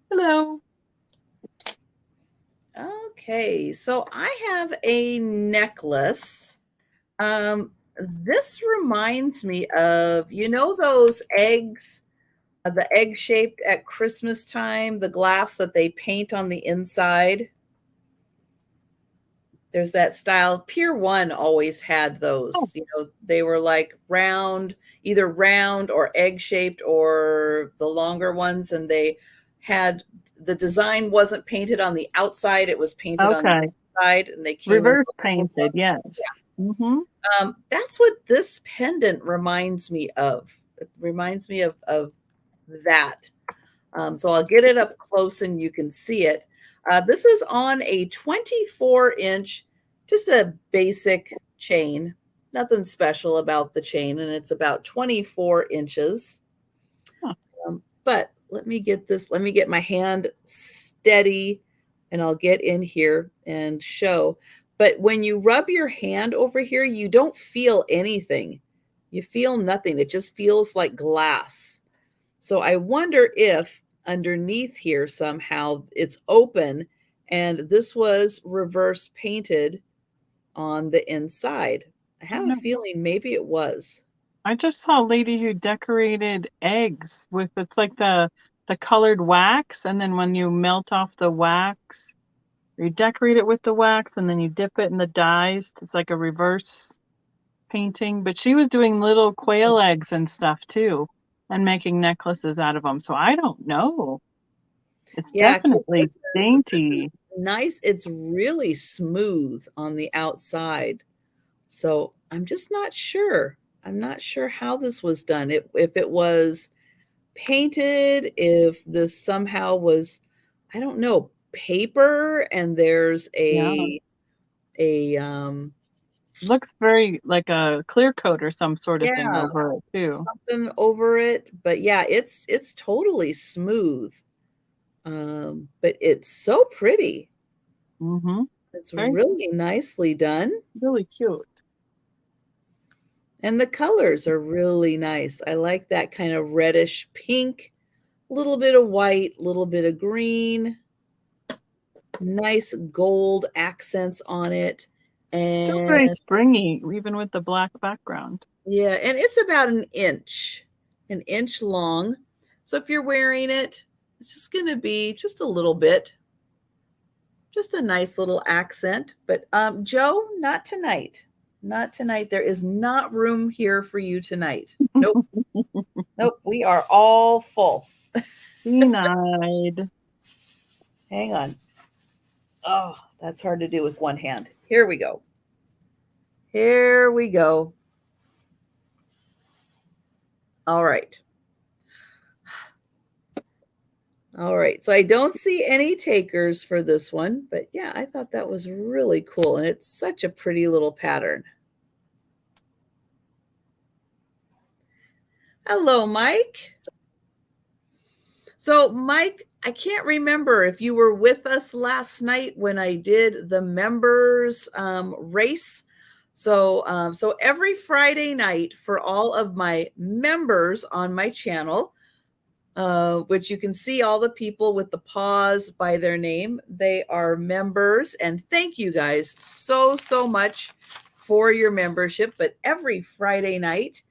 Hello. Okay, so I have a necklace. This reminds me of, those eggs, the egg shaped at Christmas time, the glass that they paint on the inside. There's that style. Pier 1 always had those. Oh. They were like round, either round or egg shaped, or the longer ones. And they had, the design wasn't painted on the outside. It was painted on the side, and they came in reverse painted. Yes. yeah. Mm-hmm. That's what this pendant reminds me of. It reminds me of that. So I'll get it up close and you can see it. This is on a 24-inch, just a basic chain. Nothing special about the chain, and it's about 24 inches. Huh. But let me get my hand steady, and I'll get in here and show. But when you rub your hand over here, you don't feel anything. You feel nothing. It just feels like glass. So I wonder if underneath here somehow it's open and this was reverse painted on the inside. I have a feeling maybe it was. I just saw a lady who decorated eggs with, it's like the colored wax, and then when you melt off the wax, you decorate it with the wax, and then you dip it in the dyes. It's like a reverse painting. But she was doing little quail eggs and stuff too, and making necklaces out of them. So I don't know. It's Yeah, because definitely this is dainty. nice. It's really smooth on the outside. So I'm just not sure. I'm not sure how this was done. If it was painted, if this somehow was, I don't know, paper and there's Yeah. a Looks very like a clear coat or some sort of thing yeah, over it too. something over it. But yeah, it's totally smooth. But it's so pretty. Mm-hmm. It's Very, really nicely done. really cute. And the colors are really nice. I like that kind of reddish pink, a little bit of white, a little bit of green, nice gold accents on it. Still very And springy, even with the black background. yeah, and it's about an inch long. So if you're wearing it, it's just going to be just a little bit, just a nice little accent. But Joe, not tonight. Not tonight. There is not room here for you tonight. Nope. Nope. We are all full. Denied. Hang on. Oh, that's hard to do with one hand. Here we go. Here we go. All right. All right. So I don't see any takers for this one, but yeah, I thought that was really cool. And it's such a pretty little pattern. Hello, Mike. So, Mike, I can't remember if you were with us last night when I did the members race. So every Friday night for all of my members on my channel, which you can see all the people with the paws by their name, they are members. And thank you guys so much for your membership. But every Friday night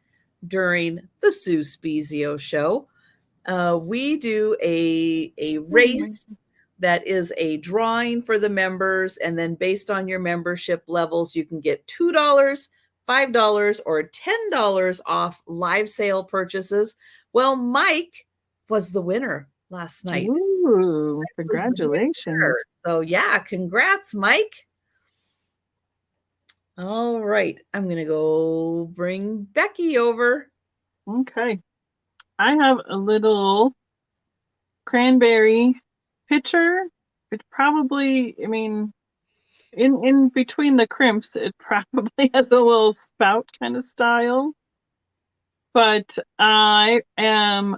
during the Sue Spezio show, we do a race that is a drawing for the members, and then based on your membership levels, you can get $2, $5, or $10 off live sale purchases. Well, Mike was the winner last night. Ooh, congratulations. So yeah, congrats, Mike. All right, I'm gonna go bring Becky over. Okay. I have a little cranberry pitcher. It's probably, I mean, in between the crimps, it probably has a little spout kind of style. But I am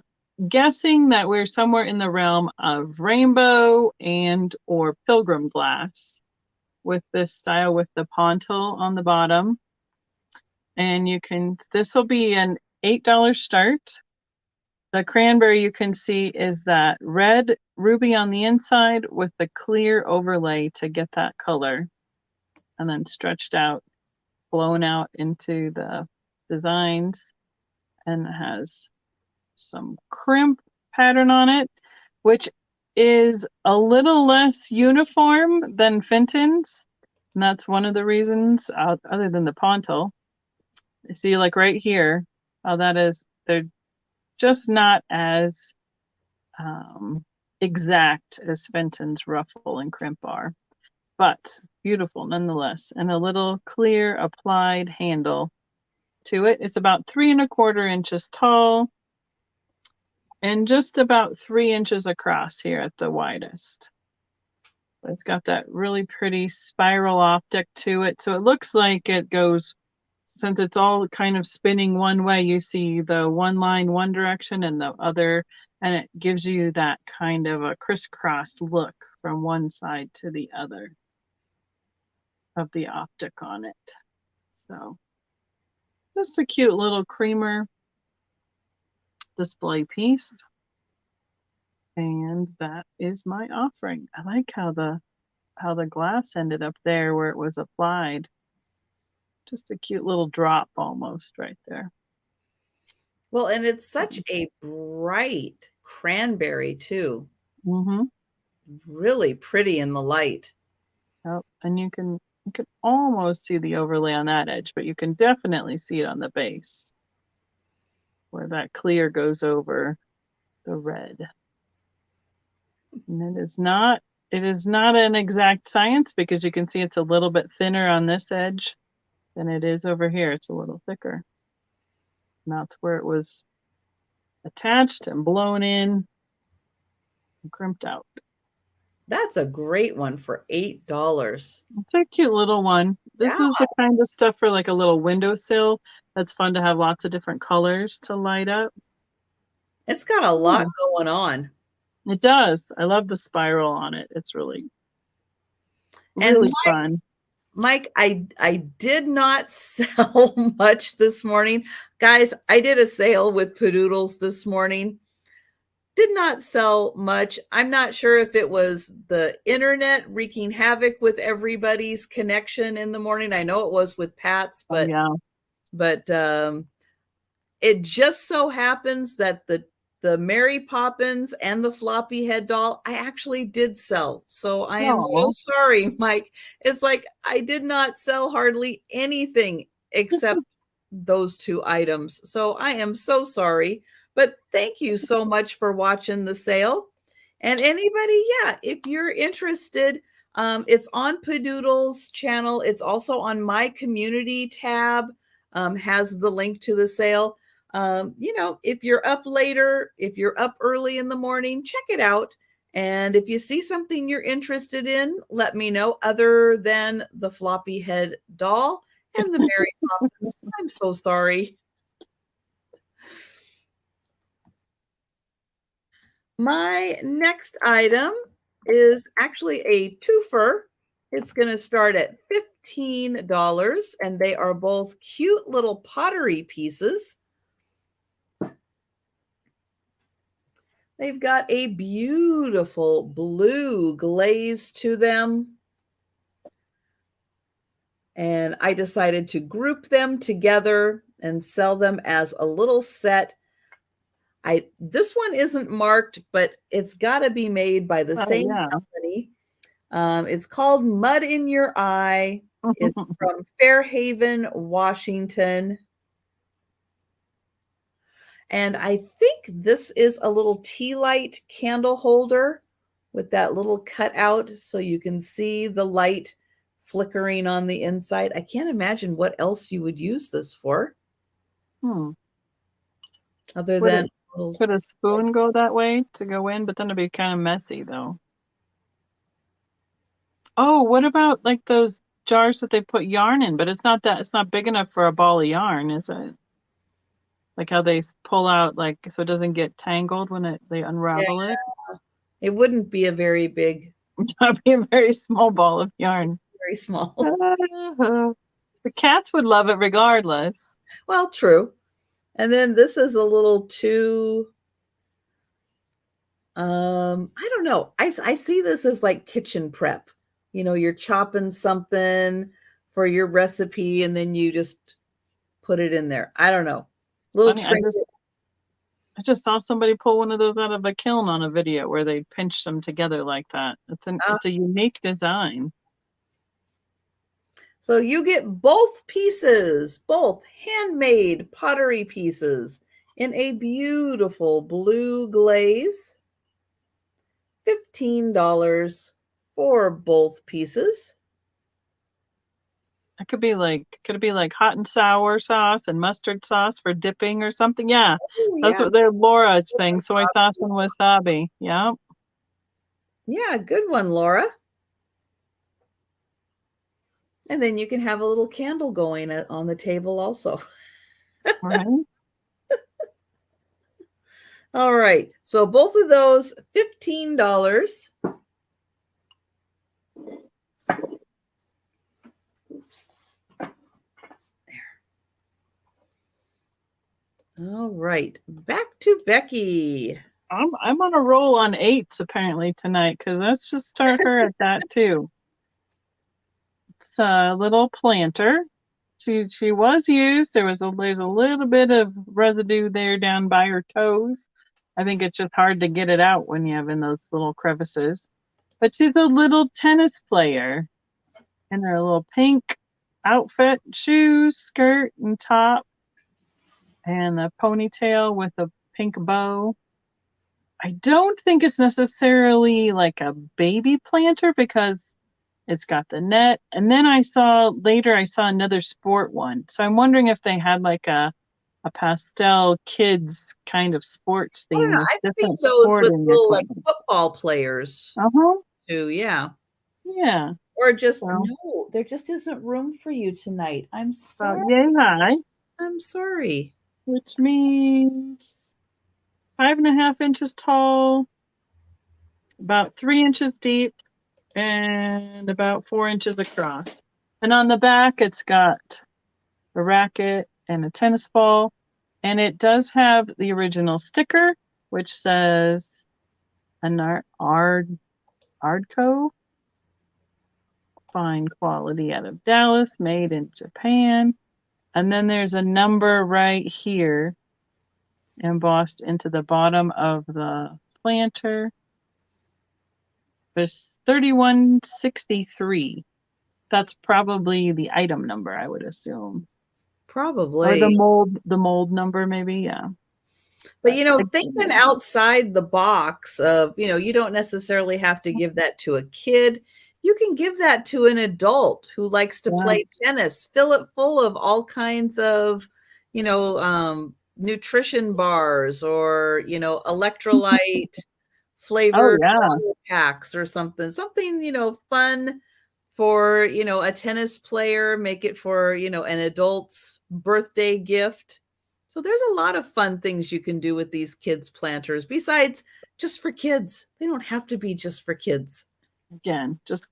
guessing that we're somewhere in the realm of rainbow and or pilgrim glass with this style with the pontil on the bottom. And you can, this will be an $8 start. The cranberry you can see is that red ruby on the inside with the clear overlay to get that color, and then stretched out, blown out into the designs, and has some crimp pattern on it, which is a little less uniform than Fenton's. And that's one of the reasons, other than the pontil. See, like right here, how that is, they're just not as exact as Fenton's ruffle and crimp are. but beautiful nonetheless. And a little clear applied handle to it. It's about 3 1/4 inches tall and just about 3 inches across here at the widest. It's got that really pretty spiral optic to it. So it looks like it goes, since it's all kind of spinning one way, you see the one line one direction and the other, and it gives you that kind of a crisscross look from one side to the other of the optic on it. So just a cute little creamer display piece. And that is my offering. I like how the glass ended up there where it was applied. Just a cute little drop almost right there. Well, and it's such a bright cranberry too. Mm-hmm. Really pretty in the light. Oh, and you can almost see the overlay on that edge, but you can definitely see it on the base where that clear goes over the red. And it is not an exact science, because you can see it's a little bit thinner on this edge than it is over here. It's a little thicker. And that's where it was attached and blown in and crimped out. That's a great one for $8. It's a cute little one. This is the kind of stuff for like a little windowsill that's fun to have lots of different colors to light up. It's got a lot going on. It does. I love the spiral on it. It's really fun. Mike, I did not sell much this morning. Guys, I did a sale with Padoodles this morning. Did not sell much. I'm not sure if it was the internet wreaking havoc with everybody's connection in the morning. I know it was with Pat's, but it just so happens that the Mary Poppins and the floppy head doll, I actually did sell. So I am so sorry, Mike. It's like I did not sell hardly anything except those 2 items. So I am so sorry. But thank you so much for watching the sale. And anybody, if you're interested, it's on Padoodle's channel. It's also on my community tab, has the link to the sale. If you're up later, if you're up early in the morning, check it out. And if you see something you're interested in, let me know, other than the floppy head doll and the Mary Poppins. I'm so sorry. My next item is actually a twofer. It's going to start at $15, and they are both cute little pottery pieces. They've got a beautiful blue glaze to them. And I decided to group them together and sell them as a little set. This one isn't marked, but it's got to be made by the same company. It's called Mud in Your Eye. It's from Fairhaven, Washington. And I think this is a little tea light candle holder with that little cutout so you can see the light flickering on the inside. I can't imagine what else you would use this for. Other than... Could a spoon go that way to go in? But then it'd be kind of messy, though. Oh, what about like those jars that they put yarn in? But it's not big enough for a ball of yarn, is it? Like how they pull out, like, so it doesn't get tangled when they unravel it? It wouldn't be a very big... That'd be a very small ball of yarn. Very small. The cats would love it regardless. Well, true. And then this is a little too, I don't know. I see this as like kitchen prep. You're chopping something for your recipe and then you just put it in there. I don't know. I just saw somebody pull one of those out of a kiln on a video where they pinched them together like that. It's a unique design. So you get both pieces, both handmade pottery pieces in a beautiful blue glaze. $15. for both pieces. It could be like, could it be like hot and sour sauce and mustard sauce for dipping or something? Yeah, Oh, that's yeah. what they're Laura's thing. Soy sauce and wasabi. Yeah. Yeah, good one, Laura. And then you can have a little candle going on the table also. Right. All right. So both of those, $15. Oops. There. All right. Back to Becky. I'm on a roll on 8s apparently tonight, because let's just start her at that too. It's a little planter. She was used. There's a little bit of residue there down by her toes. I think it's just hard to get it out when you have in those little crevices. But she's a little tennis player in her little pink outfit, shoes, skirt, and top, and a ponytail with a pink bow. I don't think it's necessarily like a baby planter because it's got the net. And then I saw another sport one. So I'm wondering if they had like a pastel kids kind of sports I don't theme know. with I've seen different those with sporting little like equipment. football players Uh-huh. too. Yeah. Yeah. Or just, So no, there just isn't room for you tonight. I'm about sorry. yay high, I'm sorry. which means 5.5 inches tall, about 3 inches deep, and about 4 inches across. And on the back, it's got a racket and a tennis ball. And it does have the original sticker, which says an Ardco, fine quality out of Dallas, made in Japan. And then there's a number right here embossed into the bottom of the planter. There's 3163. That's probably the item number, I would assume. Or Probably. the mold number, maybe, yeah. But thinking outside the box of, you don't necessarily have to give that to a kid. You can give that to an adult who likes to play tennis. Fill it full of all kinds of, nutrition bars or, electrolyte flavored packs or something, fun for, a tennis player, make it for, an adult's birthday gift. So there's a lot of fun things you can do with these kids planters besides just for kids. They don't have to be just for kids. Again, just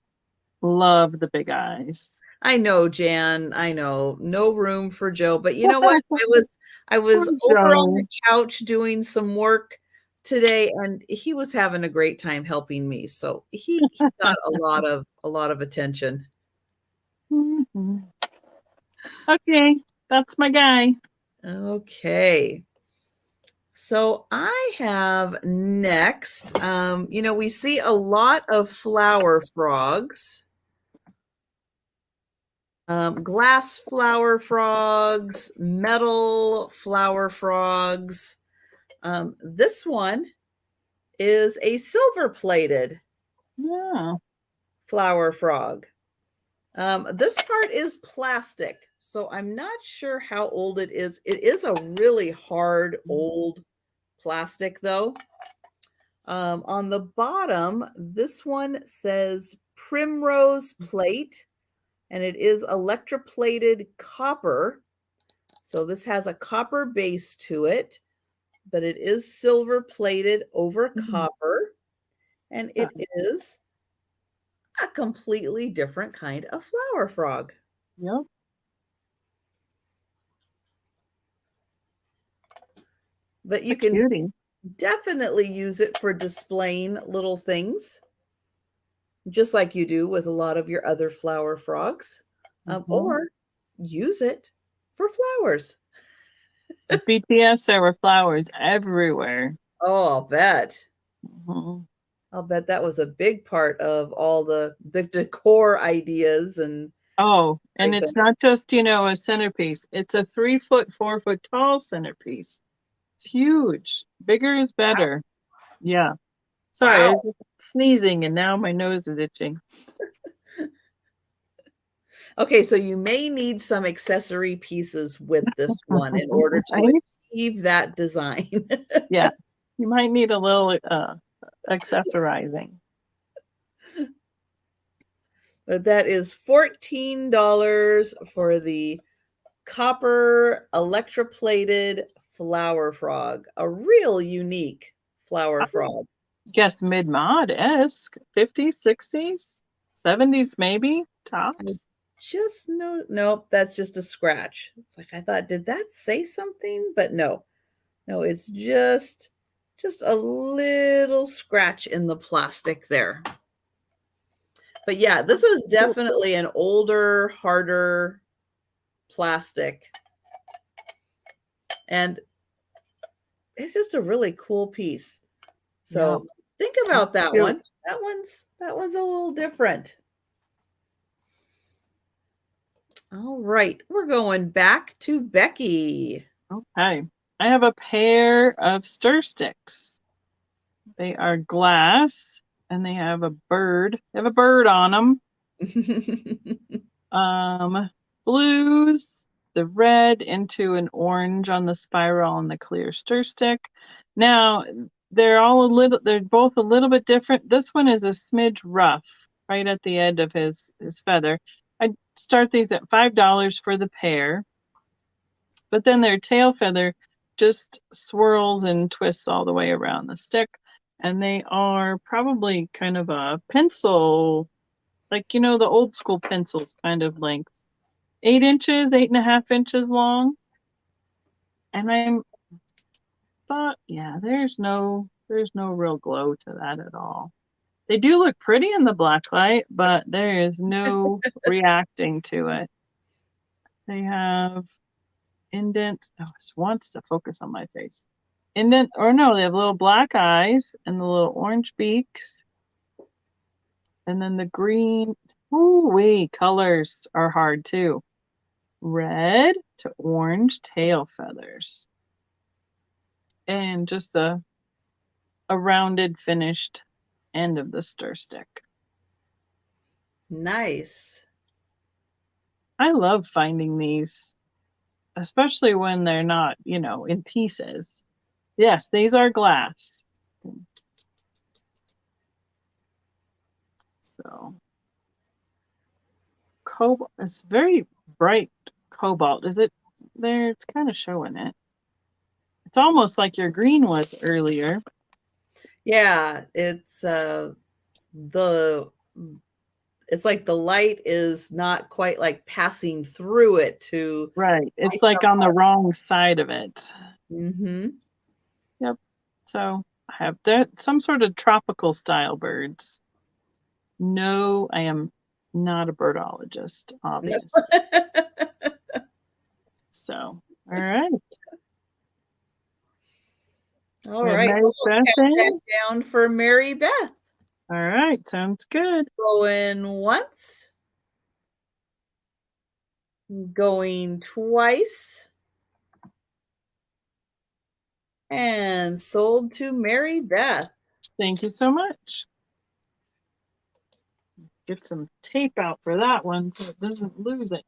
love the big eyes. I know, Jan. I know. No room for Joe. But you know what? I was over on the couch doing some work today, and he was having a great time helping me. So he got a lot of attention. Mm-hmm. Okay, that's my guy. Okay. So I have next, we see a lot of flower frogs, glass flower frogs, metal flower frogs. This one is a silver plated flower frog. This part is plastic, so I'm not sure how old it is. It is a really hard, old plastic, though. On the bottom, this one says Primrose Plate, and it is electroplated copper. So this has a copper base to it, but it is silver plated over copper, and it is a completely different kind of flower frog. Yep. But you can definitely use it for displaying little things, just like you do with a lot of your other flower frogs, or use it for flowers. At BTS, there were flowers everywhere. Oh, I'll bet. I'll bet that was a big part of all the decor ideas and and it's not just a centerpiece. It's a 3 foot, 4 foot tall centerpiece. It's huge. Bigger is better. Yeah. Sorry, I Wow. was just sneezing and now my nose is itching. Okay, so you may need some accessory pieces with this one in order to Right? achieve that design. Yeah, you might need a little accessorizing. But that is $14 for the copper electroplated flower frog, a real unique flower frog. Guess mid-mod-esque, 50s, 60s, 70s maybe, tops. Just nope, that's just a scratch. It's like I thought, did that say something? But no, it's just a little scratch in the plastic there. But yeah, this is definitely an older, harder plastic. And it's just a really cool piece. So think about that one. That one's a little different. All right, we're going back to Becky. Okay. I have a pair of stir sticks. They are glass and they have a bird. They have a bird on them. Blues, the red into an orange on the spiral and the clear stir stick. Now, they're both a little bit different. This one is a smidge rough right at the end of his feather. I start these at $5 for the pair. But then their tail feather just swirls and twists all the way around the stick. And they are probably kind of a pencil, like, the old school pencils kind of length. 8 inches, 8.5 inches long. And there's no real glow to that at all. They do look pretty in the black light, but there is no reacting to it. They have indents. Oh, it wants to focus on my face. They have little black eyes and the little orange beaks. And then the green, colors are hard too. Red to orange tail feathers. And just a rounded finished end of the stir stick. Nice. I love finding these, especially when they're not, in pieces. Yes, these are glass. So, cobalt, it's very bright cobalt. Is it there? It's kind of showing it. It's almost like your green was earlier. Yeah, it's like the light is not quite like passing through it to right. It's like on the wrong side of it. Mm-hmm. Yep. So I have some sort of tropical style birds. No, I am not a birdologist, obviously. So, all right. All right. We'll count that down for Mary Beth. All right. Sounds good. Going once. Going twice. And sold to Mary Beth. Thank you so much. Get some tape out for that one so it doesn't lose it.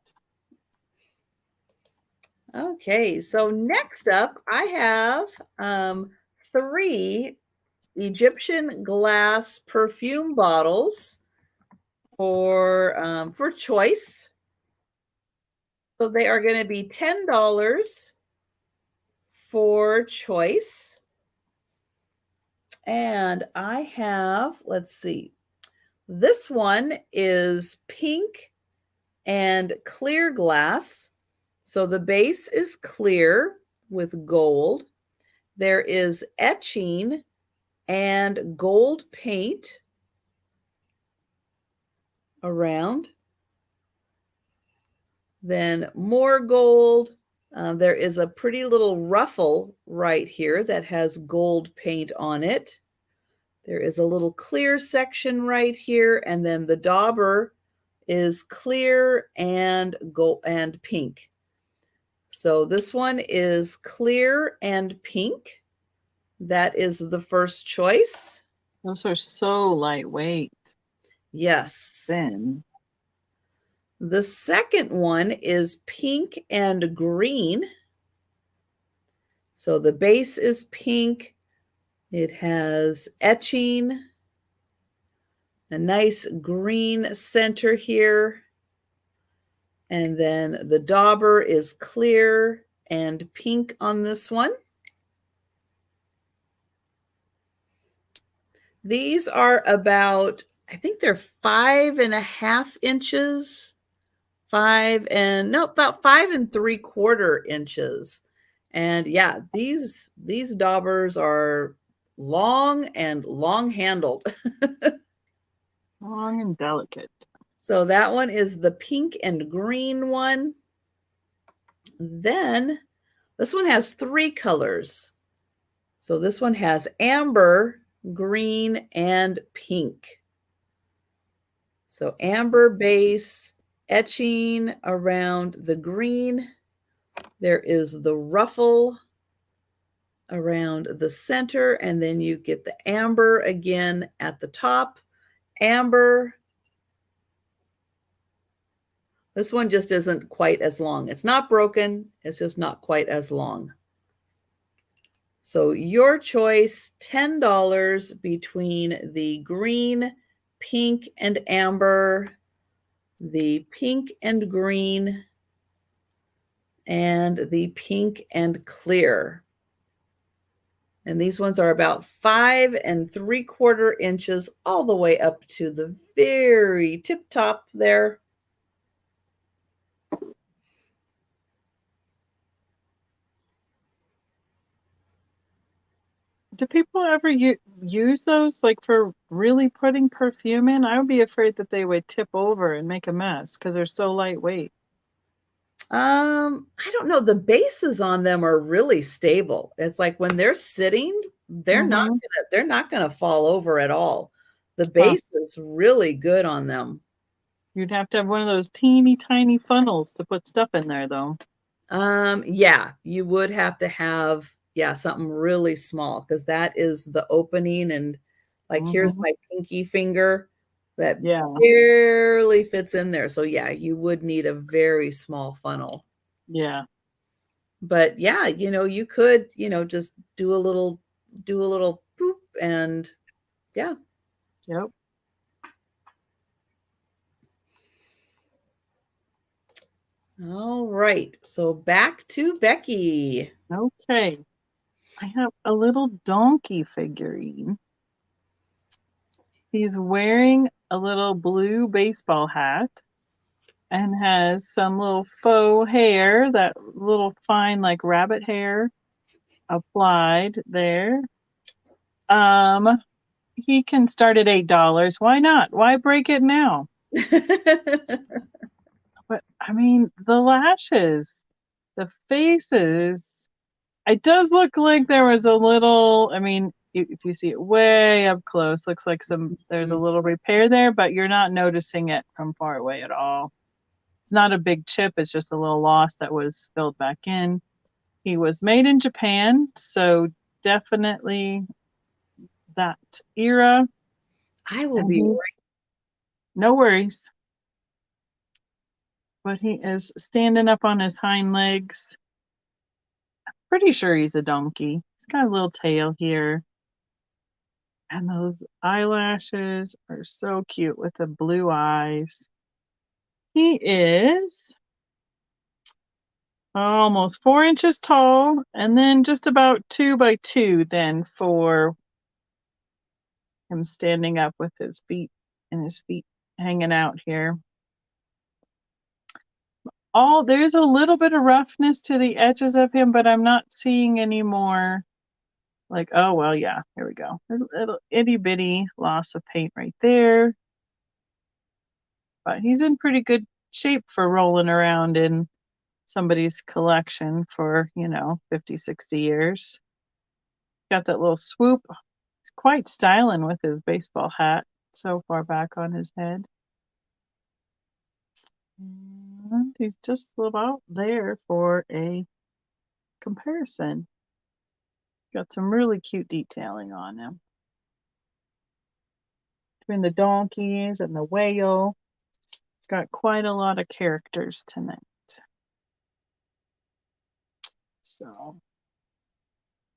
Okay, so next up, I have 3 Egyptian glass perfume bottles for choice. So they are going to be $10 for choice. And I have, let's see, this one is pink and clear glass. So the base is clear with gold. There is etching and gold paint around. Then more gold. There is a pretty little ruffle right here that has gold paint on it. There is a little clear section right here, and then the dauber is clear and gold and pink. So this one is clear and pink. That is the first choice. Those are so lightweight. Yes. Thin. The second one is pink and green. So the base is pink. It has etching, a nice green center here. And then the dauber is clear and pink on this one. These are about, I think they're 5.5 inches, about 5 3/4 inches. And yeah, these daubers are long and long handled. Long and delicate. So that one is the pink and green one. Then this one has 3 colors. So this one has amber, green, and pink. So amber base, etching around the green. There is the ruffle around the center, and then you get the amber again at the top. Amber. This one just isn't quite as long. It's not broken. It's just not quite as long. So your choice, $10 between the green, pink, and amber, the pink and green, and the pink and clear. And these ones are about 5 3/4 inches all the way up to the very tip top there. Do people ever use those like for really putting perfume in? I would be afraid that they would tip over and make a mess because they're so lightweight. I don't know. The bases on them are really stable. It's like when they're sitting, Mm-hmm. they're not gonna fall over at all. The Huh. base is really good on them. You'd have to have one of those teeny tiny funnels to put stuff in there, though. Yeah, you would have to have, yeah, something really small because that is the opening, and like here's Mm-hmm. my pinky finger that Yeah, barely fits in there. So yeah, you would need a very small funnel. yeah, But yeah, you could, just do a little boop, and yeah. yep. All right. So back to Becky. Okay. I have a little donkey figurine. He's wearing a little blue baseball hat and has some little faux hair, that little fine like rabbit hair applied there. Um, he can start at $8. Why not? Why break it now? But I mean, the lashes, the faces, it does look like there was a little, I mean, if you see it way up close, looks like there's a little repair there, but you're not noticing it from far away at all. It's not a big chip, it's just a little loss that was filled back in. He was made in Japan, so definitely that era. I will And be he, no worries, but he is standing up on his hind legs. Pretty sure he's a donkey. He's got a little tail here. And those eyelashes are so cute with the blue eyes. He is almost 4 inches tall and then just about 2 by 2 then for him standing up with his feet and his feet hanging out here. There's a little bit of roughness to the edges of him, but I'm not seeing any more like, oh, well, yeah, here we go. A little itty bitty loss of paint right there. But he's in pretty good shape for rolling around in somebody's collection for, 50, 60 years. Got that little swoop. He's quite styling with his baseball hat so far back on his head. And he's just about there for a comparison. Got some really cute detailing on him. between the donkeys and the whale. Got quite a lot of characters tonight. So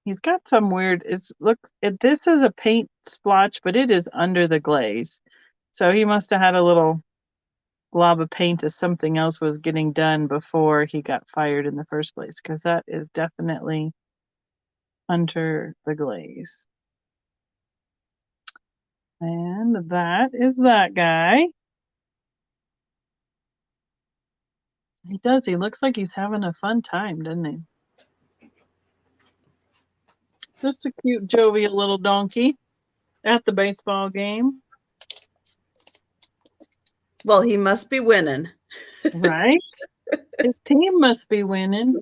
he's got some weird, this is a paint splotch, but it is under the glaze. So he must have had a little glob of paint as something else was getting done before he got fired in the first place, because that is definitely under the glaze. And that is that guy. He does. He looks like he's having a fun time, doesn't he? Just a cute, jovial little donkey at the baseball game. Well, he must be winning. Right? His team must be winning.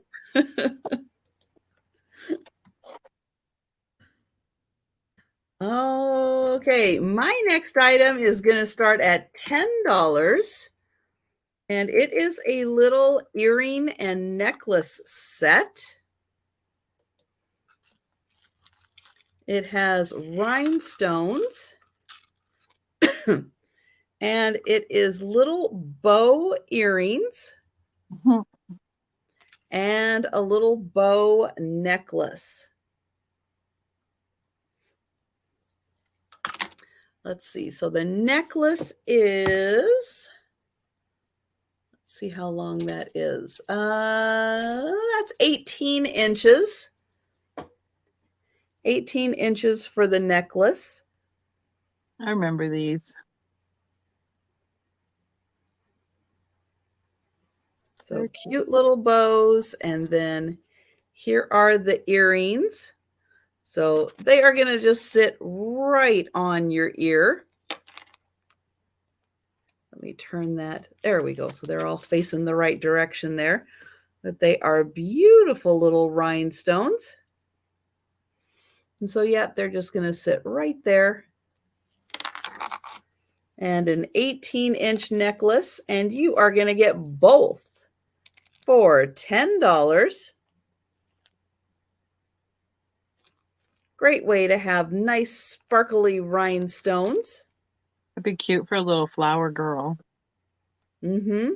Okay, my next item is going to start at $10. And it is a little earring and necklace set. It has rhinestones. And it is little bow earrings. Mm-hmm. And a little bow necklace. Let's see. So the necklace is, let's see how long that is. That's 18 inches. 18 inches for the necklace. I remember these. So cute little bows. And then here are the earrings. So they are going to just sit right on your ear. Let me turn that. There we go. So they're all facing the right direction there. But they are beautiful little rhinestones. And so, yeah, they're just going to sit right there. And an 18-inch necklace. And you are going to get both for $10. Great way to have nice sparkly rhinestones. It'd be cute for a little flower girl. Mm-hmm.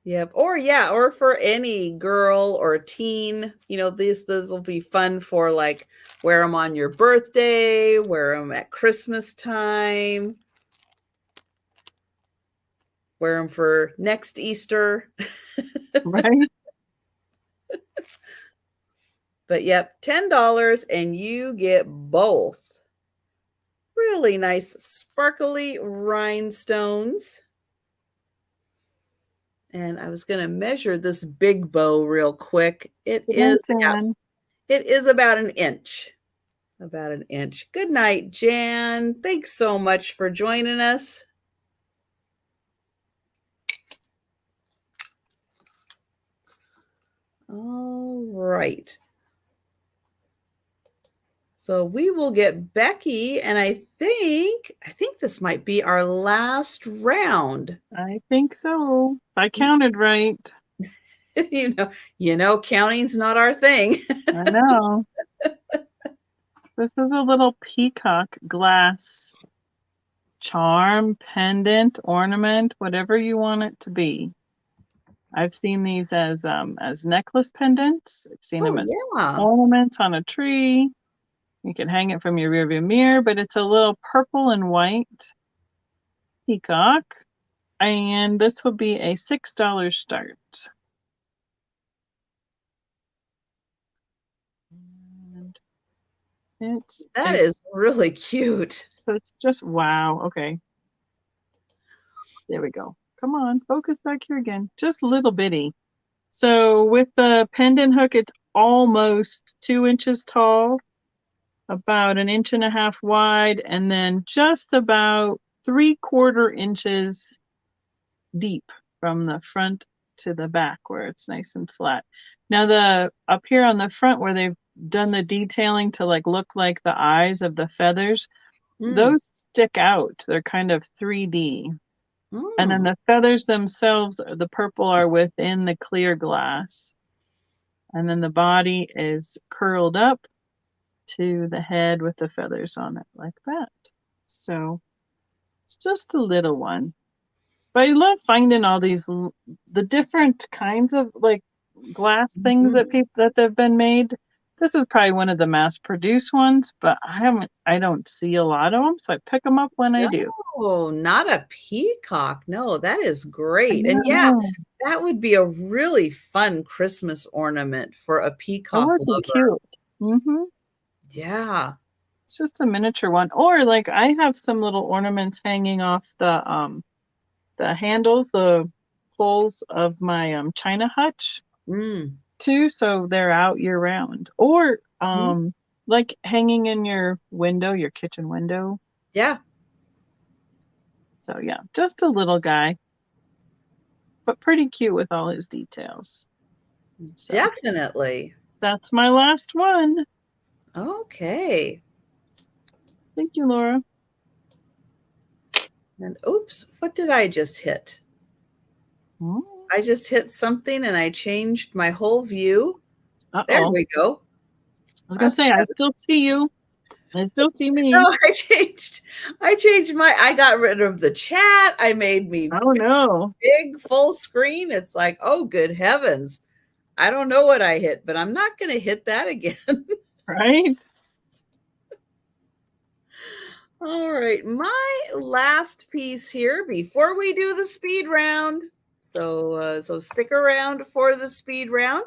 Yep. Or for any girl or teen, these will be fun for like wear them on your birthday, wear them at Christmas time, wear them for next Easter. Right? But yep, $10 and you get both. Really nice sparkly rhinestones. And I was going to measure this big bow real quick. It is about an inch. About an inch. Good night, Jan. Thanks so much for joining us. All right. So we will get Becky, and I think this might be our last round. I think so. If I counted right. Counting's not our thing. I know. This is a little peacock glass charm, pendant, ornament, whatever you want it to be. I've seen these as necklace pendants. I've seen them as ornaments on a tree. You can hang it from your rearview mirror, but it's a little purple and white peacock. And this will be a $6 start. And that is really cute. So it's just, wow. Okay. There we go. Come on, focus back here again. Just a little bitty. So with the pendant hook, it's almost 2 inches tall, about 1.5 inches wide, and then just about 3/4 inches deep from the front to the back where it's nice and flat. Now up here on the front where they've done the detailing to look like the eyes of the feathers, those stick out. They're kind of 3D. And then the feathers themselves, the purple, are within the clear glass. And then the body is curled up to the head with the feathers on it like that. So it's just a little one. But I love finding all these, the different kinds of like glass things that they've been made. This is probably one of the mass-produced ones, but I don't see a lot of them, so I pick them up when I do. Oh, not a peacock. No, that is great. And yeah, that would be a really fun Christmas ornament for a peacock lover. Cute. Mm-hmm. Yeah. It's just a miniature one. Or like I have some little ornaments hanging off the handles, the poles of my china hutch too, so they're out year round. Or like hanging in your window, your kitchen window. Yeah. So yeah, just a little guy, but pretty cute with all his details. So, definitely. That's my last one. Okay. Thank you, Laura. And oops, what did I just hit? I just hit something and I changed my whole view. There we go. I was going to say, I still see you. I still see me. No, I changed I got rid of the chat. I made me big full screen. It's like, oh, good heavens. I don't know what I hit, but I'm not going to hit that again. Right? All right. My last piece here before we do the speed round. So stick around for the speed round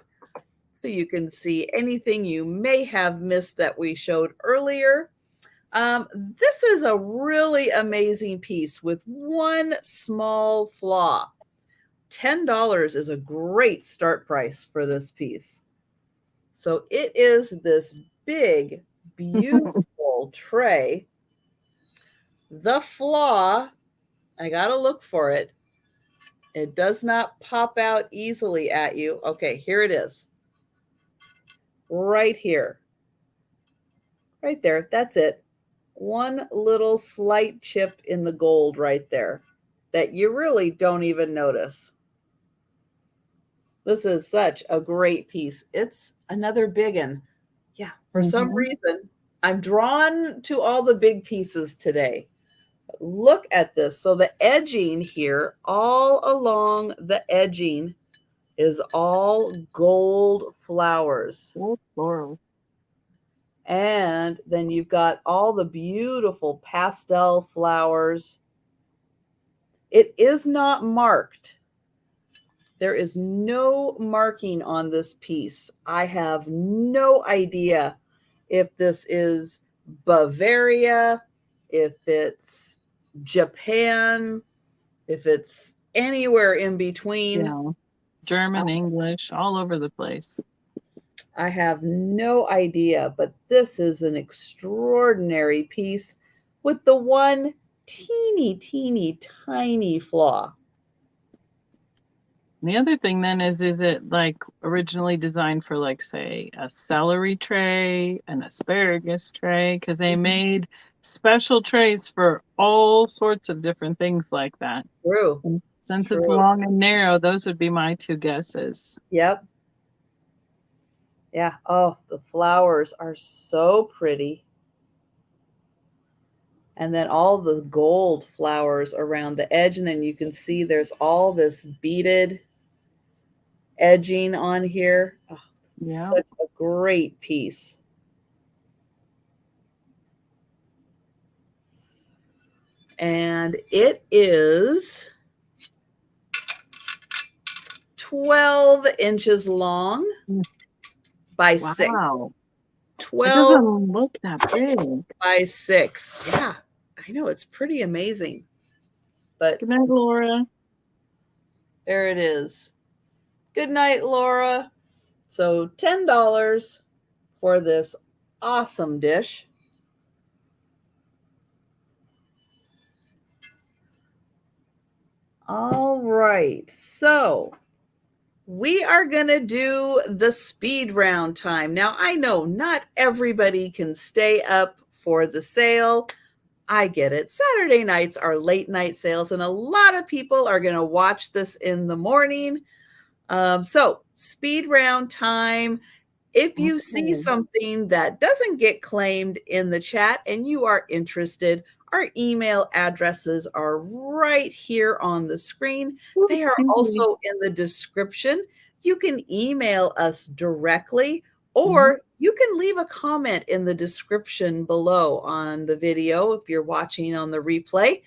so you can see anything you may have missed that we showed earlier. This is a really amazing piece with one small flaw. $10 is a great start price for this piece. So it is this big, beautiful tray. The flaw, I got to look for it. It does not pop out easily at you. Okay, here it is. Right here. Right there. That's it. One little slight chip in the gold right there that you really don't even notice. This is such a great piece. It's another big one. Yeah, for some reason, I'm drawn to all the big pieces today. Look at this. So the edging here, all along the edging is all gold flowers. Gold florals. And then you've got all the beautiful pastel flowers. It is not marked. There is no marking on this piece. I have no idea if this is Bavaria, if it's Japan, if it's anywhere in between. Yeah. German, English, all over the place. I have no idea, but this is an extraordinary piece with the one teeny, teeny, tiny flaw. The other thing then is it like originally designed for like, say, a celery tray, an asparagus tray? Because they made special trays for all sorts of different things like that. True. And since it's long and narrow, those would be my two guesses. Yep. Yeah. Oh, the flowers are so pretty. And then all the gold flowers around the edge. And then you can see there's all this beaded edging on here. Oh, yeah. Such a great piece. And it is 12 inches long by 6. 12. It doesn't look that big. By 6. Yeah, I know. It's pretty amazing. But good night, Laura. There it is. Good night, Laura. So $10 for this awesome dish. All right. So we are going to do the speed round time. Now, I know not everybody can stay up for the sale. I get it. Saturday nights are late night sales, and a lot of people are going to watch this in the morning. So speed round time. If you see something that doesn't get claimed in the chat and you are interested, our email addresses are right here on the screen. They are also in the description. You can email us directly, or you can leave a comment in the description below on the video if you're watching on the replay,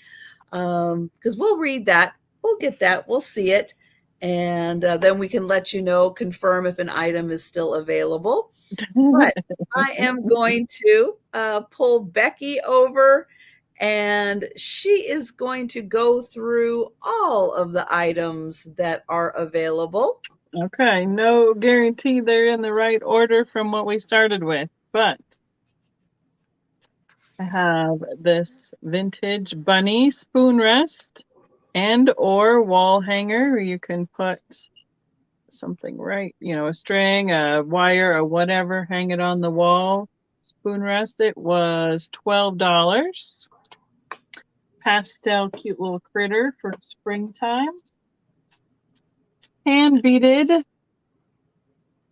because we'll read that. We'll get that. We'll see it. And then we can let you know, confirm if an item is still available. But I am going to pull Becky over, and she is going to go through all of the items that are available. Okay, no guarantee they're in the right order from what we started with, but I have this vintage bunny spoon rest and or wall hanger where you can put something right, a string, a wire, or whatever, hang it on the wall. Spoon rest, it was $12. Pastel cute little critter for springtime. Hand beaded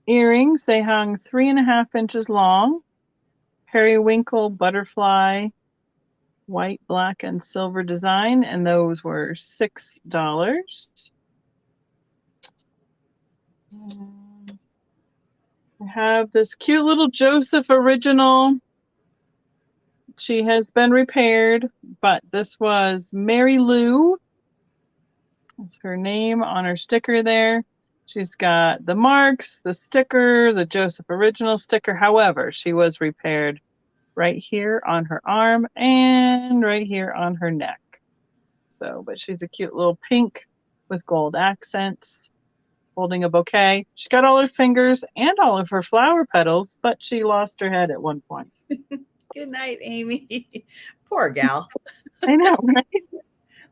earrings, they hung 3.5 inches long. Periwinkle butterfly, white, black, and silver design, and those were $6. I have this cute little Joseph original. She has been repaired, but this was Mary Lou. That's her name on her sticker there. She's got the marks, the sticker, the Joseph original sticker. However, she was repaired right here on her arm and right here on her neck. So, but she's a cute little pink with gold accents, holding a bouquet. She's got all her fingers and all of her flower petals, but she lost her head at one point. Good night, Amy. Poor gal. I know, right?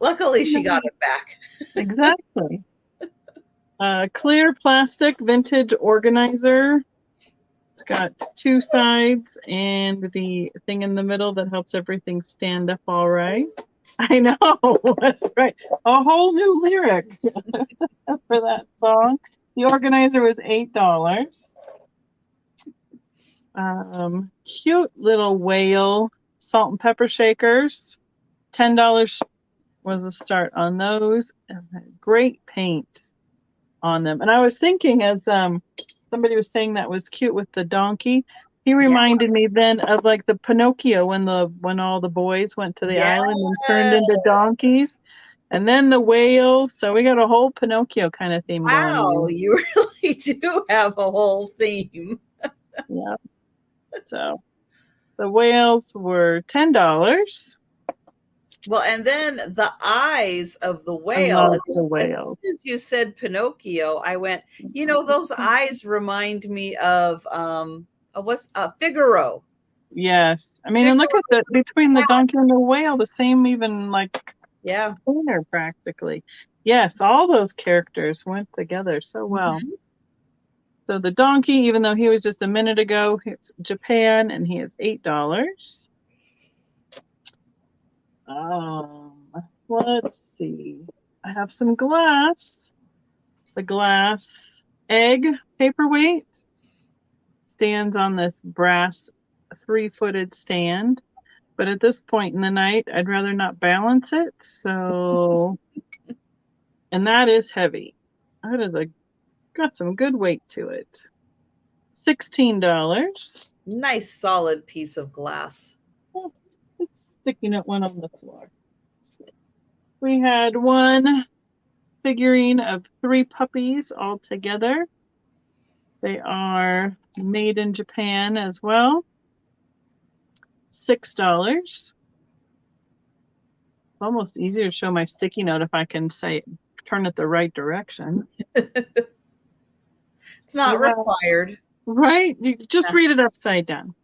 Luckily, she got it back. Exactly. Clear plastic vintage organizer. It's got 2 sides and the thing in the middle that helps everything stand up all right. I know, that's right. A whole new lyric for that song. The organizer was $8. Cute little whale salt and pepper shakers. $10 was the start on those. And great paint on them. And I was thinking, as somebody was saying that was cute with the donkey, he reminded me then of like the Pinocchio when all the boys went to the island and turned into donkeys. And then the whale. So we got a whole Pinocchio kind of theme going on. Wow, you really do have a whole theme. Yeah. So the whales were $10. Well, and then the eyes of the whale. As soon as you said Pinocchio, I went, those eyes remind me of Figaro. Yes. I mean, Figaro. And look at between the donkey and the whale, the same even corner practically. Yes, all those characters went together so well. Mm-hmm. So the donkey, even though he was just a minute ago, it's Japan, and he is $8. Let's see. I have some glass. The glass egg paperweight stands on this brass 3-footed stand. But at this point in the night, I'd rather not balance it. So, and that is heavy. That is got some good weight to it. $16. Nice solid piece of glass. Oh, it's sticking at one on the floor. We had one figurine of 3 puppies all together. They are made in Japan as well. $6. Almost easier to show my sticky note if I can turn it the right direction. It's not required. Right? You just read it upside down.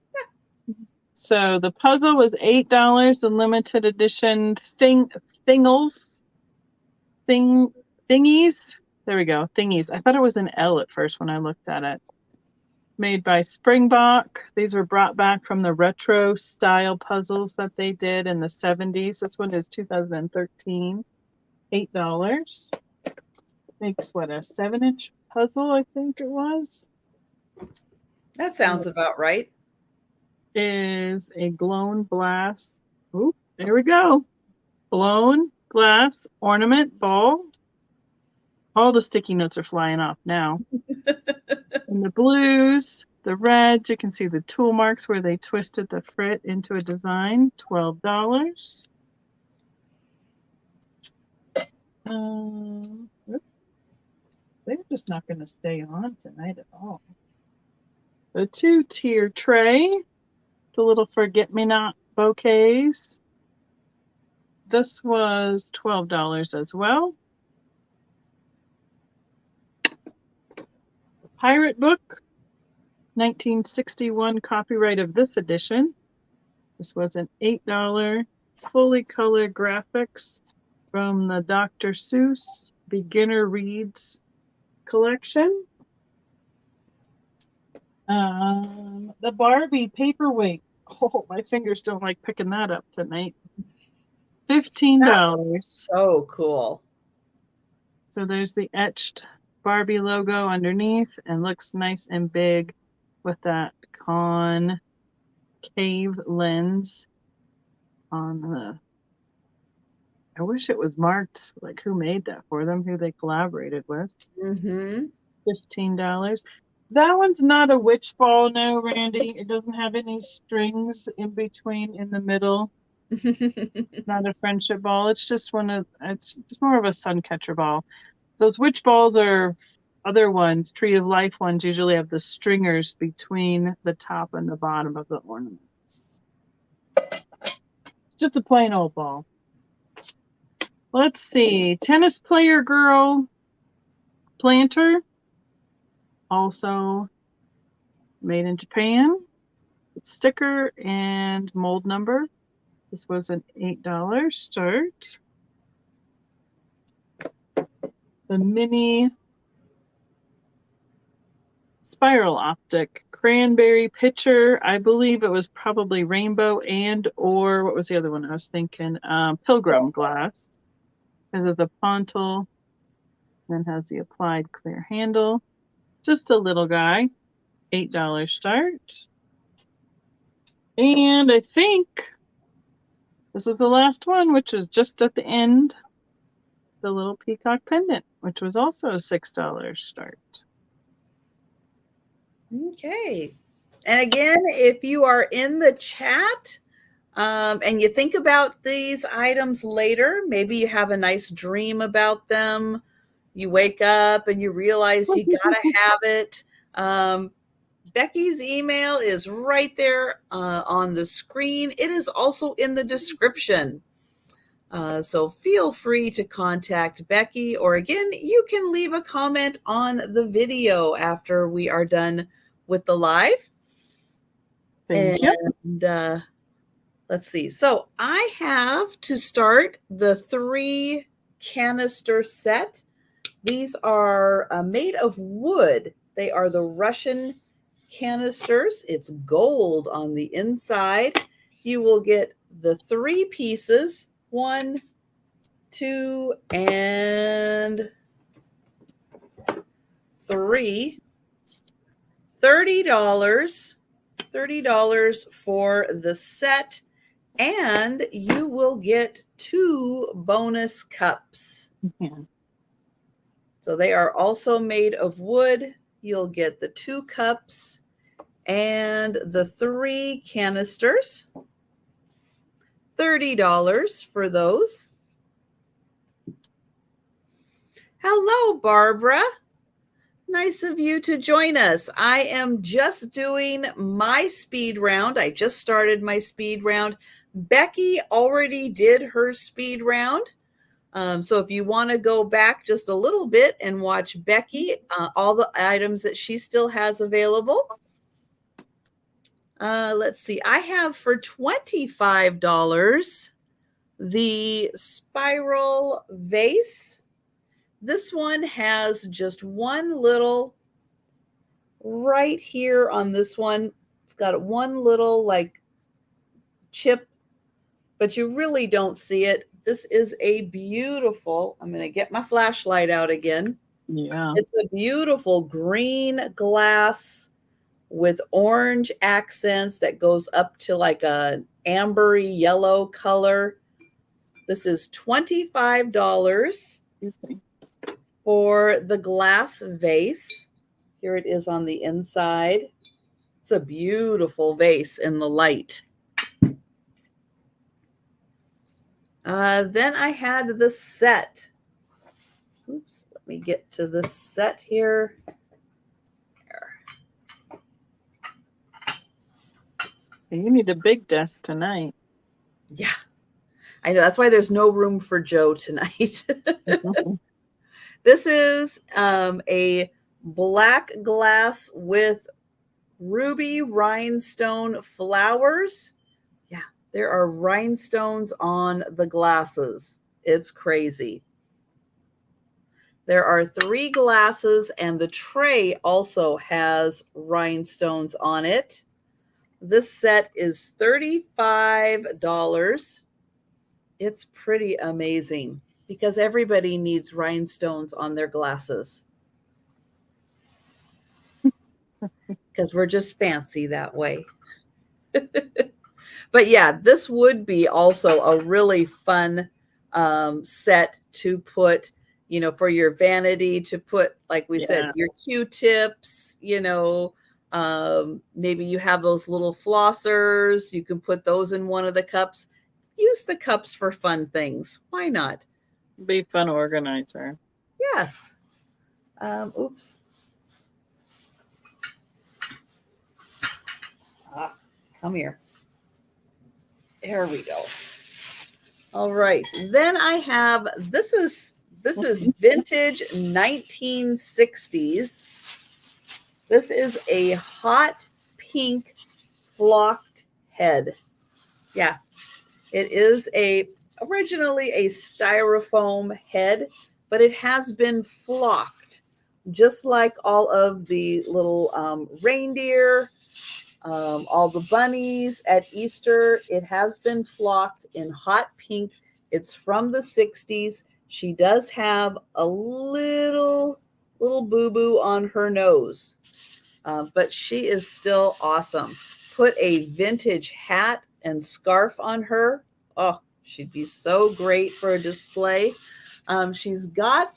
So the puzzle was $8, the limited edition thingies. There we go, thingies. I thought it was an L at first when I looked at it. Made by Springbok. These were brought back from the retro style puzzles that they did in the 70s. This one is 2013. $8. Makes what, a 7-inch puzzle, I think it was. That sounds about right. Is a blown glass. Oop, there we go. Blown glass ornament ball. All the sticky notes are flying off now. In the blues, the reds, you can see the tool marks where they twisted the frit into a design. $12. They're just not going to stay on tonight at all. The 2-tier tray, the little forget-me-not bouquets. This was $12 as well. Pirate book, 1961 copyright of this edition. This was an $8 fully color graphics from the Dr. Seuss Beginner Reads collection. The Barbie paperweight. Oh, my fingers don't like picking that up tonight. $15. So cool. So there's the etched Barbie logo underneath and looks nice and big with that concave lens on the. I wish it was marked like who made that for them, who they collaborated with. $15. That one's not a witch ball, no, Randy. It doesn't have any strings in between in the middle. Not a friendship ball. It's just it's just more of a sun catcher ball. Those witch balls are other ones, Tree of Life ones, usually have the stringers between the top and the bottom of the ornaments. Just a plain old ball. Let's see. Tennis player girl planter. Also made in Japan. It's sticker and mold number. This was an $8 start. The mini spiral optic cranberry pitcher. I believe it was probably rainbow or what was the other one I was thinking? Pilgrim glass. Because of the pontil. Then has the applied clear handle. Just a little guy. $8 start. And I think this was the last one, which is just at the end. The little peacock pendant, which was also a $6 start. Okay. And again, if you are in the chat and you think about these items later, maybe you have a nice dream about them. You wake up and you realize you got to have it. Becky's email is right there on the screen. It is also in the description. So feel free to contact Becky, or again, you can leave a comment on the video after we are done with the live. Thank you. And let's see. So I have to start the 3 canister set. These are made of wood. They are the Russian canisters. It's gold on the inside. You will get the 3 pieces. 1, 2, and 3. $30. $30 for the set. And you will get 2 bonus cups. Yeah. So they are also made of wood. You'll get the 2 cups and the 3 canisters. $30 for those. Hello, Barbara. Nice of you to join us. I am just doing my speed round. I just started my speed round. Becky already did her speed round. So if you want to go back just a little bit and watch Becky, all the items that she still has available. Let's see. I have for $25 the spiral vase. This one has just one little right here on this one. It's got one little like chip, but you really don't see it. This is a beautiful, I'm going to get my flashlight out again. Yeah. It's a beautiful green glass with orange accents that goes up to like a ambery yellow color. This is $25 for the glass vase. Here it is on the inside. It's a beautiful vase in the light. Then I had the set. Oops, let me get to the set here. You need a big desk tonight. Yeah, I know. That's why there's no room for Joe tonight. This is a black glass with ruby rhinestone flowers. Yeah, there are rhinestones on the glasses. It's crazy. There are 3 glasses, and the tray also has rhinestones on it. This set is $35. It's pretty amazing because everybody needs rhinestones on their glasses. Because we're just fancy that way. But yeah, this would be also a really fun set to put, you know, for your vanity, to put, like we said, your Q-tips, you know, maybe you have those little flossers. You can put those in one of the cups. Use the cups for fun things. Why not? Be fun organizer. Yes. Oops. Come here. There we go. All right. Then I have, this is vintage 1960s. This is a hot pink flocked head. Yeah. It is originally a styrofoam head, but it has been flocked, just like all of the little reindeer, all the bunnies at Easter. It has been flocked in hot pink. It's from the 60s. She does have a little boo-boo on her nose, but she is still awesome. Put a vintage hat and scarf on her. Oh, she'd be so great for a display. She's got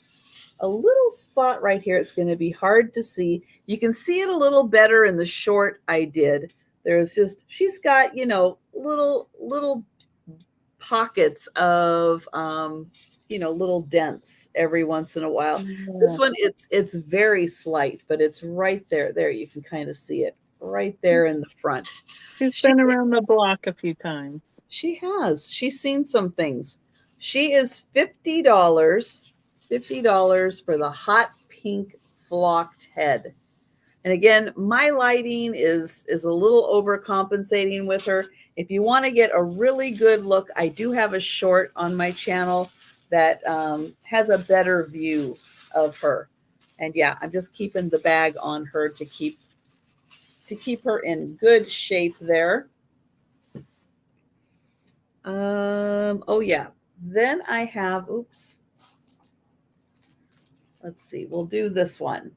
a little spot right here. It's going to be hard to see. You can see it a little better in the short I did. She's got, you know, little pockets of, you know, little dents every once in a while. Yeah. This one, it's very slight, but it's right there. There, you can kind of see it right there in the front. She's been around the block a few times. She has. She's seen some things. She is $50 for the hot pink flocked head. And again, my lighting is a little overcompensating with her. If you want to get a really good look, I do have a short on my channel that has a better view of her. And yeah, I'm just keeping the bag on her to keep her in good shape there. Oh yeah. Then I have, oops. Let's see, we'll do this one.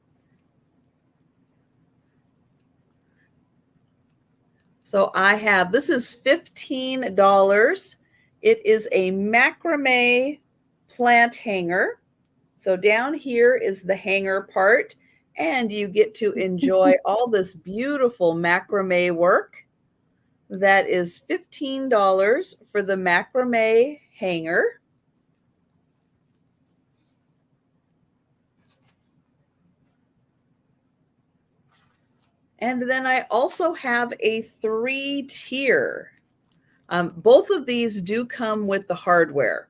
So I have, this is $15. It is a macrame plant hanger. So down here is the hanger part, and you get to enjoy all this beautiful macrame work. That is $15 for the macrame hanger. And then I also have a 3-tier. Both of these do come with the hardware.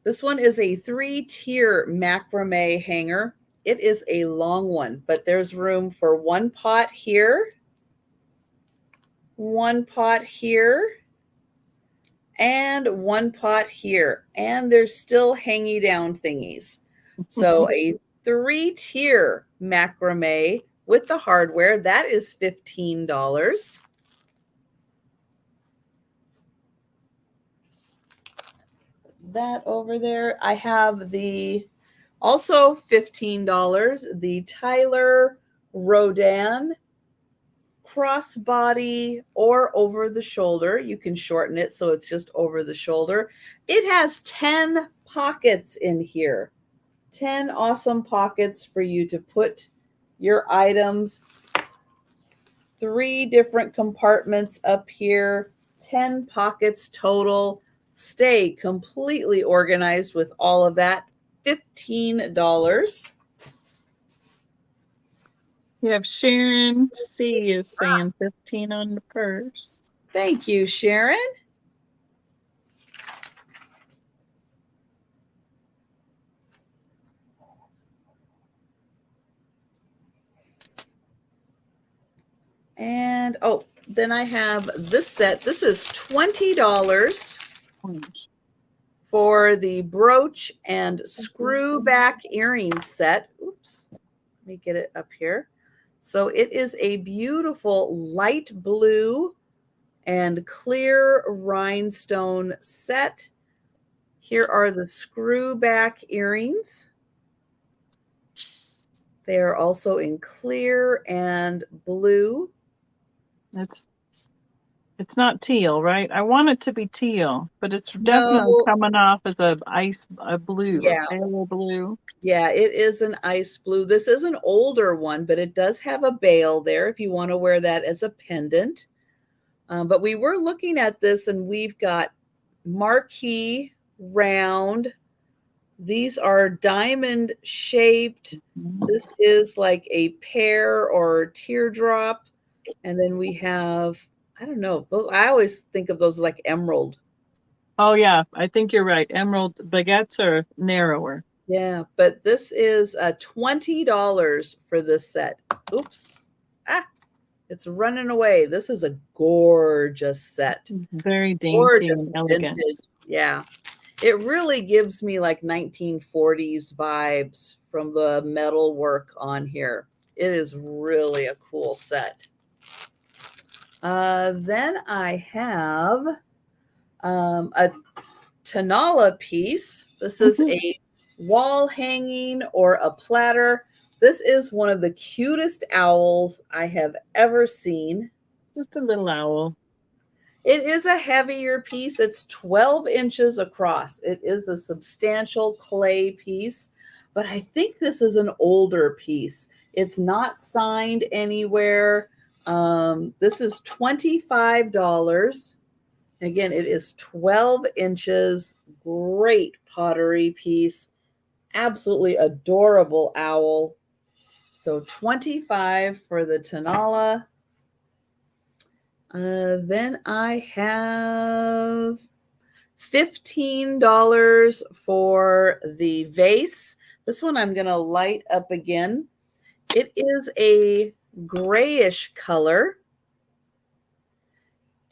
This one is a 3-tier macrame hanger. It is a long one, but there's room for one pot here, one pot here, and one pot here. And there's still hangy down thingies. So a 3-tier macrame with the hardware, that is $15. That over there. I have the also $15, the Tyler Rodan crossbody or over the shoulder. You can shorten it so it's just over the shoulder. It has 10 pockets in here. 10 awesome pockets for you to put your items. 3 different compartments up here. 10 pockets total. Stay completely organized with all of that. $15. You have Sharon C is saying 15 on the purse. Thank you, Sharon. And oh, then I have this set. This is $20 for the brooch and screw back earring set. Oops, let me get it up here. So it is a beautiful light blue and clear rhinestone set. Here are the screw back earrings. They are also in clear and blue. It's not teal, right? I want it to be teal, but it's definitely coming off as a blue, yeah. a pale blue. Yeah, it is an ice blue. This is an older one, but it does have a bail there if you want to wear that as a pendant. But we were looking at this, and we've got marquee round. These are diamond shaped. This is like a pear or teardrop. And then we have, I don't know, I always think of those like emerald. Oh, yeah, I think you're right. Emerald baguettes are narrower. Yeah, but this is $20 for this set. Oops. It's running away. This is a gorgeous set. Very dainty gorgeous and elegant. Vintage. Yeah. It really gives me like 1940s vibes from the metal work on here. It is really a cool set. Then I have a Tanala piece. This is a wall hanging or a platter. This is one of the cutest owls I have ever seen. Just a little owl. It is a heavier piece. It's 12 inches across. It is a substantial clay piece, but I think this is an older piece. It's not signed anywhere. This is $25. Again, it is 12 inches. Great pottery piece. Absolutely adorable owl. So $25 for the Tanala. Then I have $15 for the vase. This one I'm going to light up again. It is a grayish color.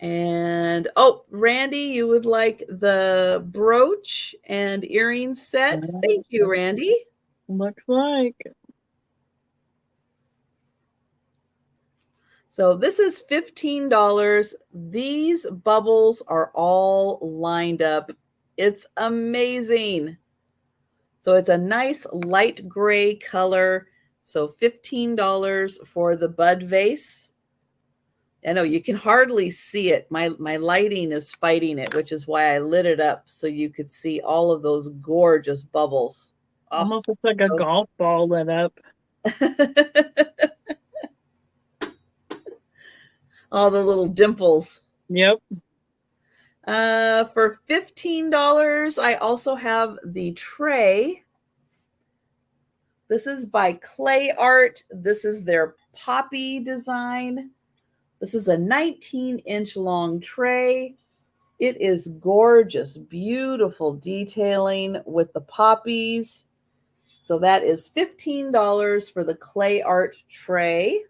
And, oh, Randy, you would like the brooch and earring set. Thank you, Randy. Looks like. So this is $15. These bubbles are all lined up. It's amazing. So it's a nice light gray color. So $15 for the bud vase. I know you can hardly see it. My lighting is fighting it, which is why I lit it up so you could see all of those gorgeous bubbles. Almost looks like a golf ball lit up. All the little dimples. Yep. For $15, I also have the tray. This is by Clay Art. This is their poppy design. This is a 19-inch long tray. It is gorgeous, beautiful detailing with the poppies. So that is $15 for the Clay Art tray.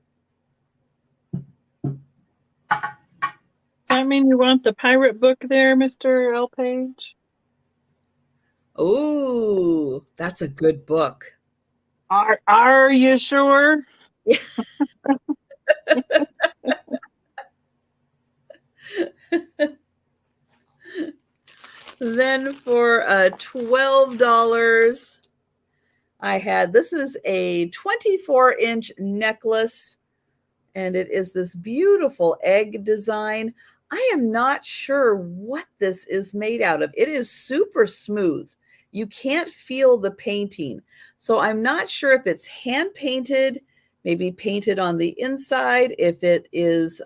Does that mean you want the pirate book there, Mr. L. Page? Oh, that's a good book. Are you sure? Yeah. Then for $12, I had, this is a 24-inch necklace And it is this beautiful egg design. I am not sure what this is made out of. It is super smooth. You can't feel the painting. So I'm not sure if it's hand painted, maybe painted on the inside, if it is,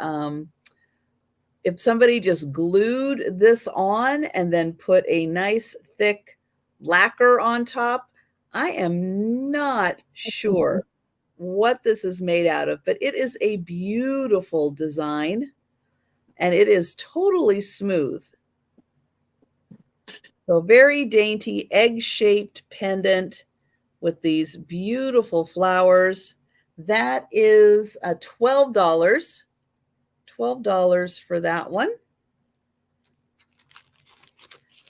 if somebody just glued this on and then put a nice thick lacquer on top. I am not sure what this is made out of, but it is a beautiful design and it is totally smooth. So very dainty egg-shaped pendant with these beautiful flowers. That is $12. $12 for that one.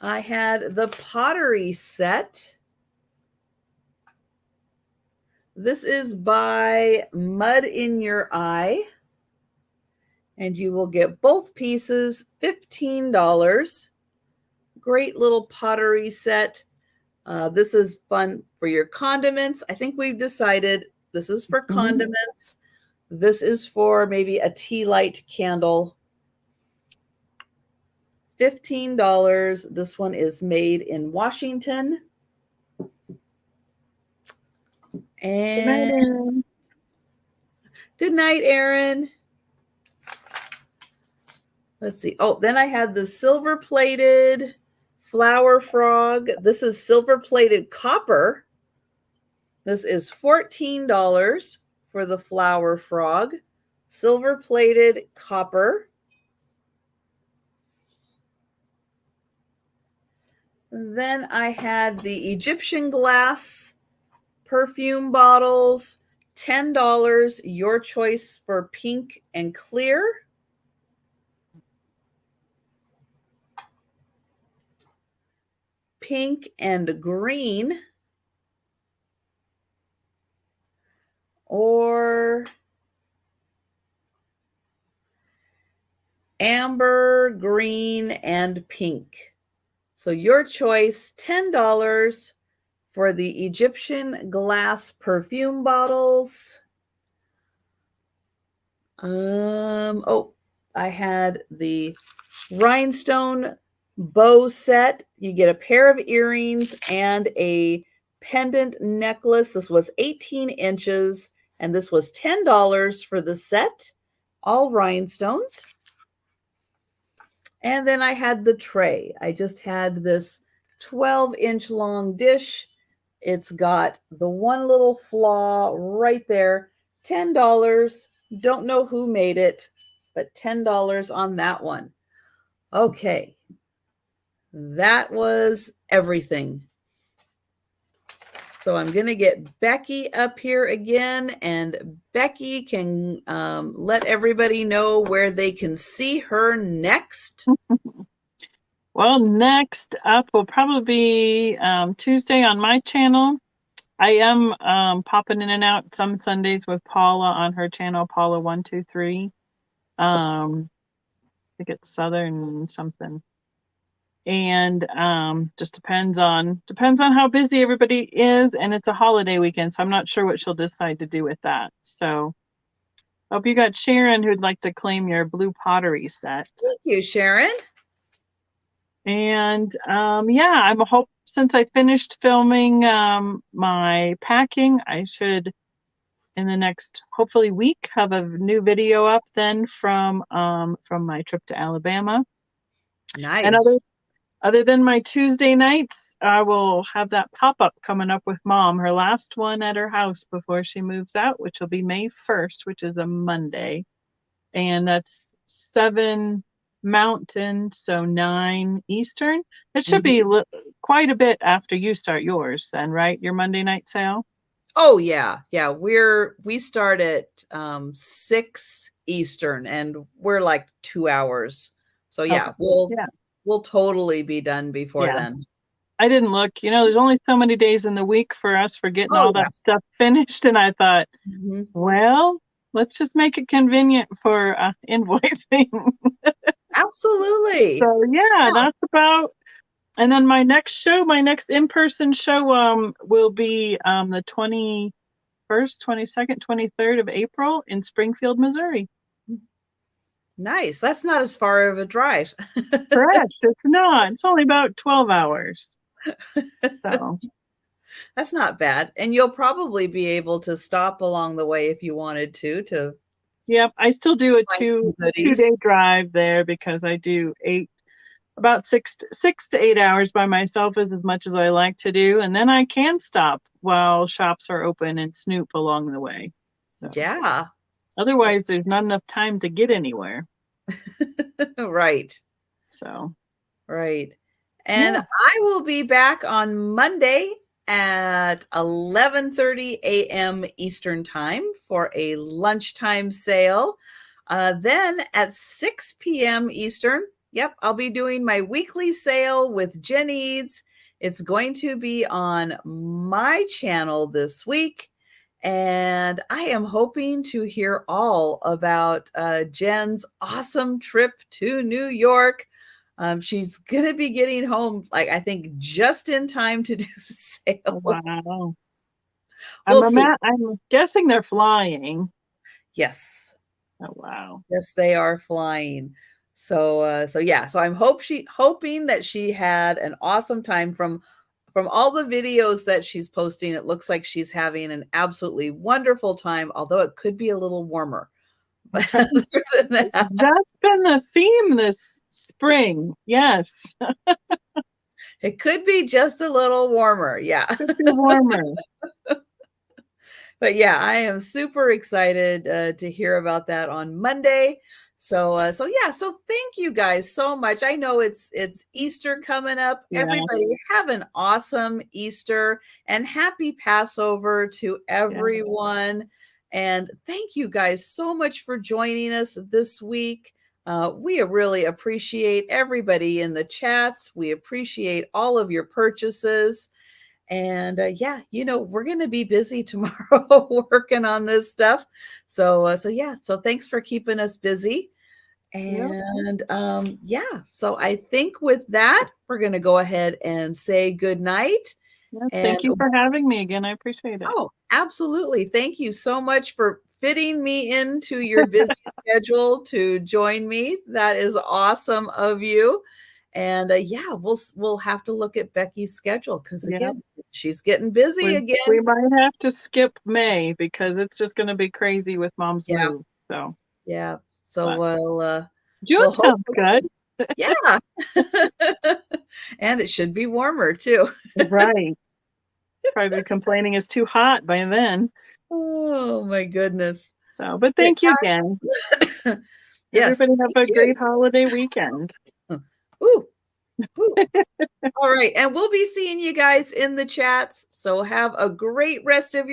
I had the pottery set. This is by Mud in Your Eye. And you will get both pieces, $15. Great little pottery set. This is fun for your condiments. I think we've decided this is for condiments. This is for maybe a tea light candle. $15. This one is made in Washington. And good night, Erin. Let's see. Oh, then I had the silver plated flower frog. This is silver plated copper. This is $14 for the flower frog. Silver plated copper. Then I had the Egyptian glass perfume bottles, $10, your choice for pink and clear. Pink and green. Or amber, green, and pink. So your choice, $10 for the Egyptian glass perfume bottles. Oh, I had the rhinestone bow set. You get a pair of earrings and a pendant necklace. This was 18 inches, and this was $10 for the set, all rhinestones. And then I had the tray. I just had this 12-inch long dish. It's got the one little flaw right there. $10. Don't know who made it, but $10 on that one. Okay. That was everything. So I'm going to get Becky up here again, and Becky can let everybody know where they can see her next. Well, next up will probably be Tuesday on my channel. I am popping in and out some Sundays with Paula on her channel, Paula123. I think it's Southern something. And just depends on how busy everybody is, and it's a holiday weekend, so I'm not sure what she'll decide to do with that. So hope you got Sharon who'd like to claim your blue pottery set. Thank you, Sharon. And yeah, I'm a hope since I finished filming my packing, I should in the next hopefully week have a new video up then from my trip to Alabama. Nice. And other than my Tuesday nights, I will have that pop-up coming up with Mom, her last one at her house before she moves out, which will be May 1st, which is a Monday. And that's 7 Mountain, so 9 Eastern. It should be quite a bit after you start yours then, right? Your Monday night sale? Oh, yeah. Yeah, we start at 6 Eastern, and we're like 2 hours. So yeah, okay. We'll totally be done before then. I didn't look. There's only so many days in the week for us for getting all that stuff finished. And I thought, well, let's just make it convenient for invoicing. Absolutely. So yeah, that's about. And then my next in-person show will be the 21st 21st, 22nd, 23rd of April in Springfield, Missouri. Nice. That's not as far of a drive. Correct. It's not. It's only about 12 hours. So that's not bad. And you'll probably be able to stop along the way if you wanted to. Yep. I still do a two-day drive there because I do about 6 to 8 hours by myself is as much as I like to do. And then I can stop while shops are open and snoop along the way. So, yeah. Otherwise, there's not enough time to get anywhere. Right. So. Right. And I will be back on Monday at 11:30 a.m. Eastern time for a lunchtime sale. Then at 6 p.m. Eastern, yep, I'll be doing my weekly sale with Jen Eads. It's going to be on my channel this week. And I am hoping to hear all about Jen's awesome trip to New York. She's going to be getting home, like, I think just in time to do the sale. Wow. I'm guessing they're flying. Yes. Oh, wow. Yes, they are flying. So I'm hoping that she had an awesome time. From all the videos that she's posting, it looks like she's having an absolutely wonderful time, although it could be a little warmer. But that's been the theme this spring. Yes. It could be just a little warmer. Yeah. It could be warmer. But yeah, I am super excited to hear about that on Monday. So thank you guys so much. I know it's Easter coming up. Yeah. Everybody have an awesome Easter and happy Passover to everyone. Yeah. And thank you guys so much for joining us this week. We really appreciate everybody in the chats. We appreciate all of your purchases. And we're going to be busy tomorrow working on this stuff. So thanks for keeping us busy. And so I think with that, we're going to go ahead and say good night. Yes, thank you for having me again. I appreciate it. Oh, absolutely. Thank you so much for fitting me into your busy schedule to join me. That is awesome of you. And we'll have to look at Becky's schedule because again, she's getting busy again. We might have to skip May because it's just going to be crazy with Mom's move. So June sounds good. Yeah, and it should be warmer too. Right. Probably complaining it's too hot by then. Oh my goodness. So, but thank you again. Yes. Everybody have a great holiday weekend. Ooh. All right. And we'll be seeing you guys in the chats. So have a great rest of your